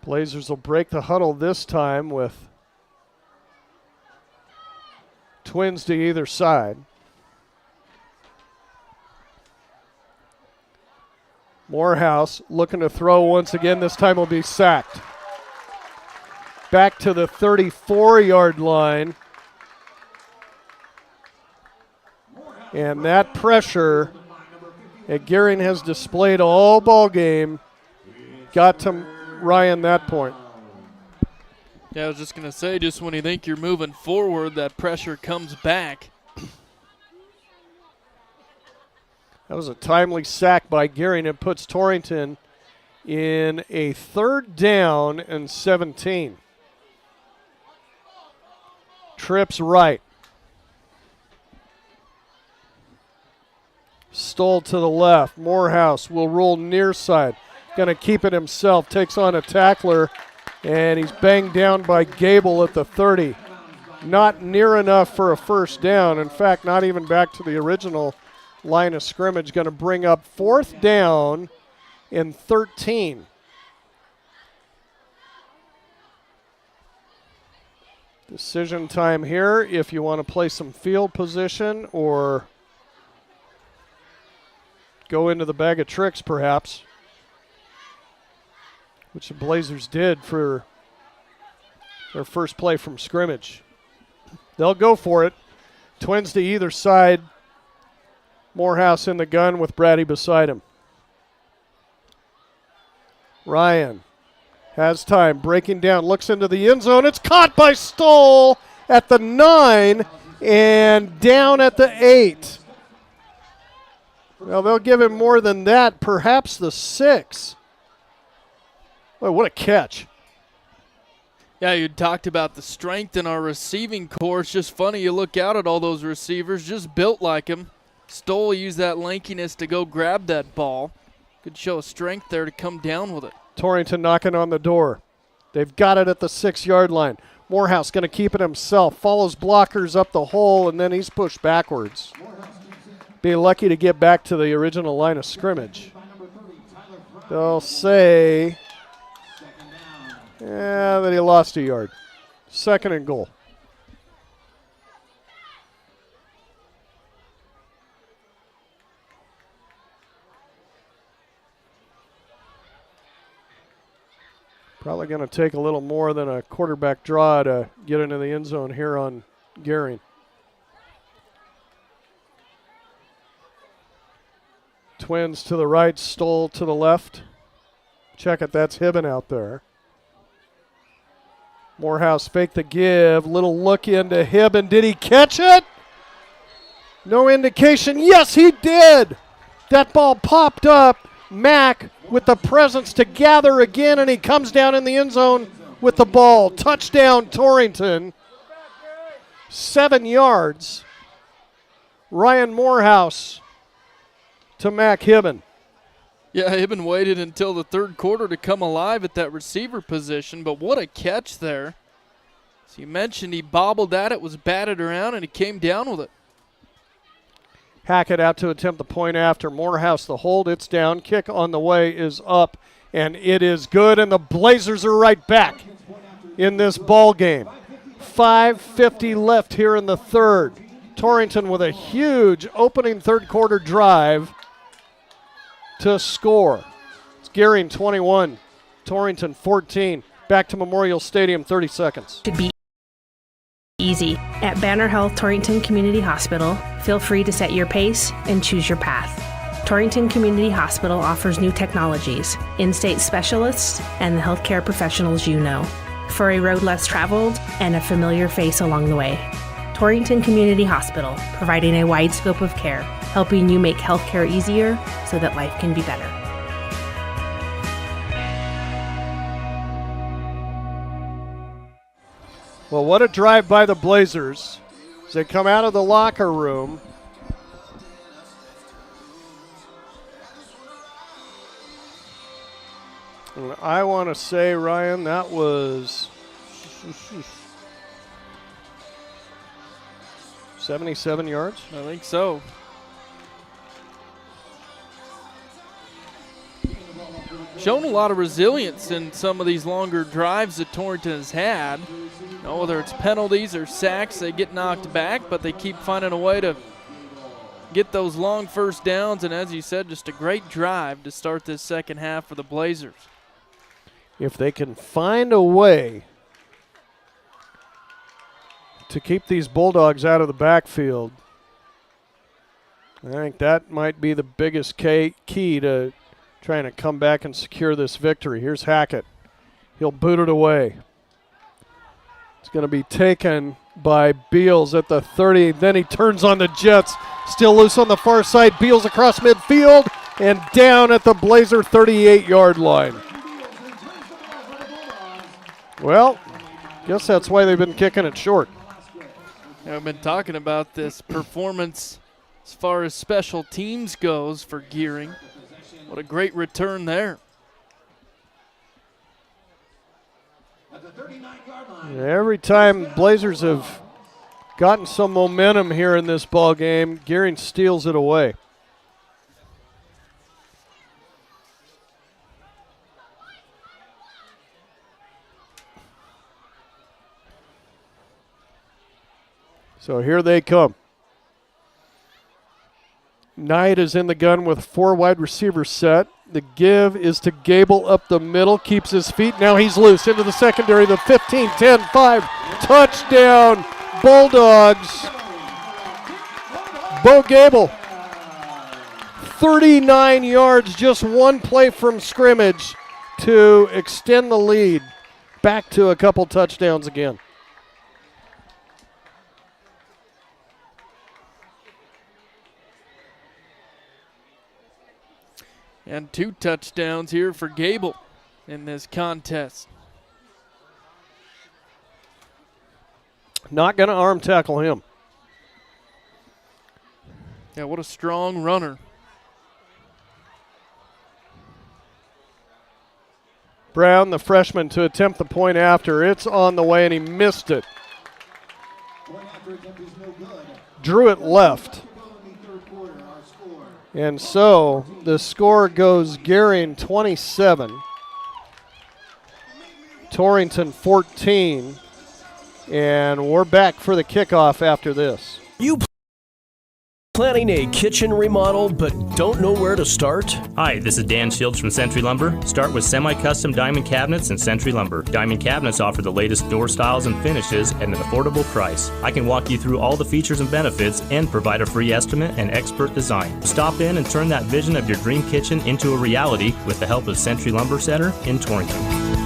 Blazers will break the huddle this time with twins to either side. Morehouse looking to throw once again. This time will be sacked. Back to the 34-yard line. And that pressure that Gering has displayed all ball game got to Ryan that point. Yeah, I was just going to say, just when you think you're moving forward, that pressure comes back. That was a timely sack by Gering. It puts Torrington in a 3rd down and 17. Trips right. Stoll to the left. Morehouse will roll near side. Going to keep it himself. Takes on a tackler, and he's banged down by Gable at the 30. Not near enough for a first down. In fact, not even back to the original line of scrimmage. Going to bring up 4th down and 13. Decision time here if you want to play some field position or go into the bag of tricks perhaps, which the Blazers did for their first play from scrimmage. They'll go for it. Twins to either side. Morehouse in the gun with Brady beside him. Ryan has time, breaking down, looks into the end zone. It's caught by Stoll at the 9 and down at the 8. Well, they'll give him more than that, perhaps the 6. Well, what a catch. Yeah, you talked about the strength in our receiving core. It's just funny, you look out at all those receivers, just built like him. Stoll used that lankiness to go grab that ball. Could show a strength there to come down with it. Torrington knocking on the door. They've got it at the 6-yard line. Morehouse going to keep it himself. Follows blockers up the hole, and then he's pushed backwards. Be lucky to get back to the original line of scrimmage. They'll say that he lost a yard. 2nd and goal. Probably going to take a little more than a quarterback draw to get into the end zone here on Gering. Twins to the right, Stoll to the left. Check it, that's Hibben out there. Morehouse fake the give, little look into Hibben. Did he catch it? No indication. Yes, he did. That ball popped up. Mack with the presence to gather again, and he comes down in the end zone with the ball. Touchdown, Torrington. 7 yards. Ryan Morehouse to Mack Hibben. Yeah, Hibben waited until the 3rd quarter to come alive at that receiver position, but what a catch there. As you mentioned, he bobbled at it, was batted around, and he came down with it. Hackett out to attempt the point after. Morehouse the hold. It's down. Kick on the way is up, and it is good, and the Blazers are right back in this ball game. 5:50 left here in the 3rd. Torrington with a huge opening 3rd quarter drive to score. It's Gering 21, Torrington 14. Back to Memorial Stadium, 30 seconds. Could be easy. At Banner Health Torrington Community Hospital, feel free to set your pace and choose your path. Torrington Community Hospital offers new technologies, in-state specialists, and the healthcare professionals you know, for a road less traveled and a familiar face along the way. Torrington Community Hospital, providing a wide scope of care, helping you make healthcare easier so that life can be better. Well, what a drive by the Blazers as they come out of the locker room. And I want to say, Ryan, that was 77 yards? I think so. Shown a lot of resilience in some of these longer drives that Torrington has had. You know, whether it's penalties or sacks, they get knocked back, but they keep finding a way to get those long first downs. And as you said, just a great drive to start this second half for the Blazers. If they can find a way to keep these Bulldogs out of the backfield, I think that might be the biggest key to trying to come back and secure this victory. Here's Hackett. He'll boot it away. It's going to be taken by Beals at the 30. Then he turns on the Jets. Still loose on the far side. Beals across midfield and down at the Blazer 38-yard line. Well, guess that's why they've been kicking it short. I've been talking about this performance As far as special teams goes for Gering, what a great return there. Every time Blazers have gotten some momentum here in this ball game, Gering steals it away. So here they come. Knight is in the gun with 4 wide receivers set. The give is to Gable up the middle, keeps his feet. Now he's loose into the secondary, the 15, 10, 5. Touchdown, Bulldogs. Bo Gable, 39 yards, just one play from scrimmage to extend the lead back to a couple touchdowns again. And 2 touchdowns here for Gable in this contest. Not going to arm tackle him. Yeah, what a strong runner. Brown, the freshman, to attempt the point after. It's on the way, and he missed it. Drew it left. And so the score goes Gering 27, Torrington 14, and we're back for the kickoff after this. You planning a kitchen remodel but don't know where to start? Hi, this is Dan Shields from Century Lumber. Start with semi-custom diamond cabinets and Century Lumber. Diamond cabinets offer the latest door styles and finishes at an affordable price. I can walk you through all the features and benefits and provide a free estimate and expert design. Stop in and turn that vision of your dream kitchen into a reality with the help of Century Lumber Center in Torrington.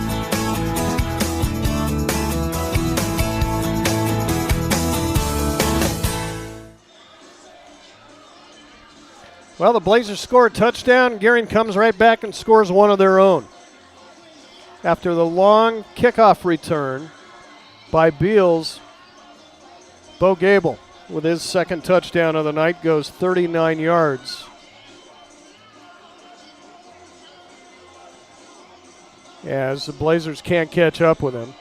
Well, the Blazers score a touchdown. Gering comes right back and scores one of their own. After the long kickoff return by Beals, Bo Gable, with his second touchdown of the night, goes 39 yards. As the Blazers can't catch up with him.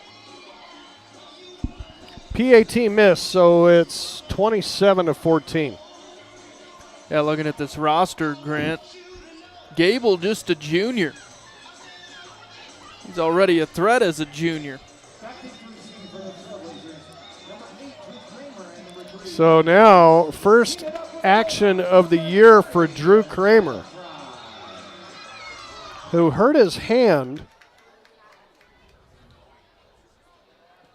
PAT missed, so it's 27-14. Yeah, looking at this roster, Grant, Gable just a junior. He's already a threat as a junior. So now, first action of the year for Drew Kramer, who hurt his hand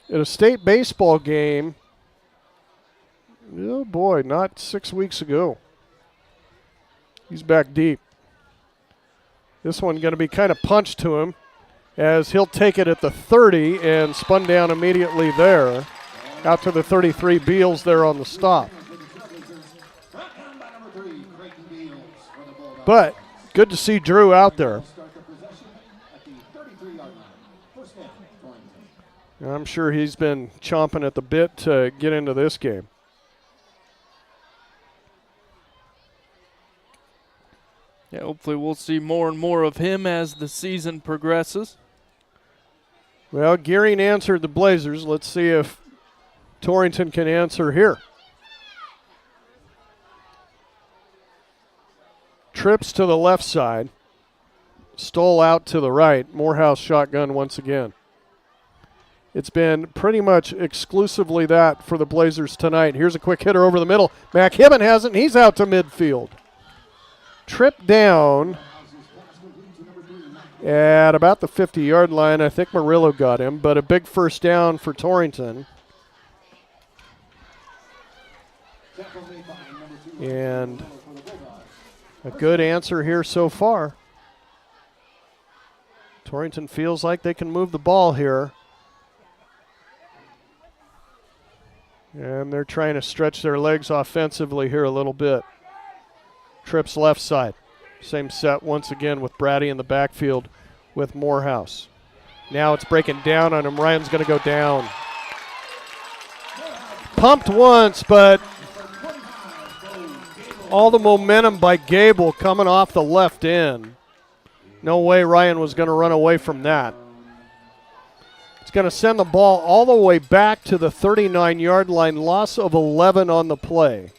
at a state baseball game, oh boy, not 6 weeks ago. He's back deep. This one going to be kind of punched to him as he'll take it at the 30 and spun down immediately there. Out to the 33, Beals there on the stop. But good to see Drew out there. I'm sure he's been chomping at the bit to get into this game. Yeah, hopefully we'll see more and more of him as the season progresses. Well, Gering answered the Blazers. Let's see if Torrington can answer here. Trips to the left side. Stoll out to the right. Morehouse shotgun once again. It's been pretty much exclusively that for the Blazers tonight. Here's a quick hitter over the middle. Mac Hibben has it, and he's out to midfield. Trip down at about the 50-yard line. I think Murillo got him, but a big first down for Torrington. And a good answer here so far. Torrington feels like they can move the ball here. And they're trying to stretch their legs offensively here a little bit. Trips left side. Same set once again with Brady in the backfield with Morehouse. Now it's breaking down on him. Ryan's going to go down. Pumped once, but All the momentum by Gable coming off the left end. No way Ryan was going to run away from that. It's going to send the ball all the way back to the 39-yard line. Loss of 11 on the play.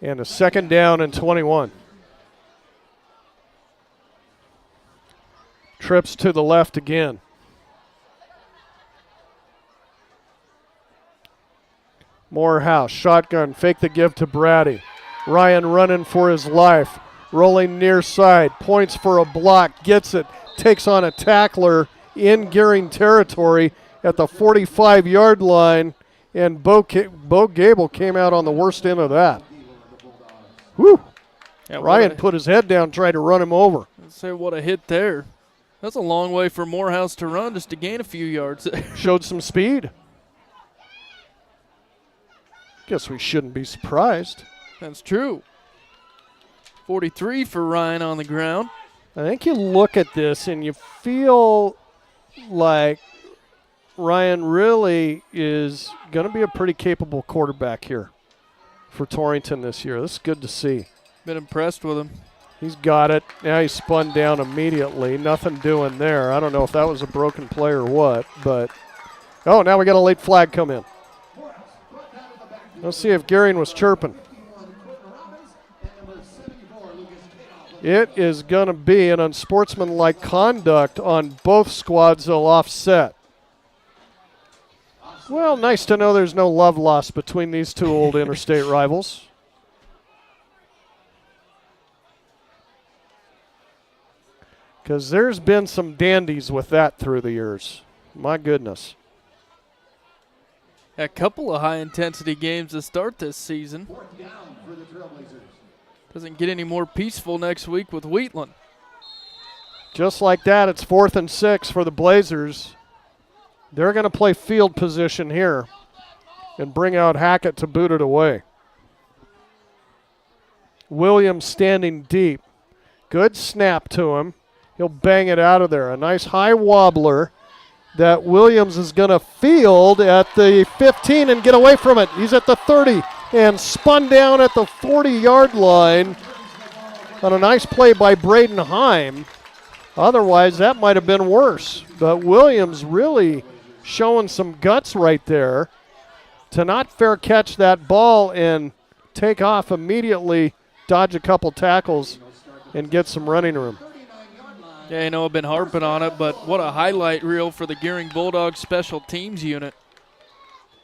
And a second down and 21. Trips to the left again. Morehouse, shotgun, fake the give to Brady. Ryan running for his life, rolling near side, points for a block, gets it, takes on a tackler in Gering territory at the 45-yard line, and Bo Gable came out on the worst end of that. Whew. Yeah, Ryan put his head down, tried to run him over. Let's say what a hit there. That's a long way for Morehouse to run just to gain a few yards. Showed some speed. Guess we shouldn't be surprised. That's true. 43 for Ryan on the ground. I think you look at this and you feel like Ryan really is going to be a pretty capable quarterback here for Torrington this year. This is good to see. Been impressed with him. He's got it. Now he's spun down immediately. Nothing doing there. I don't know if that was a broken play or what, but oh, now we got a late flag come in. Let's see if Gering was chirping. It is going to be an unsportsmanlike conduct on both squads. They'll offset. Well, nice to know there's no love lost between these two old interstate rivals. Because there's been some dandies with that through the years. My goodness. A couple of high-intensity games to start this season. Doesn't get any more peaceful next week with Wheatland. Just like that, it's 4th and 6 for the Blazers. They're going to play field position here and bring out Hackett to boot it away. Williams standing deep. Good snap to him. He'll bang it out of there. A nice high wobbler that Williams is going to field at the 15 and get away from it. He's at the 30 and spun down at the 40-yard line on a nice play by Braden Heim. Otherwise, that might have been worse. But Williams really showing some guts right there to not fair catch that ball and take off immediately, dodge a couple tackles, and get some running room. Yeah, I know I've been harping on it, but what a highlight reel for the Gering Bulldogs special teams unit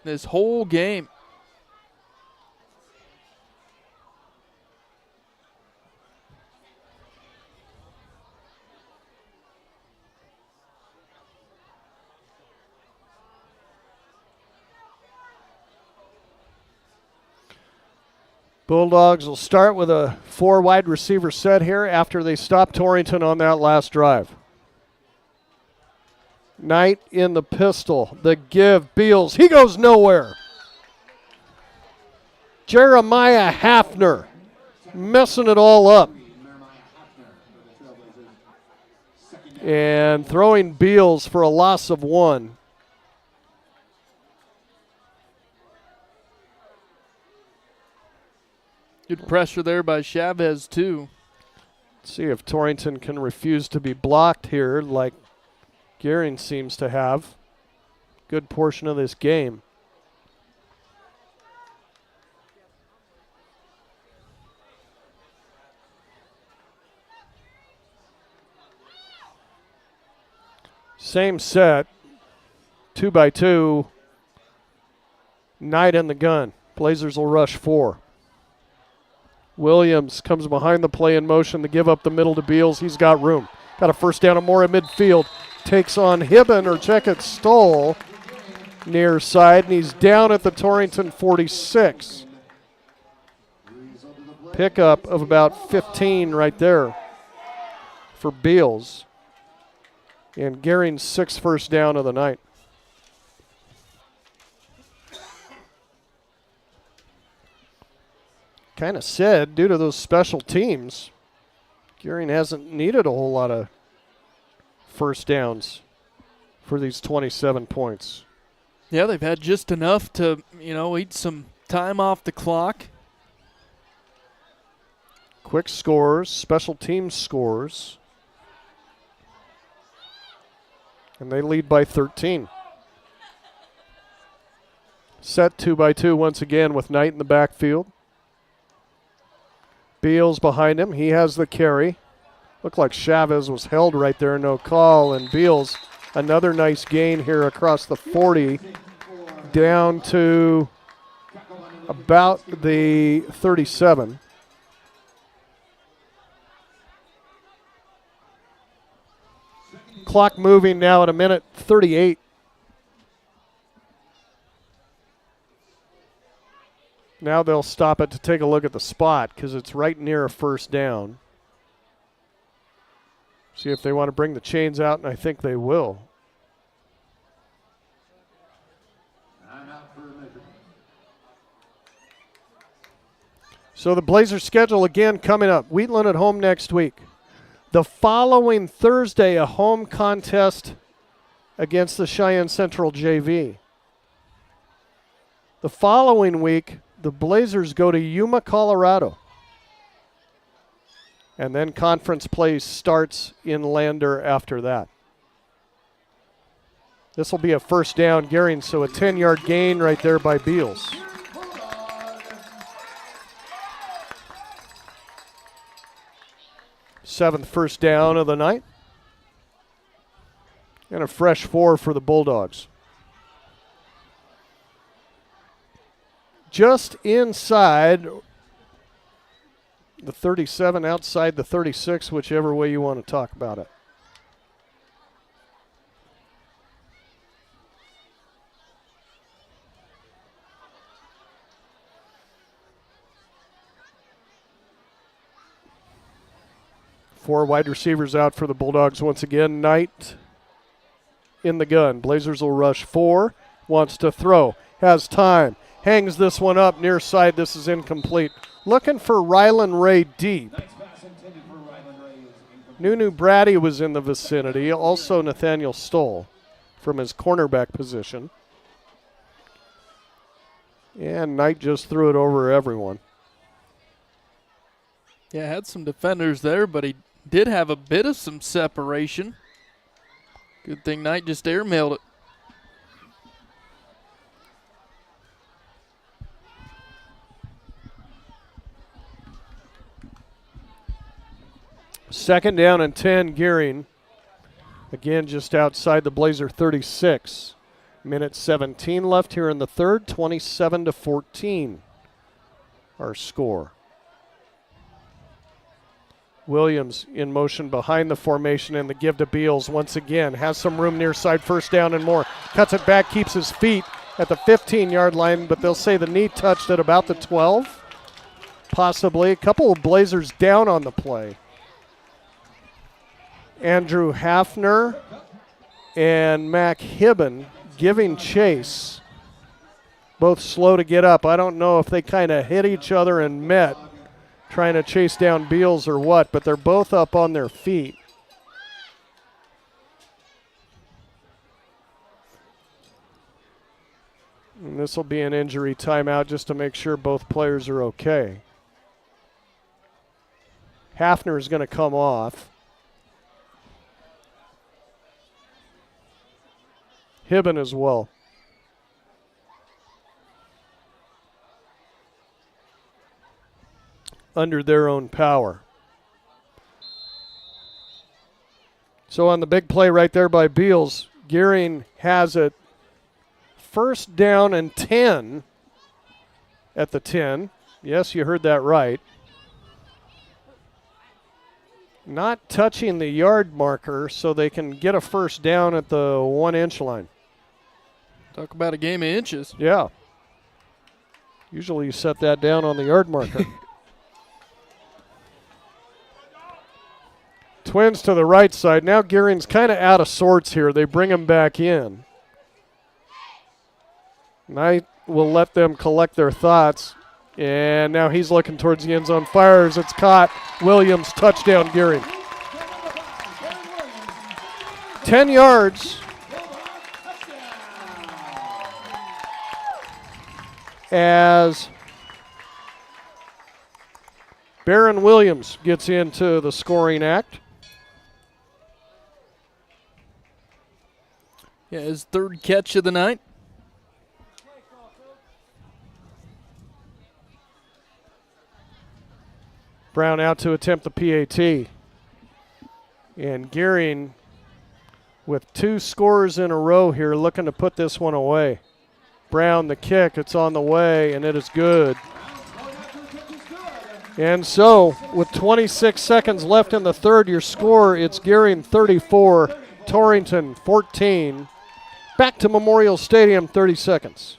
this whole game. Bulldogs will start with a 4 wide receiver set here after they stop Torrington on that last drive. Knight in the pistol. The give. Beals. He goes nowhere. Jeremiah Hafner messing it all up. And throwing Beals for a loss of 1. Good pressure there by Chavez, too. Let's see if Torrington can refuse to be blocked here like Gering seems to have. Good portion of this game. Same set. 2x2. Knight in the gun. Blazers will rush 4. Williams comes behind the play in motion to give up the middle to Beals. He's got room. Got a first down and more at midfield. Takes on Hibben or Checkett Stoll near side, and he's down at the Torrington 46. Pickup of about 15 right there for Beals. And Gering's 6th first down of the night. Kind of said, due to those special teams, Gering hasn't needed a whole lot of first downs for these 27 points. Yeah, they've had just enough to, eat some time off the clock. Quick scores, special teams scores. And they lead by 13. Set 2-by-2 once again with Knight in the backfield. Beals behind him. He has the carry. Looked like Chavez was held right there, no call. And Beals, another nice gain here across the 40, down to about the 37. Clock moving now at a minute 38. Now they'll stop it to take a look at the spot because it's right near a first down. See if they want to bring the chains out, and I think they will. So the Blazers schedule again coming up. Wheatland at home next week. The following Thursday, a home contest against the Cheyenne Central JV. The following week, the Blazers go to Yuma, Colorado. And then conference play starts in Lander after that. This will be a first down, Gering, so a 10-yard gain right there by Beals. Seventh first down of the night. And a fresh 4 for the Bulldogs. Just inside the 37, outside the 36, whichever way you want to talk about it. Four wide receivers out for the Bulldogs once again. Knight in the gun. Blazers will rush 4. Wants to throw. Has time. Hangs this one up near side. This is incomplete. Looking for Rylan Ray deep. Nunu Brady was in the vicinity. Also Nathaniel Stoll from his cornerback position. And Knight just threw it over everyone. Yeah, had some defenders there, but he did have a bit of some separation. Good thing Knight just airmailed it. Second down and 10, Gering. Again, just outside the Blazer 36. Minute 17 left here in the third, 27-14, our score. Williams in motion behind the formation and the give to Beals once again. Has some room near side, first down and more. Cuts it back, keeps his feet at the 15-yard line, but they'll say the knee touched at about the 12. Possibly. A couple of Blazers down on the play. Andrew Hafner and Mac Hibben giving chase. Both slow to get up. I don't know if they kind of hit each other and met, trying to chase down Beals or what, but they're both up on their feet. And this will be an injury timeout just to make sure both players are okay. Hafner is going to come off. Hibben as well. Under their own power. So on the big play right there by Beals, Gering has it first down and 10 at the 10. Yes, you heard that right. Not touching the yard marker so they can get a first down at the 1-inch line. Talk about a game of inches. Yeah. Usually you set that down on the yard marker. Twins to the right side. Now Gering's kind of out of sorts here. They bring him back in. Knight will let them collect their thoughts. And now he's looking towards the end zone. Fires. It's caught. Williams, touchdown, Gering. 10 yards as Barron Williams gets into the scoring act. Yeah, his third catch of the night. Brown out to attempt the PAT. And Gering with 2 scores in a row here, looking to put this one away. Brown, the kick, it's on the way, and it is good. And so, with 26 seconds left in the third, your score, it's Gering 34, Torrington 14. Back to Memorial Stadium, 30 seconds.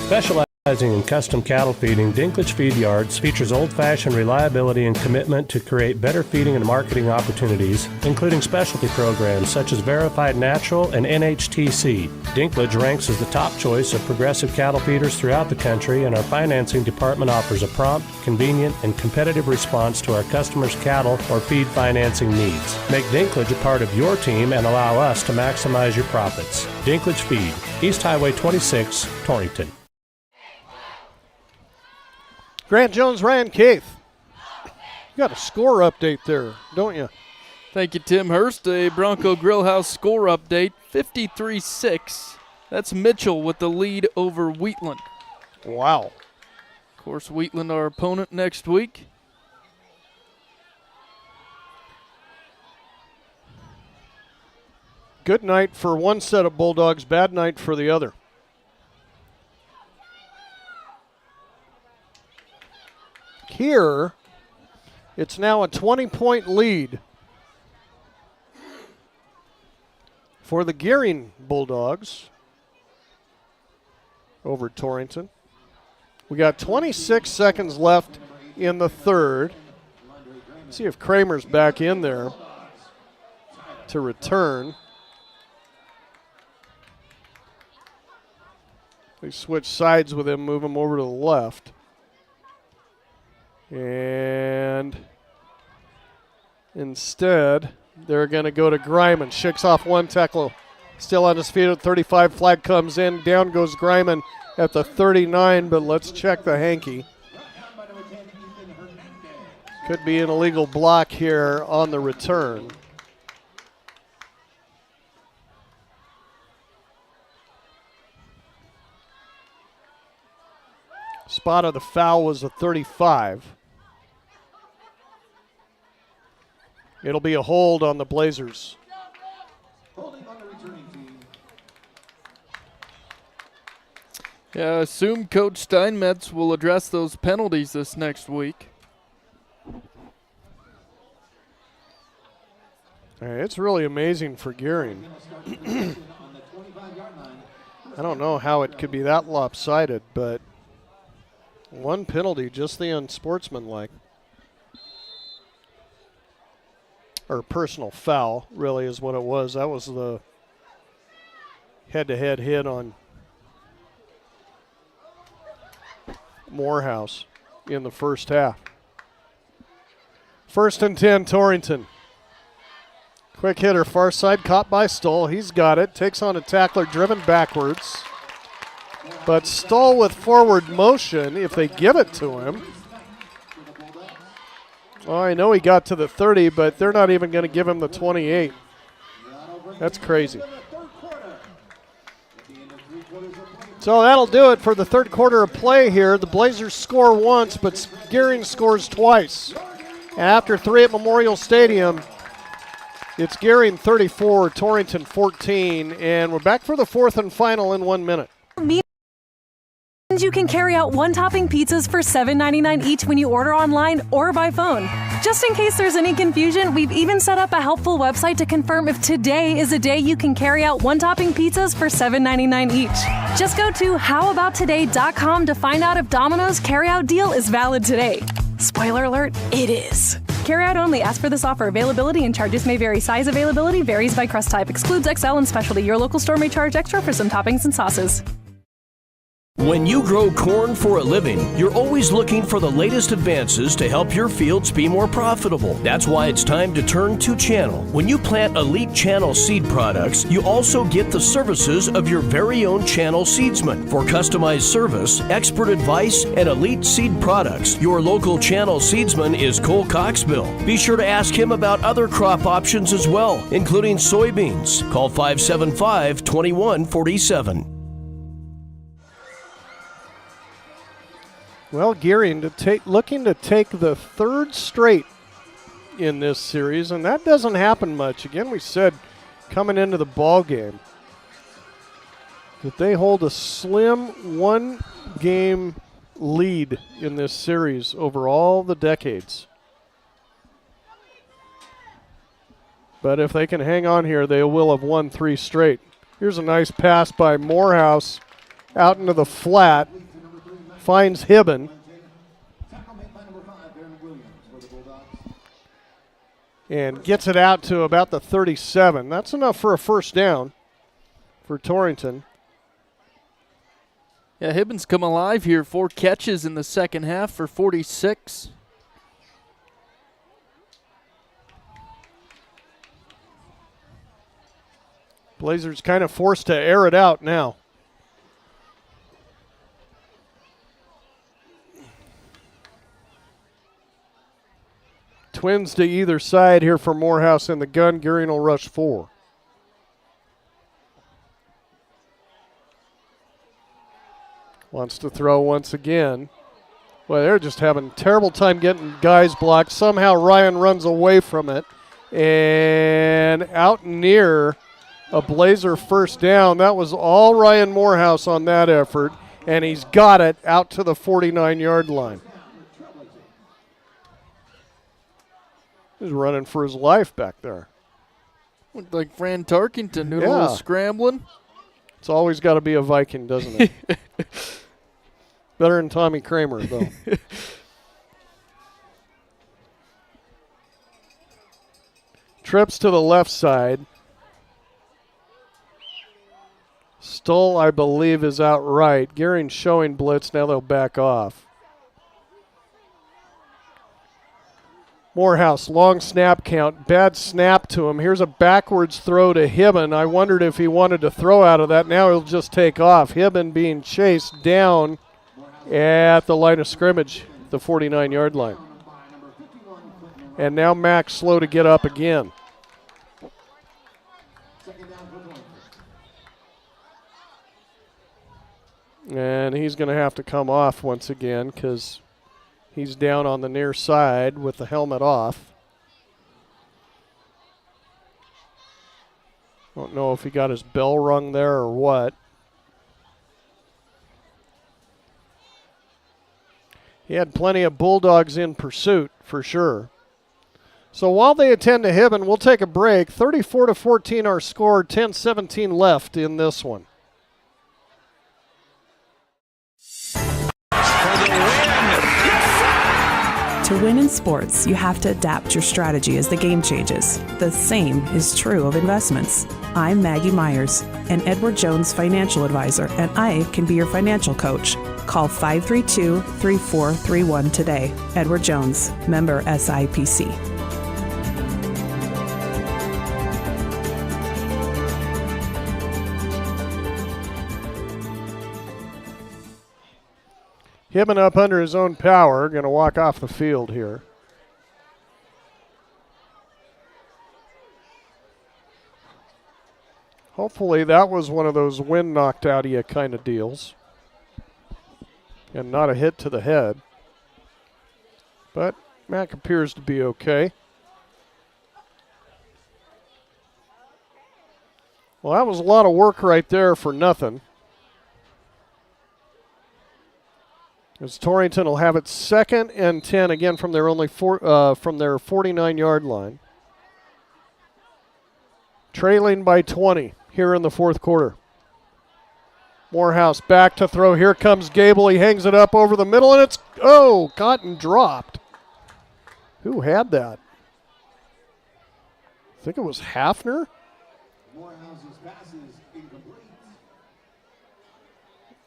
Specializing in custom cattle feeding, Dinklage Feed Yards features old-fashioned reliability and commitment to create better feeding and marketing opportunities, including specialty programs such as Verified Natural and NHTC. Dinklage ranks as the top choice of progressive cattle feeders throughout the country, and our financing department offers a prompt, convenient, and competitive response to our customers' cattle or feed financing needs. Make Dinklage a part of your team and allow us to maximize your profits. Dinklage Feed, East Highway 26, Torrington. Grant Jones, Ryan Keith. You got a score update there, don't you? Thank you, Tim Hurst. A Bronco Grillhouse score update, 53-6. That's Mitchell with the lead over Wheatland. Wow. Of course, Wheatland our opponent next week. Good night for one set of Bulldogs, bad night for the other. Here, it's now a 20-point lead for the Gering Bulldogs over Torrington. We got 26 seconds left in the third. Let's see if Kramer's back in there to return. They switch sides with him, move him over to the left. And instead, they're going to go to Greiman. Shakes off one tackle. Still on his feet at 35. Flag comes in. Down goes Greiman at the 39, but let's check the hanky. Could be an illegal block here on the return. Spot of the foul was a 35. It'll be a hold on the Blazers. Yeah, I assume Coach Steinmetz will address those penalties this next week. It's really amazing for Gering. I don't know how it could be that lopsided, but one penalty, just the unsportsmanlike. Or personal foul, really, is what it was. That was the head-to-head hit on Morehouse in the first half. 1st and 10, Torrington. Quick hitter, far side, caught by Stoll. He's got it. Takes on a tackler, driven backwards. But Stoll with forward motion, if they give it to him. Well, I know he got to the 30, but they're not even going to give him the 28. That's crazy. So that'll do it for the third quarter of play here. The Blazers score once, but Gering scores twice. And after 3 at Memorial Stadium, it's Gering 34, Torrington 14, and we're back for the fourth and final in 1 minute. You can carry out one-topping pizzas for $7.99 each when you order online or by phone. Just in case there's any confusion, we've even set up a helpful website to confirm if today is a day you can carry out one-topping pizzas for $7.99 each. Just go to howaboutoday.com to find out if Domino's carryout deal is valid today. Spoiler alert, it is. Carryout only. Ask for this offer. Availability and charges may vary. Size availability varies by crust type. Excludes XL and specialty. Your local store may charge extra for some toppings and sauces. When you grow corn for a living, you're always looking for the latest advances to help your fields be more profitable. That's why it's time to turn to Channel. When you plant Elite Channel seed products, you also get the services of your very own Channel seedsman. For customized service, expert advice, and elite seed products, your local Channel seedsman is Cole Coxbill. Be sure to ask him about other crop options as well, including soybeans. Call 575-2147. Well, Gering looking to take the third straight in this series, and that doesn't happen much. Again, we said coming into the ball game that they hold a slim one-game lead in this series over all the decades. But if they can hang on here, they will have won 3 straight. Here's a nice pass by Morehouse out into the flat. Finds Hibben. And gets it out to about the 37. That's enough for a first down for Torrington. Yeah, Hibben's come alive here. 4 catches in the second half for 46. Blazers kind of forced to air it out now. Twins to either side here for Morehouse in the gun. Gering will rush 4. Wants to throw once again. Well, they're just having a terrible time getting guys blocked. Somehow Ryan runs away from it. And out near a Blazer first down. That was all Ryan Morehouse on that effort. And he's got it out to the 49-yard line. He's running for his life back there. Looked like Fran Tarkington doing a little scrambling. It's always got to be a Viking, doesn't it? Better than Tommy Kramer, though. Trips to the left side. Stoll, I believe, is out right. Gering showing blitz. Now they'll back off. Morehouse, long snap count, bad snap to him. Here's a backwards throw to Hibben. I wondered if he wanted to throw out of that. Now he'll just take off. Hibben being chased down at the line of scrimmage, the 49-yard line. And now Mack slow to get up again. And he's going to have to come off once again because he's down on the near side with the helmet off. Don't know if he got his bell rung there or what. He had plenty of Bulldogs in pursuit for sure. So while they attend to Hibben, we'll take a break. 34-14 our score, 10-17 left in this one. To win in sports, you have to adapt your strategy as the game changes. The same is true of investments. I'm Maggie Myers, an Edward Jones financial advisor, and I can be your financial coach. Call 532-3431 today. Edward Jones, member SIPC. Hibben up under his own power, going to walk off the field here. Hopefully that was one of those wind knocked out of you kind of deals. And not a hit to the head. But Mack appears to be okay. Well, that was a lot of work right there for nothing. As Torrington will have it 2nd and 10 again from their from their 49-yard line. Trailing by 20 here in the 4th quarter. Morehouse back to throw. Here comes Gable. He hangs it up over the middle, and it's caught and dropped. Who had that? I think it was Hafner.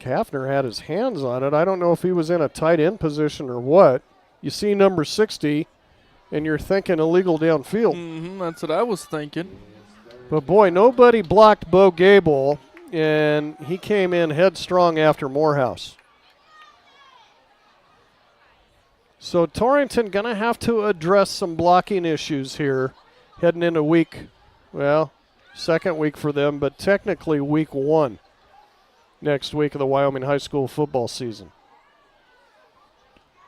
Hafner had his hands on it. I don't know if he was in a tight end position or what. You see number 60, and you're thinking illegal downfield. That's what I was thinking. But, boy, nobody blocked Bo Gable, and he came in headstrong after Morehouse. So Torrington going to have to address some blocking issues here heading into second week for them, but technically week 1 next week of the Wyoming high school football season.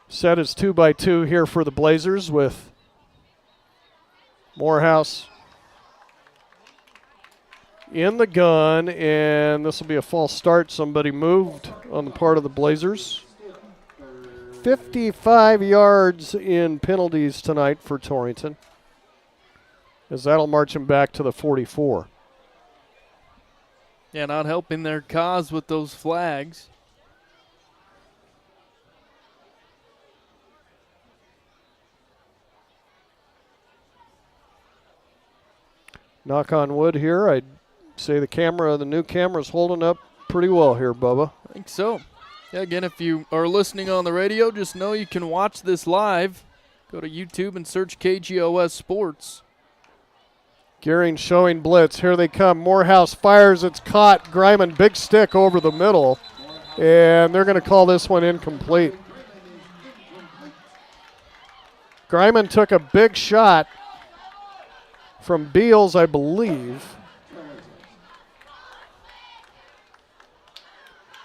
Set is 2-by-2 here for the Blazers with Morehouse in the gun, and this will be a false start. Somebody moved on the part of the Blazers. 55 yards in penalties tonight for Torrington, as that'll march him back to the 44. Yeah, not helping their cause with those flags. Knock on wood here. I'd say the new camera's holding up pretty well here, Bubba. I think so. Yeah, again, if you are listening on the radio, just know you can watch this live. Go to YouTube and search KGOS Sports. Gering showing blitz. Here they come. Morehouse fires. It's caught. Greiman, big stick over the middle. And they're going to call this one incomplete. Greiman took a big shot from Beals, I believe,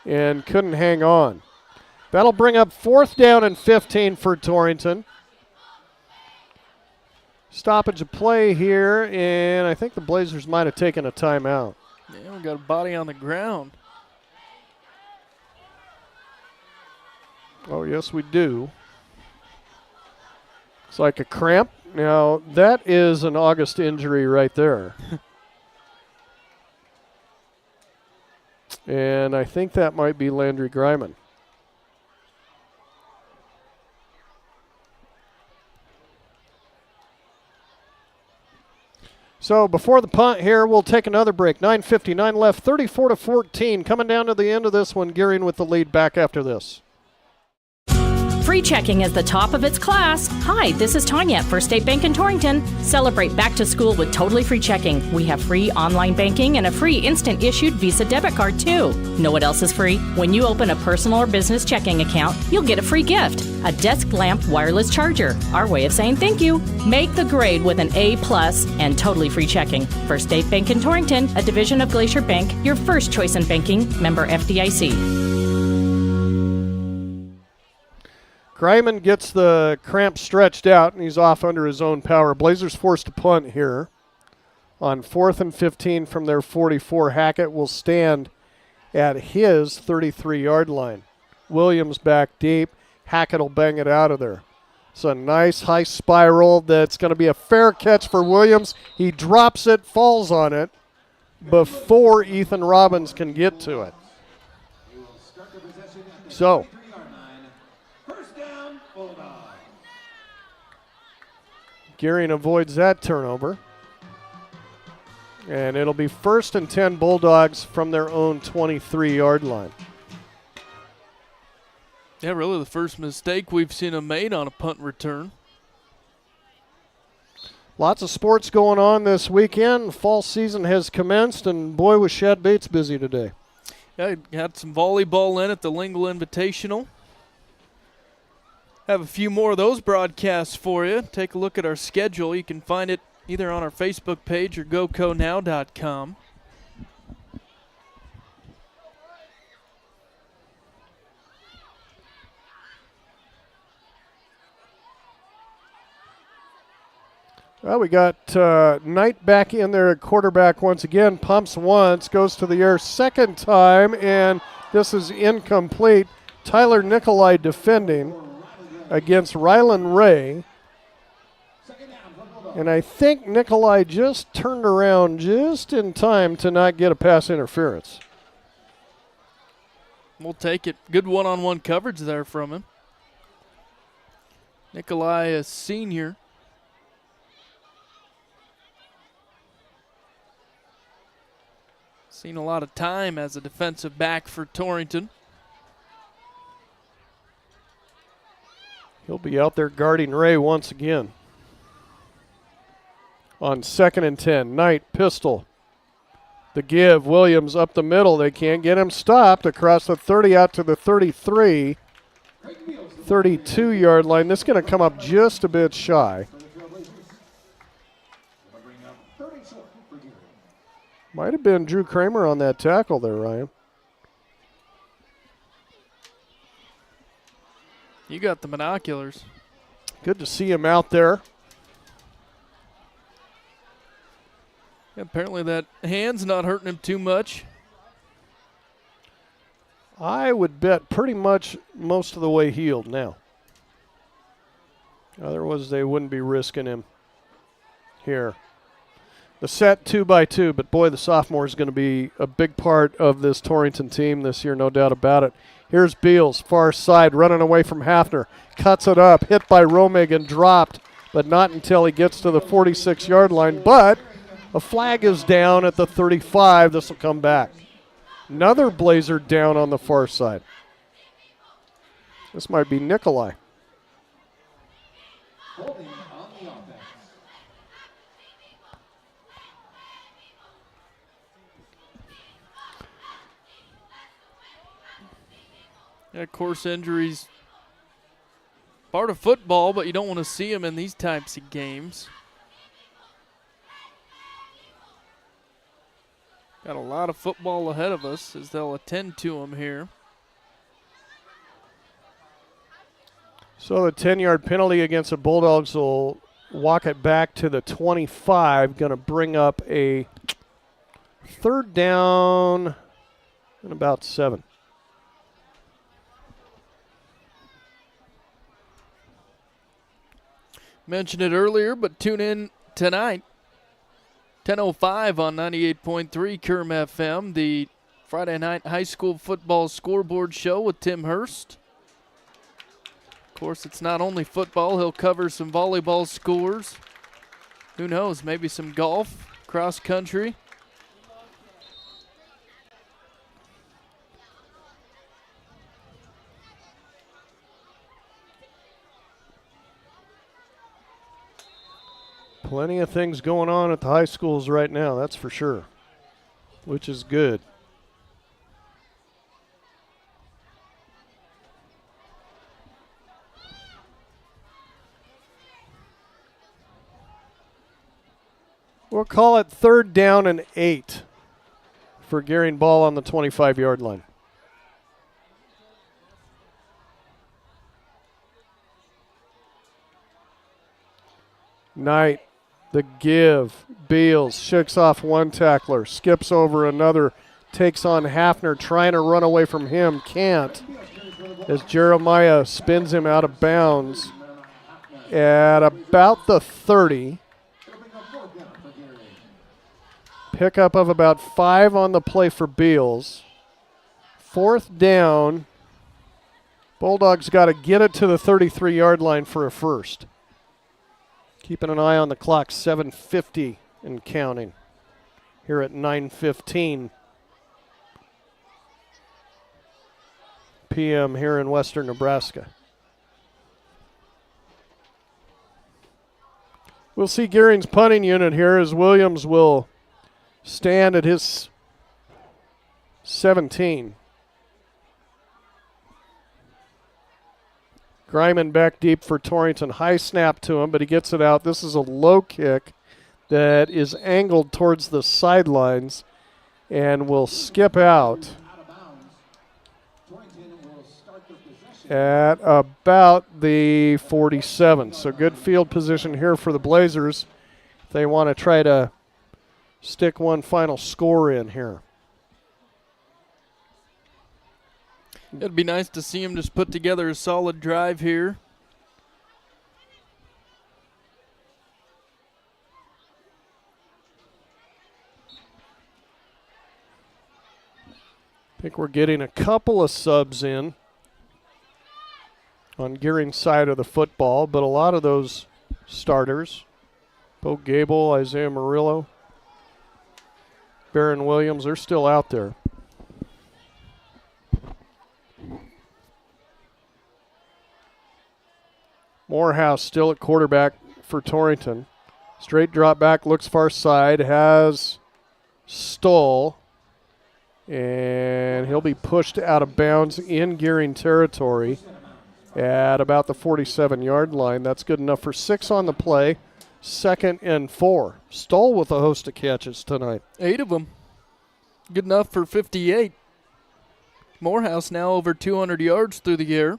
and couldn't hang on. That'll bring up 4th down and 15 for Torrington. Stoppage of play here, and I think the Blazers might have taken a timeout. Yeah, we got a body on the ground. Oh, yes, we do. It's like a cramp. Now, that is an August injury right there. And I think that might be Landry Greiman. So before the punt here, we'll take another break. 9:59 left, 34-14. Coming down to the end of this one, Gering with the lead back after this. Free checking is the top of its class. Hi, this is Tanya at First State Bank in Torrington. Celebrate back to school with totally free checking. We have free online banking and a free instant issued Visa debit card too. Know what else is free? When you open a personal or business checking account, you'll get a free gift, a desk lamp wireless charger. Our way of saying thank you. Make the grade with an A+ and totally free checking. First State Bank in Torrington, a division of Glacier Bank, your first choice in banking, member FDIC. Greiman gets the cramp stretched out, and he's off under his own power. Blazers forced to punt here. On 4th and 15 from their 44, Hackett will stand at his 33-yard line. Williams back deep. Hackett will bang it out of there. It's a nice high spiral that's going to be a fair catch for Williams. He drops it, falls on it before Ethan Robbins can get to it. So Gering avoids that turnover. And it'll be 1st and 10 Bulldogs from their own 23-yard line. Yeah, really the first mistake we've seen him made on a punt return. Lots of sports going on this weekend. Fall season has commenced, and boy, was Shad Bates busy today. Yeah, had some volleyball in at the Lingle Invitational. Have a few more of those broadcasts for you. Take a look at our schedule. You can find it either on our Facebook page or goconow.com. Well, we got Knight back in there at quarterback once again. Pumps once, goes to the air second time, and this is incomplete. Tyler Nikolai defending against Rylan Ray. And I think Nikolai just turned around just in time to not get a pass interference. We'll take it. Good one-on-one coverage there from him. Nikolai, a senior. Seen a lot of time as a defensive back for Torrington. He'll be out there guarding Ray once again. On 2nd and 10, Knight, pistol. The give, Williams up the middle. They can't get him stopped. Across the 30 out to the 33. 32-yard line. This is going to come up just a bit shy. Might have been Drew Kramer on that tackle there, Ryan. You got the binoculars. Good to see him out there. Apparently that hand's not hurting him too much. I would bet pretty much most of the way healed now. Otherwise, they wouldn't be risking him here. The set 2x2, but boy, the sophomore is going to be a big part of this Torrington team this year, no doubt about it. Here's Beals, far side, running away from Hafner. Cuts it up, hit by Romig and dropped, but not until he gets to the 46-yard line. But a flag is down at the 35. This will come back. Another Blazer down on the far side. This might be Nikolai. Yeah, course injuries, part of football, but you don't want to see them in these types of games. Got a lot of football ahead of us as they'll attend to them here. So the 10-yard penalty against the Bulldogs will walk it back to the 25. Going to bring up a 3rd down and about 7. Mentioned it earlier, but tune in tonight, 10:05 on 98.3 Kerm FM, the Friday night high school football scoreboard show with Tim Hurst. Of course, it's not only football. He'll cover some volleyball scores. Who knows, maybe some golf, cross country. Plenty of things going on at the high schools right now, that's for sure, which is good. We'll call it 3rd down and 8 for Gering ball on the 25-yard line. Knight. The give, Beals shakes off one tackler, skips over another, takes on Hafner, trying to run away from him, can't, as Jeremiah spins him out of bounds at about the 30. Pickup of about 5 on the play for Beals. 4th down. Bulldogs got to get it to the 33-yard line for a first. Keeping an eye on the clock, 7:50 and counting here at 9:15 p.m. here in western Nebraska. We'll see Gering's punting unit here as Williams will stand at his 17. Greiman back deep for Torrington. High snap to him, but he gets it out. This is a low kick that is angled towards the sidelines and will skip out at about the 47. So good field position here for the Blazers if they want to try to stick one final score in here. It'd be nice to see him just put together a solid drive here. I think we're getting a couple of subs in on Gering's side of the football, but a lot of those starters, Bo Gable, Isaiah Murillo, Barron Williams, they're still out there. Morehouse still at quarterback for Torrington. Straight drop back, looks far side, has Stoll, and he'll be pushed out of bounds in Gering territory at about the 47-yard line. That's good enough for 6 on the play. 2nd and 4. Stoll with a host of catches tonight. 8 of them. Good enough for 58. Morehouse now over 200 yards through the air.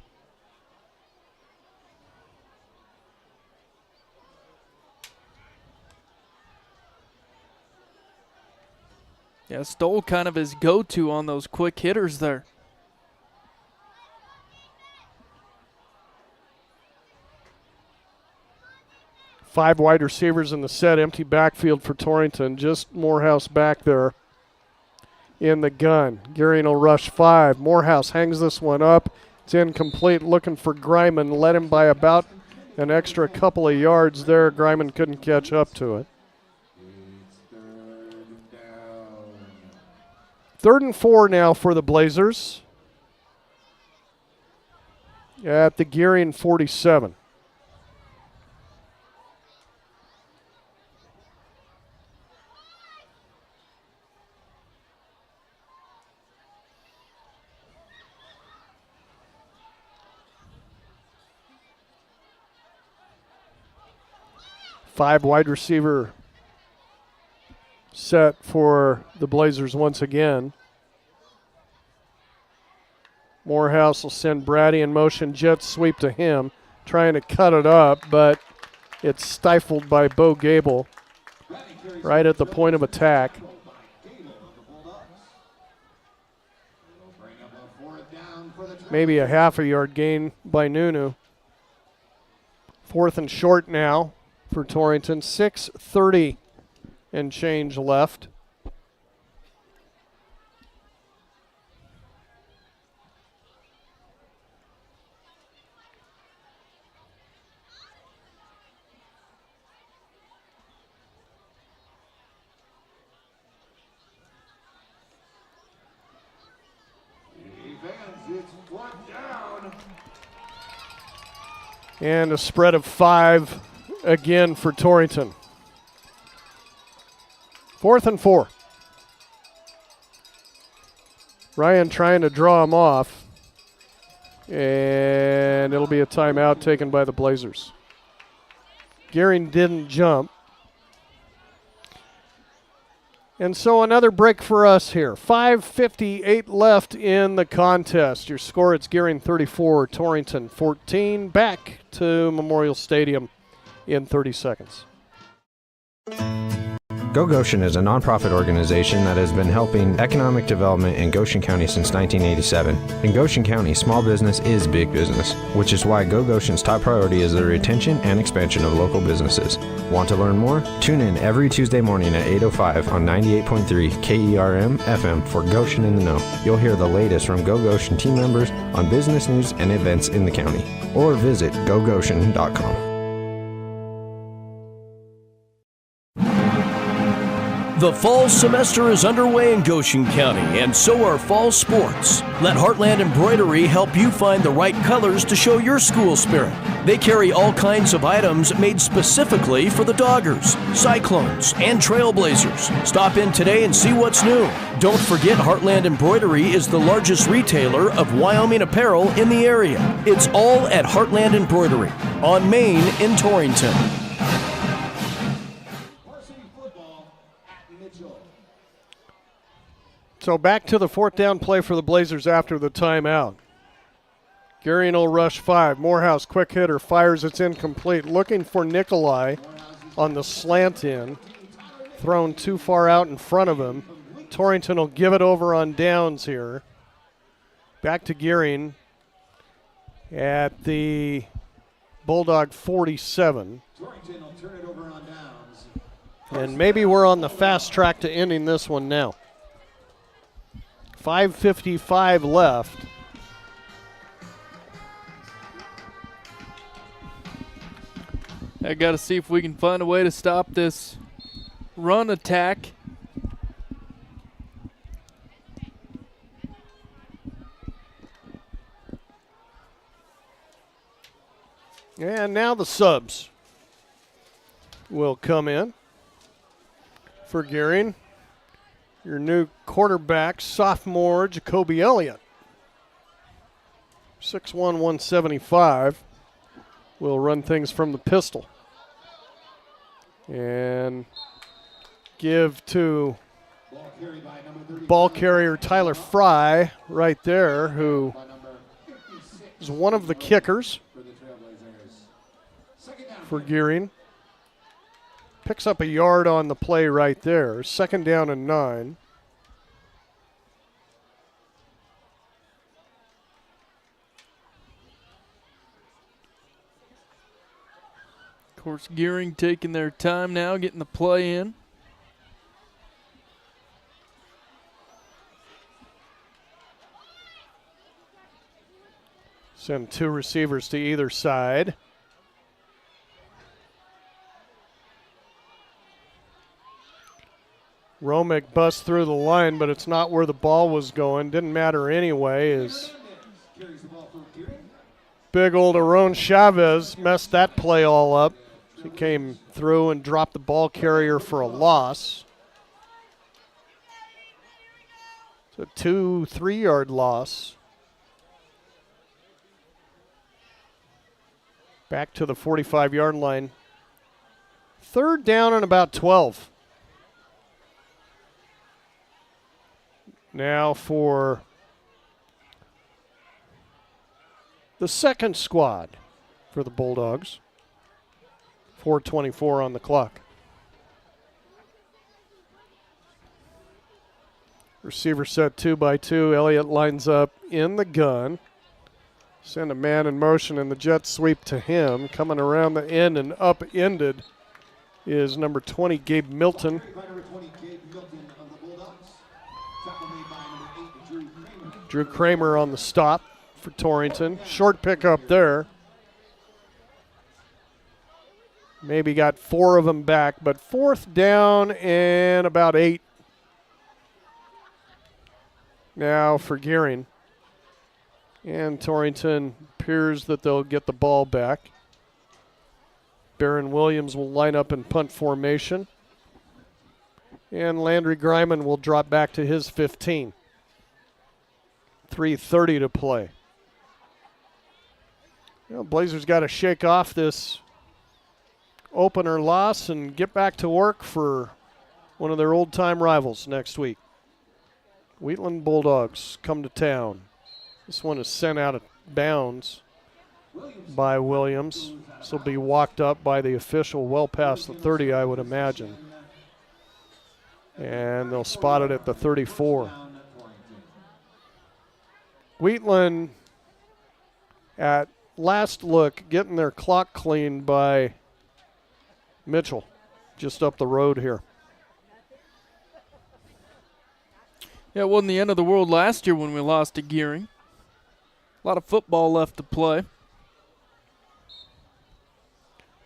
Yeah, Stoll kind of his go-to on those quick hitters there. Five wide receivers in the set, empty backfield for Torrington. Just Morehouse back there in the gun. Gering will rush 5. Morehouse hangs this one up. It's incomplete, looking for Greiman. Led him by about an extra couple of yards there. Greiman couldn't catch up to it. 3rd and 4 now for the Blazers at the Gering 47. Five wide receiver set for the Blazers once again. Morehouse will send Brady in motion, jet sweep to him, trying to cut it up, but it's stifled by Bo Gable right at the point of attack. Maybe a half a yard gain by Nunu. 4th and short now for Torrington. 6:30 and change left. And a spread of 5 again for Torrington. 4th and 4. Ryan trying to draw him off. And it'll be a timeout taken by the Blazers. Gering didn't jump. And so another break for us here. 5:58 left in the contest. Your score, it's Gering 34, Torrington 14. Back to Memorial Stadium in 30 seconds. Go Goshen is a nonprofit organization that has been helping economic development in Goshen County since 1987. In Goshen County, small business is big business, which is why Go Goshen's top priority is the retention and expansion of local businesses. Want to learn more? Tune in every Tuesday morning at 8:05 on 98.3 KERM FM for Goshen in the Know. You'll hear the latest from Go Goshen team members on business news and events in the county. Or visit gogoshen.com. The fall semester is underway in Goshen County, and so are fall sports. Let Heartland Embroidery help you find the right colors to show your school spirit. They carry all kinds of items made specifically for the Doggers, Cyclones, and Trailblazers. Stop in today and see what's new. Don't forget Heartland Embroidery is the largest retailer of Wyoming apparel in the area. It's all at Heartland Embroidery on Main in Torrington. So back to the 4th down play for the Blazers after the timeout. Gering will rush 5. Morehouse, quick hitter, fires. It's incomplete. Looking for Nikolai on the slant in. Thrown too far out in front of him. Torrington will give it over on downs here. Back to Gering at the Bulldog 47. Torrington will turn it over on downs. And maybe we're on the fast track to ending this one now. 5:55 left. I got to see if we can find a way to stop this run attack. And now the subs will come in for Gering. Your new quarterback, sophomore Jacoby Elliott. 6'1", 175. Will run things from the pistol. And give to ball carrier Tyler Fry right there, who is one of the kickers for Gering. Picks up a yard on the play right there. 2nd down and 9. Of course, Gering taking their time now, getting the play in. Send 2 receivers to either side. Romick busts through the line, but it's not where the ball was going. Didn't matter anyway, as big old Aaron Chavez messed that play all up. He came through and dropped the ball carrier for a loss. It's a 2-3 yard loss. Back to the 45-yard line. 3rd down and about 12. Now for the second squad for the Bulldogs. 4:24 on the clock. Receiver set 2 by 2. Elliott lines up in the gun. Send a man in motion and the jet sweep to him. Coming around the end and upended is number 20, Gabe Milton. Drew Kramer on the stop for Torrington. Short pickup there. Maybe got 4 of them back, but 4th down and about 8. Now for Gering. And Torrington appears that they'll get the ball back. Barron Williams will line up in punt formation. And Landry Griman will drop back to his 15. 3:30 to play. Blazers got to shake off this opener loss and get back to work for one of their old-time rivals next week. Wheatland Bulldogs come to town. This one is sent out of bounds by Williams. This will be walked up by the official well past the 30, I would imagine. And they'll spot it at the 34. Wheatland, at last look, getting their clock cleaned by Mitchell, just up the road here. Yeah, it wasn't the end of the world last year when we lost to Gering. A lot of football left to play.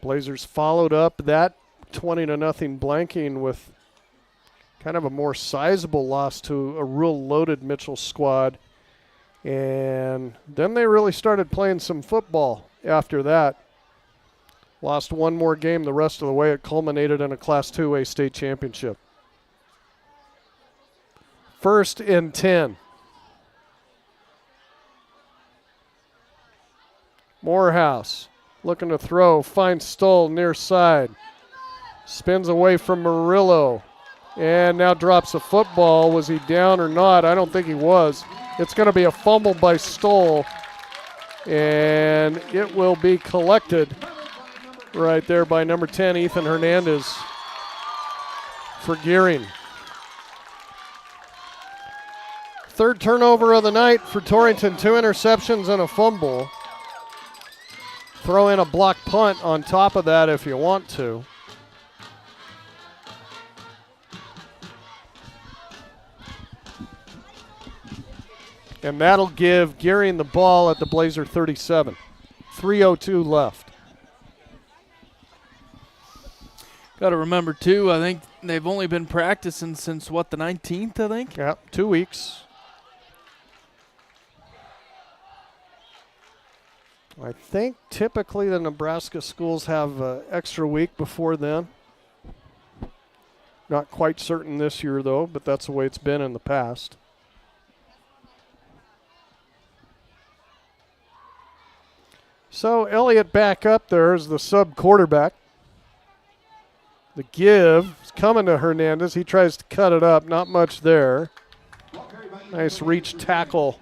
Blazers followed up that 20-0 blanking with kind of a more sizable loss to a real loaded Mitchell squad. And then they really started playing some football after that. Lost one more game the rest of the way. It culminated in a Class 2A state championship. 1st and 10. Morehouse looking to throw, finds Stoll near side. Spins away from Murillo and now drops a football. Was he down or not? I don't think he was. It's going to be a fumble by Stoll, and it will be collected right there by number 10, Ethan Hernandez, for Gering. 3rd turnover of the night for Torrington. 2 interceptions and a fumble. Throw in a block punt on top of that if you want to. And that'll give Gering the ball at the Blazer 37. 3:02 left. Got to remember, too, I think they've only been practicing since, the 19th, I think? Yeah, 2 weeks. I think typically the Nebraska schools have an extra week before then. Not quite certain this year, though, but that's the way it's been in the past. So Elliott back up there as the sub-quarterback. The give is coming to Hernandez. He tries to cut it up. Not much there. Nice reach tackle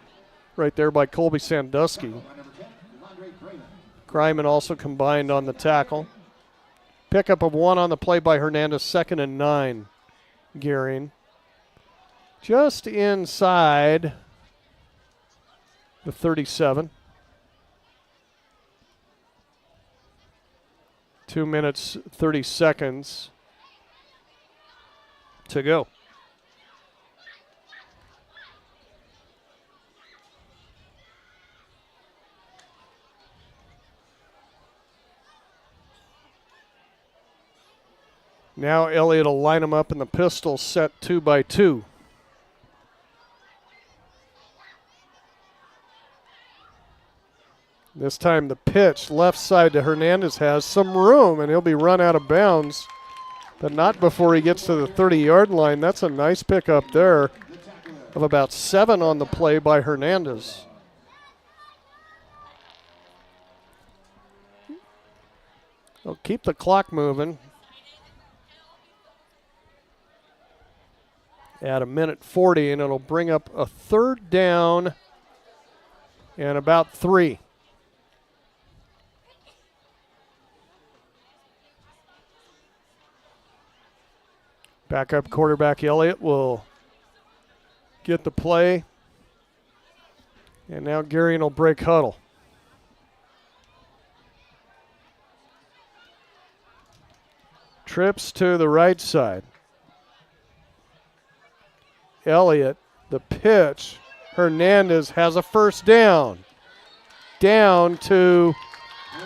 right there by Colby Sandusky. Greiman also combined on the tackle. Pickup of 1 on the play by Hernandez. 2nd and 9. Gering. Just inside the 37. 2 minutes, 30 seconds to go. Now Elliott will line them up in the pistol set 2 by 2. This time the pitch left side to Hernandez has some room, and he'll be run out of bounds, but not before he gets to the 30-yard line. That's a nice pickup there of about 7 on the play by Hernandez. They'll keep the clock moving at 1:40, and it'll bring up a 3rd down and about 3. Backup quarterback Elliott will get the play. And now Gering will break huddle. Trips to the right side. Elliott, the pitch. Hernandez has a 1st down. Down to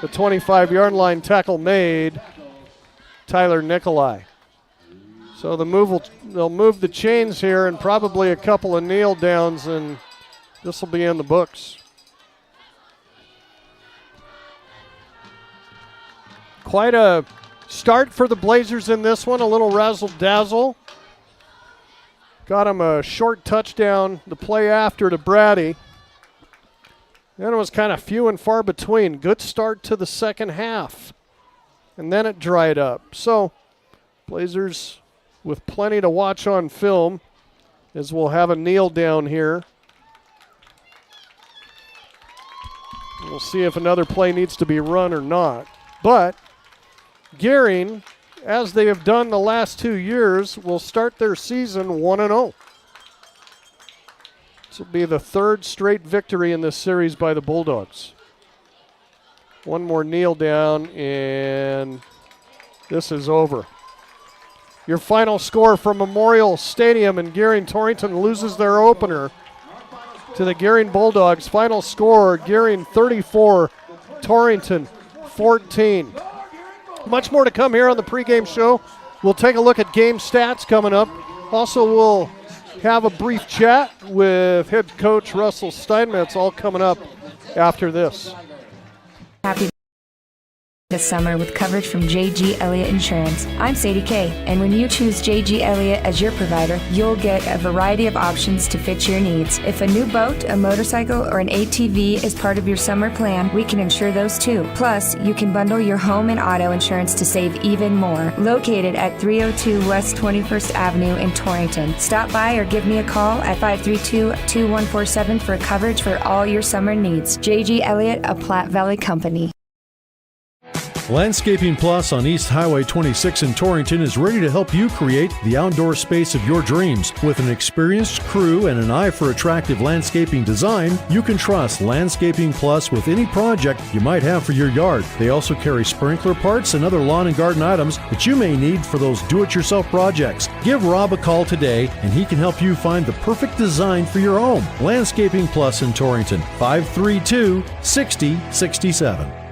the 25-yard line, tackle made. Tyler Nikolai. So they'll move the chains here and probably a couple of kneel downs, and this will be in the books. Quite a start for the Blazers in this one, a little razzle-dazzle. Got him a short touchdown the play after to Brady. Then it was kind of few and far between. Good start to the second half. And then it dried up. So Blazers with plenty to watch on film, as we'll have a kneel down here. We'll see if another play needs to be run or not. But Gering, as they have done the last 2 years, will start their season 1-0. This will be the 3rd straight victory in this series by the Bulldogs. One more kneel down, and this is over. Your final score from Memorial Stadium, and Gering Torrington loses their opener to the Gering Bulldogs. Final score, Gering 34, Torrington 14. Much more to come here on the pregame show. We'll take a look at game stats coming up. Also, we'll have a brief chat with head coach Russell Steinmetz, all coming up after this. Happy this summer with coverage from J.G. Elliott Insurance. I'm Sadie Kay, and when you choose J.G. Elliott as your provider, you'll get a variety of options to fit your needs. If a new boat, a motorcycle, or an ATV is part of your summer plan, we can insure those too. Plus, you can bundle your home and auto insurance to save even more. Located at 302 West 21st Avenue in Torrington. Stop by or give me a call at 532-2147 for coverage for all your summer needs. J.G. Elliott, a Platte Valley company. Landscaping Plus on East Highway 26 in Torrington is ready to help you create the outdoor space of your dreams. With an experienced crew and an eye for attractive landscaping design, you can trust Landscaping Plus with any project you might have for your yard. They also carry sprinkler parts and other lawn and garden items that you may need for those do-it-yourself projects. Give Rob a call today and he can help you find the perfect design for your home. Landscaping Plus in Torrington, 532-6067.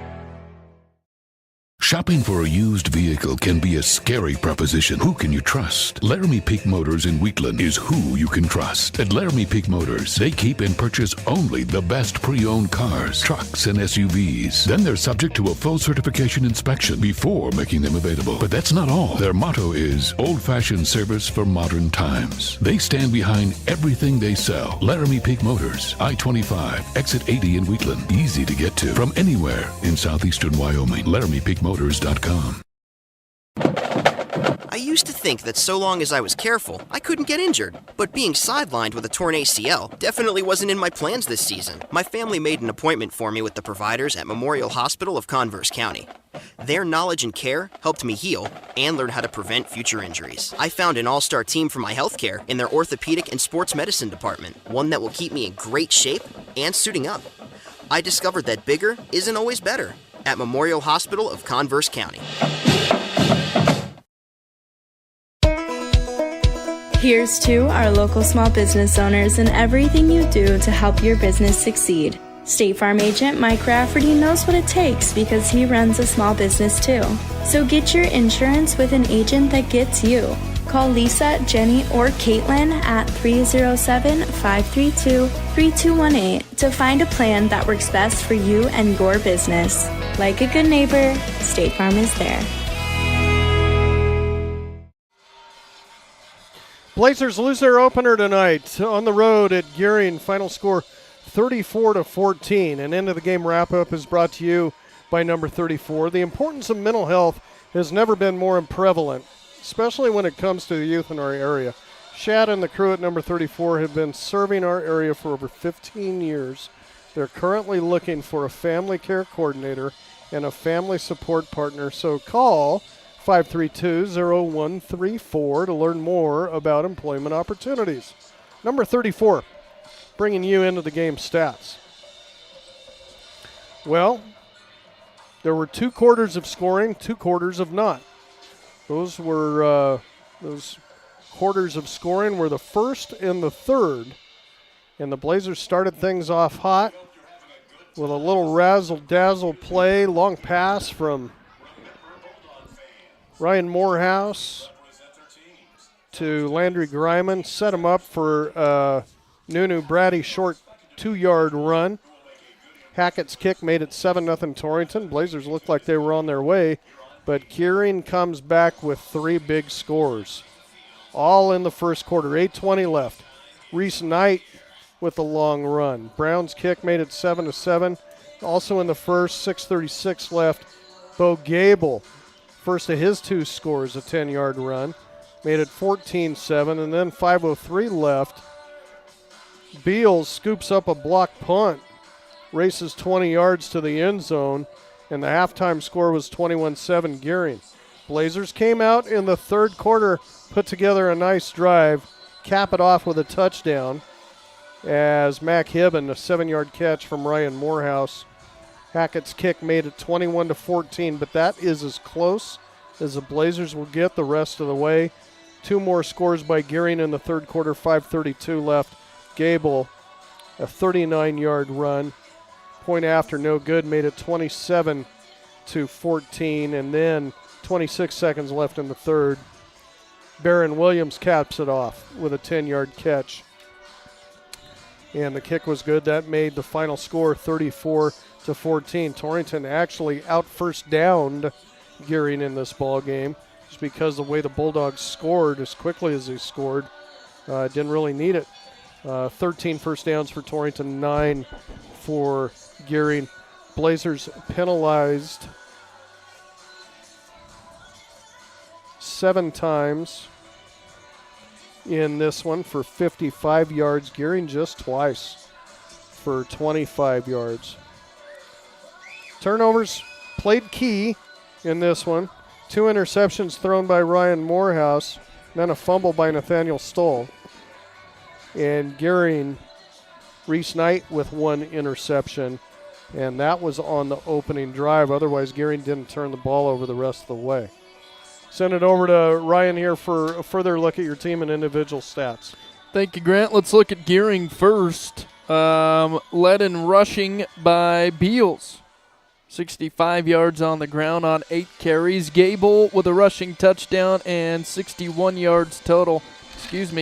Shopping for a used vehicle can be a scary proposition. Who can you trust? Laramie Peak Motors in Wheatland is who you can trust. At Laramie Peak Motors, they keep and purchase only the best pre-owned cars, trucks, and SUVs. Then they're subject to a full certification inspection before making them available. But that's not all. Their motto is old-fashioned service for modern times. They stand behind everything they sell. Laramie Peak Motors, I-25, exit 80 in Wheatland. Easy to get to from anywhere in southeastern Wyoming. LaramiePeakMotors.com. I used to think that so long as I was careful, I couldn't get injured. But being sidelined with a torn ACL definitely wasn't in my plans this season. My family made an appointment for me with the providers at Memorial Hospital of Converse County. Their knowledge and care helped me heal and learn how to prevent future injuries. I found an all-star team for my healthcare in their orthopedic and sports medicine department, one that will keep me in great shape and suiting up. I discovered that bigger isn't always better at Memorial Hospital of Converse County. Here's to our local small business owners and everything you do to help your business succeed. State Farm agent Mike Rafferty knows what it takes because he runs a small business too. So get your insurance with an agent that gets you. Call Lisa, Jenny, or Caitlin at 307-532-3218 to find a plan that works best for you and your business. Like a good neighbor, State Farm is there. Blazers lose their opener tonight on the road at Gering. Final score 34-14. An end of the game wrap-up is brought to you by number 34. The importance of mental health has never been more prevalent, especially when it comes to the youth in our area. Shad and the crew at number 34 have been serving our area for over 15 years. They're currently looking for a family care coordinator and a family support partner, so call 532-0134 to learn more about employment opportunities. Number 34, bringing you into the game stats. Well, there were 2 quarters of scoring, 2 quarters of not. Those quarters of scoring were the first and the third, and the Blazers started things off hot with a little razzle-dazzle play, long pass from Ryan Morehouse to Landry Griman, set him up for Nunu Brady short 2-yard run. Hackett's kick made it 7-0 Torrington. Blazers looked like they were on their way, but Gering comes back with 3 big scores, all in the first quarter. 8:20 left. Reese Knight with a long run. Brown's kick made it 7-7. Also in the first, 6:36 left. Bo Gable, first of his 2 scores, a 10-yard run, made it 14-7, and then 5:03 left. Beals scoops up a block punt, races 20 yards to the end zone, and the halftime score was 21-7 Gering. Blazers came out in the third quarter, put together a nice drive, cap it off with a touchdown as Mac Hibben, a 7-yard catch from Ryan Morehouse. Hackett's kick made it 21-14, but that is as close as the Blazers will get the rest of the way. 2 more scores by Gering in the third quarter, 5:32 left. Gable, a 39-yard run. Point after, no good, made it 27-14, and then 26 seconds left in the third. Barron Williams caps it off with a 10-yard catch. And the kick was good. That made the final score 34-14. Torrington actually out first downed Gering in this ball game just because the way the Bulldogs scored as quickly as they scored. Didn't really need it. 13 first downs for Torrington, 9 for Gering. Blazers penalized 7 times in this one for 55 yards. Gering just twice for 25 yards. Turnovers played key in this one. 2 interceptions thrown by Ryan Morehouse, then a fumble by Nathaniel Stoll. And Gering, Reese Knight with 1 interception, and that was on the opening drive. Otherwise, Gering didn't turn the ball over the rest of the way. Send it over to Ryan here for a further look at your team and individual stats. Thank you, Grant. Let's look at Gering first. Led in rushing by Beals. 65 yards on the ground on 8 carries. Gable with a rushing touchdown and 61 yards total.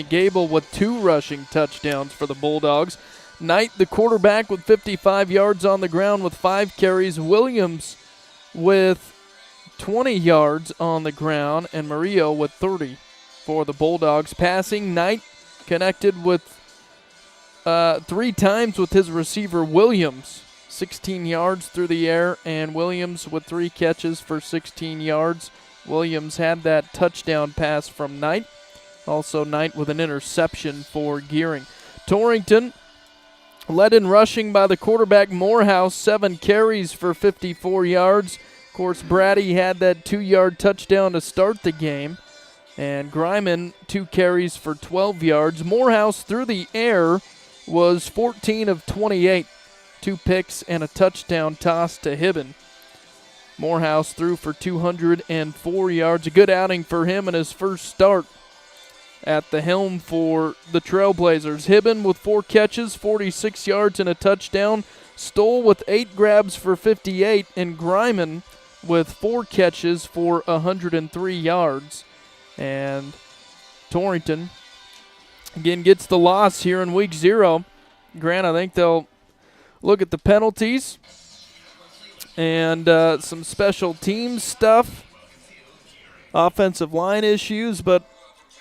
Gable with 2 rushing touchdowns for the Bulldogs. Knight, the quarterback, with 55 yards on the ground with 5 carries. Williams with 20 yards on the ground, and Murillo with 30 for the Bulldogs. Passing, Knight connected with 3 times with his receiver Williams. 16 yards through the air, and Williams with 3 catches for 16 yards. Williams had that touchdown pass from Knight. Also, Knight with an interception for Gering. Torrington led in rushing by the quarterback Morehouse, 7 carries for 54 yards. Of course, Brady had that 2-yard touchdown to start the game. And Greiman, 2 carries for 12 yards. Morehouse through the air was 14 of 28. 2 picks and a touchdown toss to Hibben. Morehouse threw for 204 yards. A good outing for him in his first start at the helm for the Trailblazers. Hibben with 4 catches, 46 yards and a touchdown. Stoll with 8 grabs for 58, and Greiman with 4 catches for 103 yards. And Torrington again gets the loss here in week 0. Grant, I think they'll look at the penalties and some special teams stuff, offensive line issues, but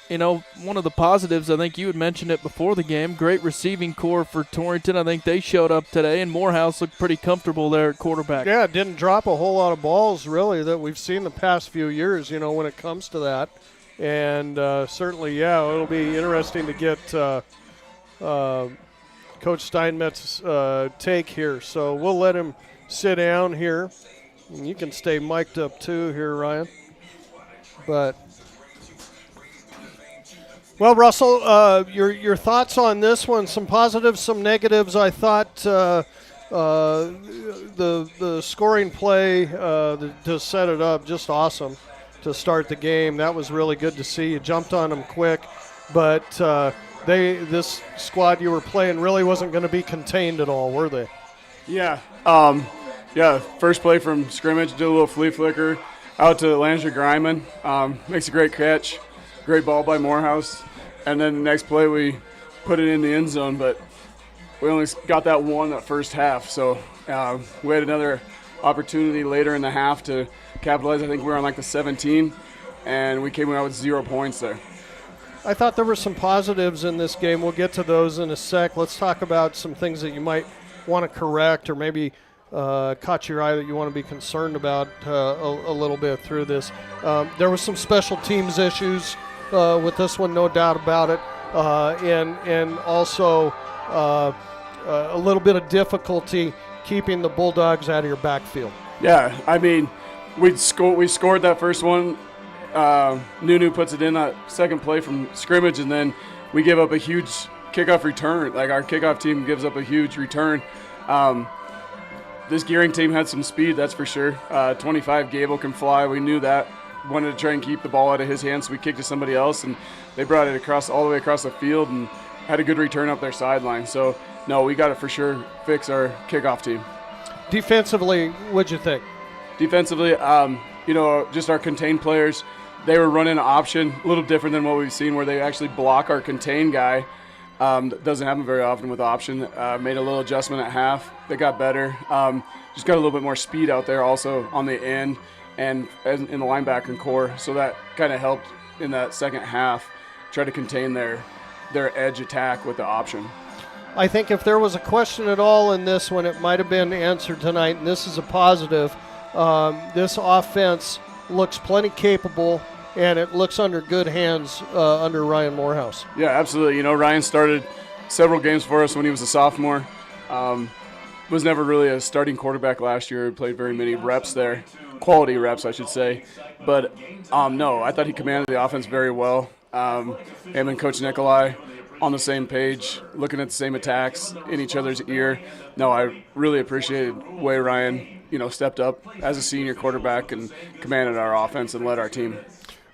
you know, one of the positives, I think you had mentioned it before the game, great receiving core for Torrington. I think they showed up today, and Morehouse looked pretty comfortable there at quarterback. Yeah, didn't drop a whole lot of balls, really, that we've seen the past few years, you know, when it comes to that. And certainly, yeah, it'll be interesting to get Coach Steinmetz's take here. So we'll let him sit down here. And you can stay mic'd up too here, Ryan. But well, Russell, your thoughts on this one? Some positives, some negatives. I thought the scoring play to set it up, just awesome to start the game. That was really good to see. You jumped on them quick, but this squad you were playing really wasn't going to be contained at all, were they? Yeah. First play from scrimmage, did a little flea flicker out to Landry Greiman. Makes a great catch. Great ball by Morehouse. And then the next play we put it in the end zone, but we only got that first half. So we had another opportunity later in the half to capitalize. I think we were on like the 17, and we came out with 0 points there. I thought there were some positives in this game. We'll get to those in a sec. Let's talk about some things that you might want to correct or maybe caught your eye that you want to be concerned about a little bit through this. There was some special teams issues with this one, no doubt about it, and also a little bit of difficulty keeping the Bulldogs out of your backfield. Yeah, I mean, we scored that first one. Nunu puts it in that second play from scrimmage, and then we give up a huge kickoff return. Like, our kickoff team gives up a huge return. This Gering team had some speed, that's for sure. 25 Gable can fly. We knew that. Wanted to try and keep the ball out of his hands, so we kicked to somebody else, and they brought it all the way across the field and had a good return up their sideline. So, no, we got to for sure fix our kickoff team. Defensively, what'd you think? Defensively, just our contained players, they were running an option, a little different than what we've seen, where they actually block our contained guy. That doesn't happen very often with option. Made a little adjustment at half. They got better. Just got a little bit more speed out there also on the end and in the linebacker core. So that kind of helped in that second half, try to contain their edge attack with the option. I think if there was a question at all in this one, it might have been answered tonight, and this is a positive. This offense looks plenty capable, and it looks under good hands under Ryan Morehouse. Yeah, absolutely. You know, Ryan started several games for us when he was a sophomore. Was never really a starting quarterback last year. Played very many reps there, quality reps, I should say. But, no, I thought he commanded the offense very well. Him and Coach Nikolai on the same page, looking at the same attacks in each other's ear. No, I really appreciated the way Ryan, stepped up as a senior quarterback and commanded our offense and led our team.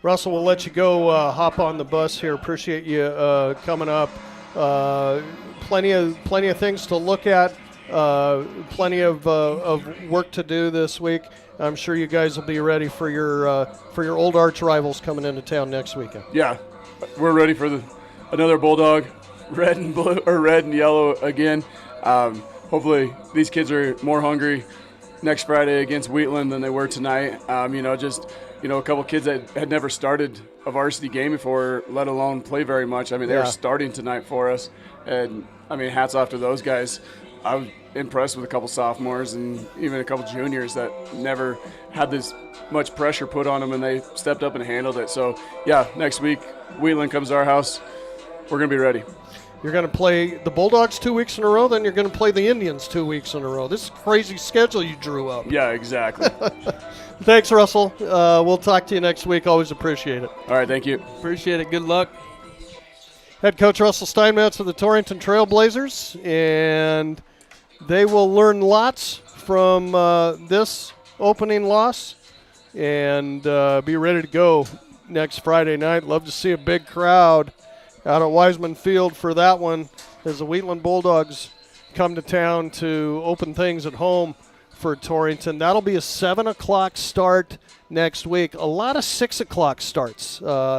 Russell, we'll let you go hop on the bus here. Appreciate you coming up. Plenty of things to look at Plenty of work to do this week. I'm sure you guys will be ready for your old arch rivals coming into town next weekend. Yeah, we're ready for another Bulldog, red and blue or red and yellow again. Hopefully these kids are more hungry next Friday against Wheatland than they were tonight. A couple kids that had never started a varsity game before, let alone play very much. I mean, they're starting tonight for us, and I mean, hats off to those guys. I was impressed with a couple sophomores and even a couple juniors that never had this much pressure put on them, and they stepped up and handled it. So, yeah, next week, Wheatland comes to our house. We're going to be ready. You're going to play the Bulldogs 2 weeks in a row, then you're going to play the Indians 2 weeks in a row. This is a crazy schedule you drew up. Yeah, exactly. Thanks, Russell. We'll talk to you next week. Always appreciate it. All right, thank you. Appreciate it. Good luck. Head coach Russell Steinmetz of the Torrington Trailblazers, and they will learn lots from this opening loss and be ready to go next Friday night. Love to see a big crowd out at Wiseman Field for that one as the Wheatland Bulldogs come to town to open things at home for Torrington. That'll be a 7 o'clock start next week. A lot of 6 o'clock starts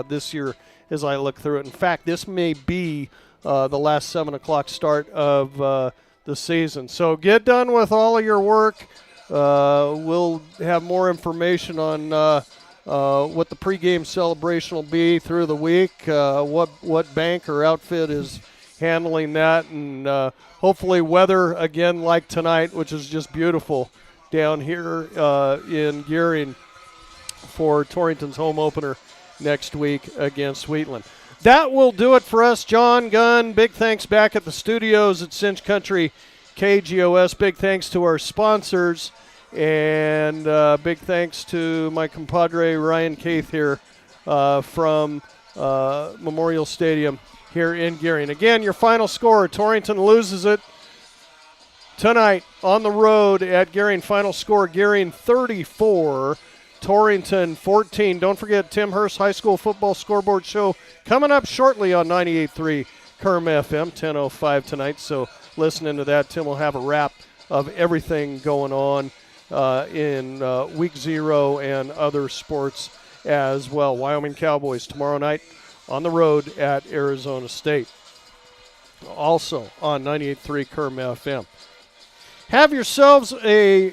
this year as I look through it. In fact, this may be the last 7 o'clock start of the season. So get done with all of your work. We'll have more information on what the pregame celebration will be through the week, what bank or outfit is handling that, and hopefully weather again like tonight, which is just beautiful down here in Gering for Torrington's home opener next week against Wheatland. That will do it for us. John Gunn, big thanks back at the studios at Cinch Country KGOS. Big thanks to our sponsors. And big thanks to my compadre Ryan Keith here from Memorial Stadium here in Gering. Again, your final score, Torrington loses it tonight on the road at Gering. Final score, Gering 34, Torrington 14. Don't forget Tim Hurst High School Football Scoreboard Show coming up shortly on 98.3 Kerm FM, 10:05 tonight. So listening to that, Tim will have a wrap of everything going on in Week 0 and other sports as well. Wyoming Cowboys tomorrow night on the road at Arizona State. Also on 98.3 Kerm FM. Have yourselves a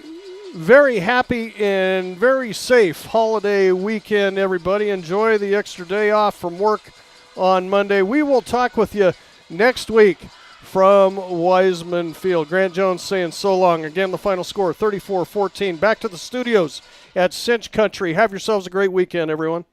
very happy and very safe holiday weekend, everybody. Enjoy the extra day off from work on Monday. We will talk with you next week from Wiseman Field. Grant Jones saying so long. Again, the final score, 34-14. Back to the studios at Cinch Country. Have yourselves a great weekend, everyone.